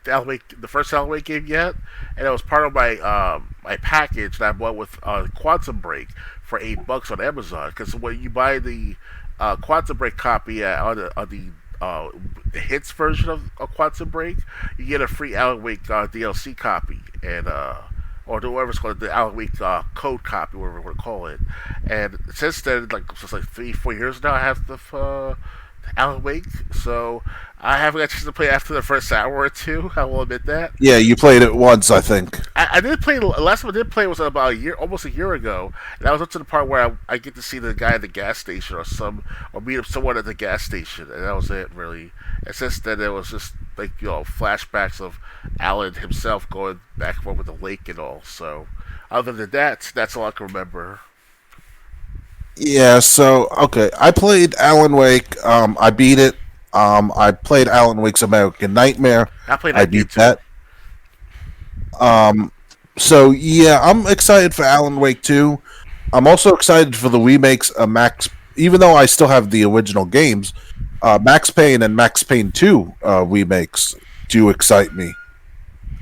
first Alan Wake game yet, and it was part of my package that I bought with Quantum Break for $8 on Amazon. Because when you buy the Quantum Break copy on the hits version of Quantum Break, you get a free Alan Wake DLC copy, and or whatever's called the Alan Wake code copy, whatever we want to call it. And since then, since 3-4 years now, I have the Alan Wake, so I haven't got a chance to play after the first hour or two. I will admit that. Yeah, you played it once, I think. I did play. Last time I did play was about almost a year ago, and I was up to the part where I get to see the guy at the gas station or meet up someone at the gas station, and that was it really. And since then, it was just flashbacks of Alan himself going back and forth with the lake and all. So, other than that, that's all I can remember. Yeah, so okay, I played Alan Wake. I beat it. I played Alan Wake's American Nightmare. I played I that beat too. that. So yeah, I'm excited for Alan Wake 2. I'm also excited for the remakes of Max. Even though I still have the original games, Max Payne and Max Payne 2 remakes do excite me.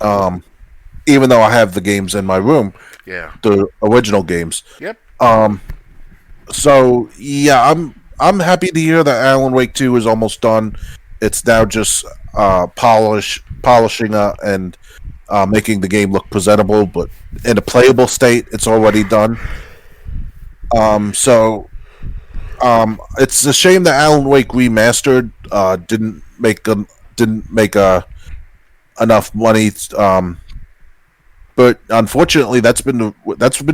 Even though I have the games in my room, Yeah. the original games. Yep. So yeah, I'm happy to hear that Alan Wake 2 is almost done. It's now just polishing and making the game look presentable, but in a playable state, it's already done. So it's a shame that Alan Wake Remastered didn't make enough money. But unfortunately, that's been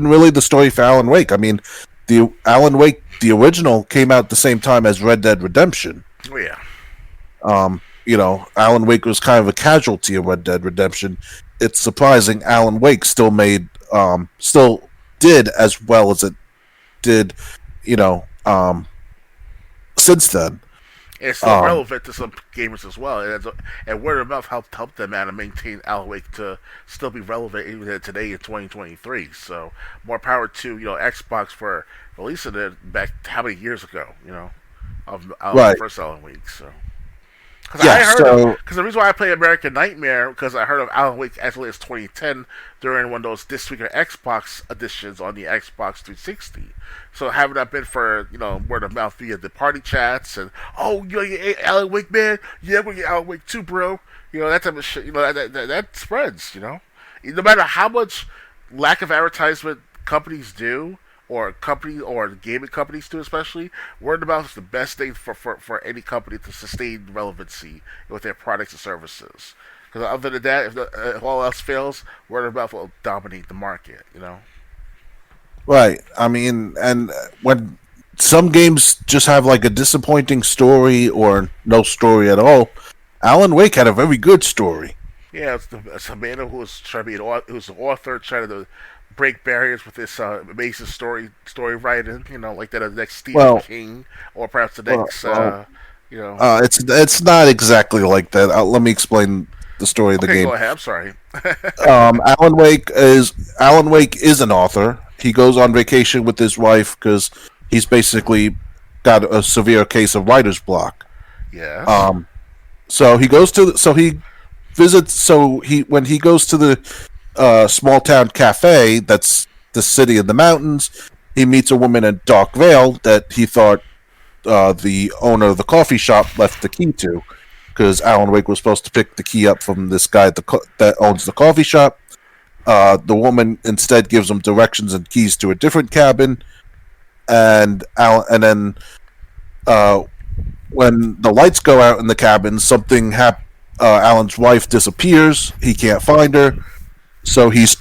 really the story for Alan Wake. I mean, the Alan Wake, the original, came out at the same time as Red Dead Redemption. Oh yeah. Alan Wake was kind of a casualty of Red Dead Redemption. It's surprising Alan Wake still did as well as it did, since then. It's still relevant to some gamers as well, and word of mouth helped them out and maintain Alan Wake to still be relevant even today in 2023. So more power to Xbox for releasing it back how many years ago, of Right. the first Alan Wake. So Yeah. because the reason why I play American Nightmare because I heard of Alan Wake as late as 2010 during one of those This Week of Xbox editions on the Xbox 360. So having that been for word of mouth via the party chats and you Alan Wake man, yeah we're get Alan Wake too, bro. That type of shit. That spreads. No matter how much lack of advertisement companies do. Or gaming companies do, especially word of mouth is the best thing for any company to sustain relevancy with their products and services. Because other than that, if all else fails, word of mouth will dominate the market. Right. I mean, and when some games just have like a disappointing story or no story at all, Alan Wake had a very good story. Yeah, it's a man who was trying to be who's an author, trying to break barriers with this amazing story writing. Like that of the next Stephen King, or perhaps the next. It's not exactly like that. Let me explain the story of the game. Go ahead. I'm sorry. Alan Wake is an author. He goes on vacation with his wife because he's basically got a severe case of writer's block. Yeah. So he goes to when he goes to the small town cafe that's the city in the mountains. He meets a woman in Dark Vale that he thought the owner of the coffee shop left the key to, because Alan Wake was supposed to pick the key up from this guy that owns the coffee shop. The woman instead gives him directions and keys to a different cabin, and then when the lights go out in the cabin, Alan's wife disappears. He can't find her, so he's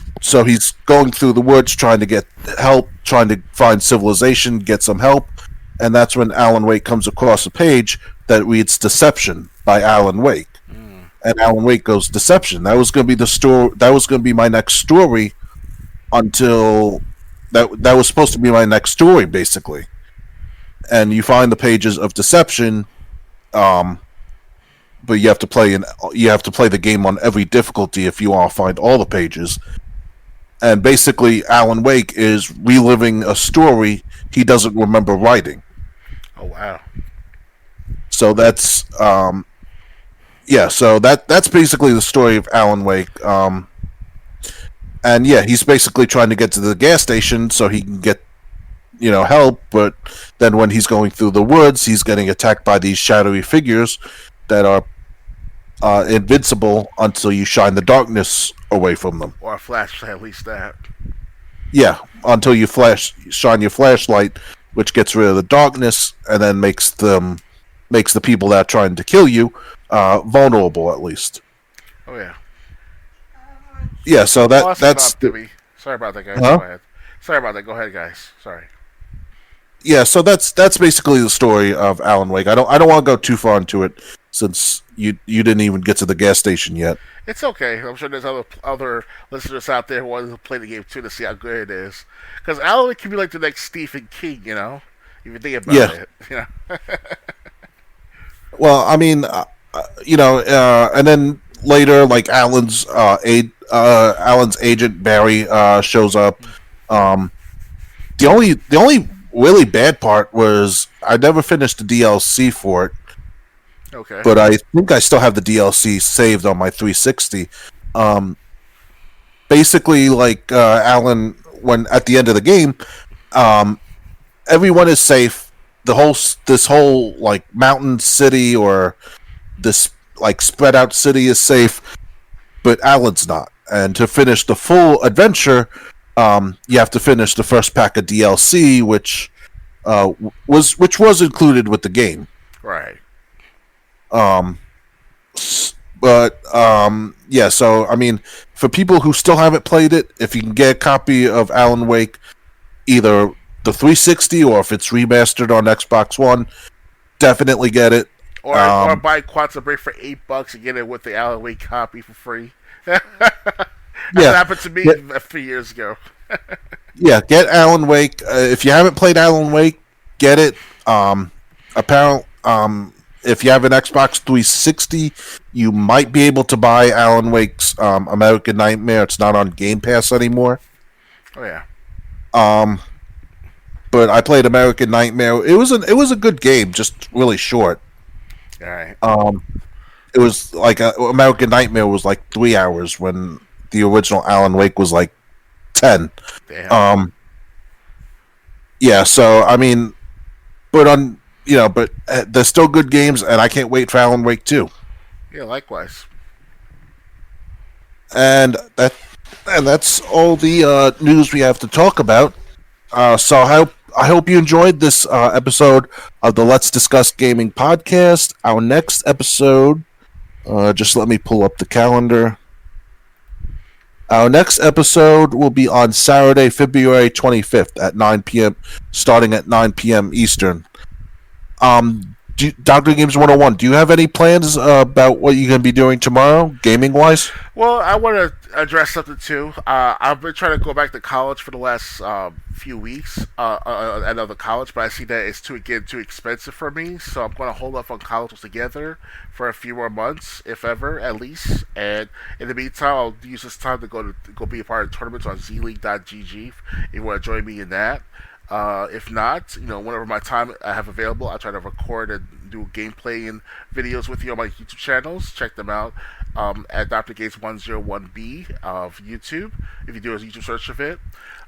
going through the woods trying to get help, trying to find civilization, get some help, and that's when Alan Wake comes across a page that reads "Deception" by Alan Wake, and Alan Wake goes, "Deception." That was going to be the story. That was going to be my next story until that was supposed to be my next story, basically. And you find the pages of Deception, but you have to play the game on every difficulty if you want to find all the pages. And basically, Alan Wake is reliving a story he doesn't remember writing. Oh wow! So that's So that's basically the story of Alan Wake. And yeah, he's basically trying to get to the gas station so he can get help. But then when he's going through the woods, he's getting attacked by these shadowy figures that are invincible until you shine the darkness away from them. Or a flashlight, at least that. Yeah, until you shine your flashlight, which gets rid of the darkness and then makes the people that are trying to kill you vulnerable, at least. Oh yeah. Yeah, so that's Sorry about that, guys. Huh? Go ahead. Sorry about that. Go ahead, guys. Sorry. Yeah, so that's basically the story of Alan Wake. I don't want to go too far into it since you didn't even get to the gas station yet. It's okay. I'm sure there's other listeners out there who want to play the game too to see how good it is. Because Alan Wake can be like the next Stephen King, if you think about it. Well, I mean, and then later, like Alan's agent Barry shows up. The only really bad part was I never finished the DLC for it. Okay. But I think I still have the DLC saved on my 360. Basically, like Alan, when at the end of the game, everyone is safe. This whole like mountain city or this like spread out city is safe, but Alan's not. And to finish the full adventure, you have to finish the first pack of DLC, which was included with the game. Right. Yeah. So I mean, for people who still haven't played it, if you can get a copy of Alan Wake, either the 360 or if it's remastered on Xbox One, definitely get it. Or buy Quantum Break for $8 and get it with the Alan Wake copy for free. That happened to me a few years ago. Yeah, get Alan Wake. If you haven't played Alan Wake, get it. If you have an Xbox 360, you might be able to buy Alan Wake's American Nightmare. It's not on Game Pass anymore. Oh yeah. But I played American Nightmare. It was a good game, just really short. All right. It was like American Nightmare was like 3 hours when the original Alan Wake was like 10. Damn. Yeah. So I mean, but they're still good games, and I can't wait for Alan Wake 2. Yeah, likewise. And that's all the news we have to talk about. So I hope you enjoyed this episode of the Let's Discuss Gaming podcast. Our next episode, just let me pull up the calendar. Our next episode will be on Saturday, February 25th at 9 p.m., starting at 9 p.m. Eastern. Dr. Games 101, do you have any plans about what you're going to be doing tomorrow, gaming-wise? Well, I want to address something, too. I've been trying to go back to college for the last few weeks, another college, but I see that it's too expensive for me, so I'm going to hold off on college altogether for a few more months, if ever, at least. And in the meantime, I'll use this time to go be a part of tournaments on zleague.gg if you want to join me in that. If not, whenever my time I have available, I try to record and do gameplay and videos with you on my YouTube channels. Check them out at Dr. Gates 101B of YouTube. If you do a YouTube search of it,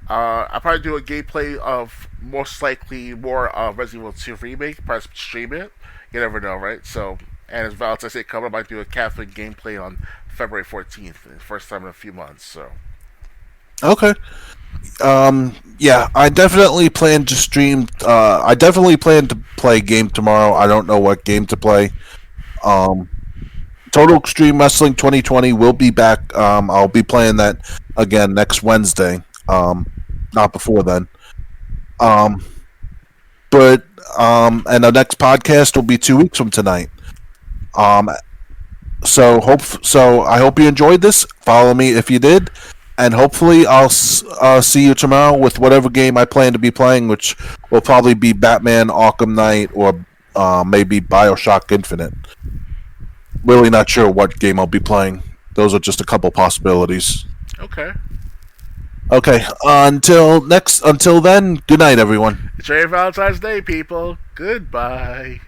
I'll probably do a gameplay of most likely more Resident Evil 2 remake. Probably stream it. You never know, right? So, and as Valentine's Day coming, I might do a Catholic gameplay on February 14th, first time in a few months. So, Okay. Yeah, I definitely plan to stream. I definitely plan to play a game tomorrow. I don't know what game to play. Um, Total Extreme Wrestling 2020 will be back. I'll be playing that again next Wednesday. Not before then. Um, but and the next podcast will be 2 weeks from tonight. Um, so I hope you enjoyed this. Follow me if you did, and hopefully I'll see you tomorrow with whatever game I plan to be playing, which will probably be Batman Arkham Knight or maybe Bioshock Infinite. Really not sure what game I'll be playing. Those are just a couple possibilities. okay. Okay, until then, good night, everyone. Enjoy your Valentine's Day, people. Goodbye.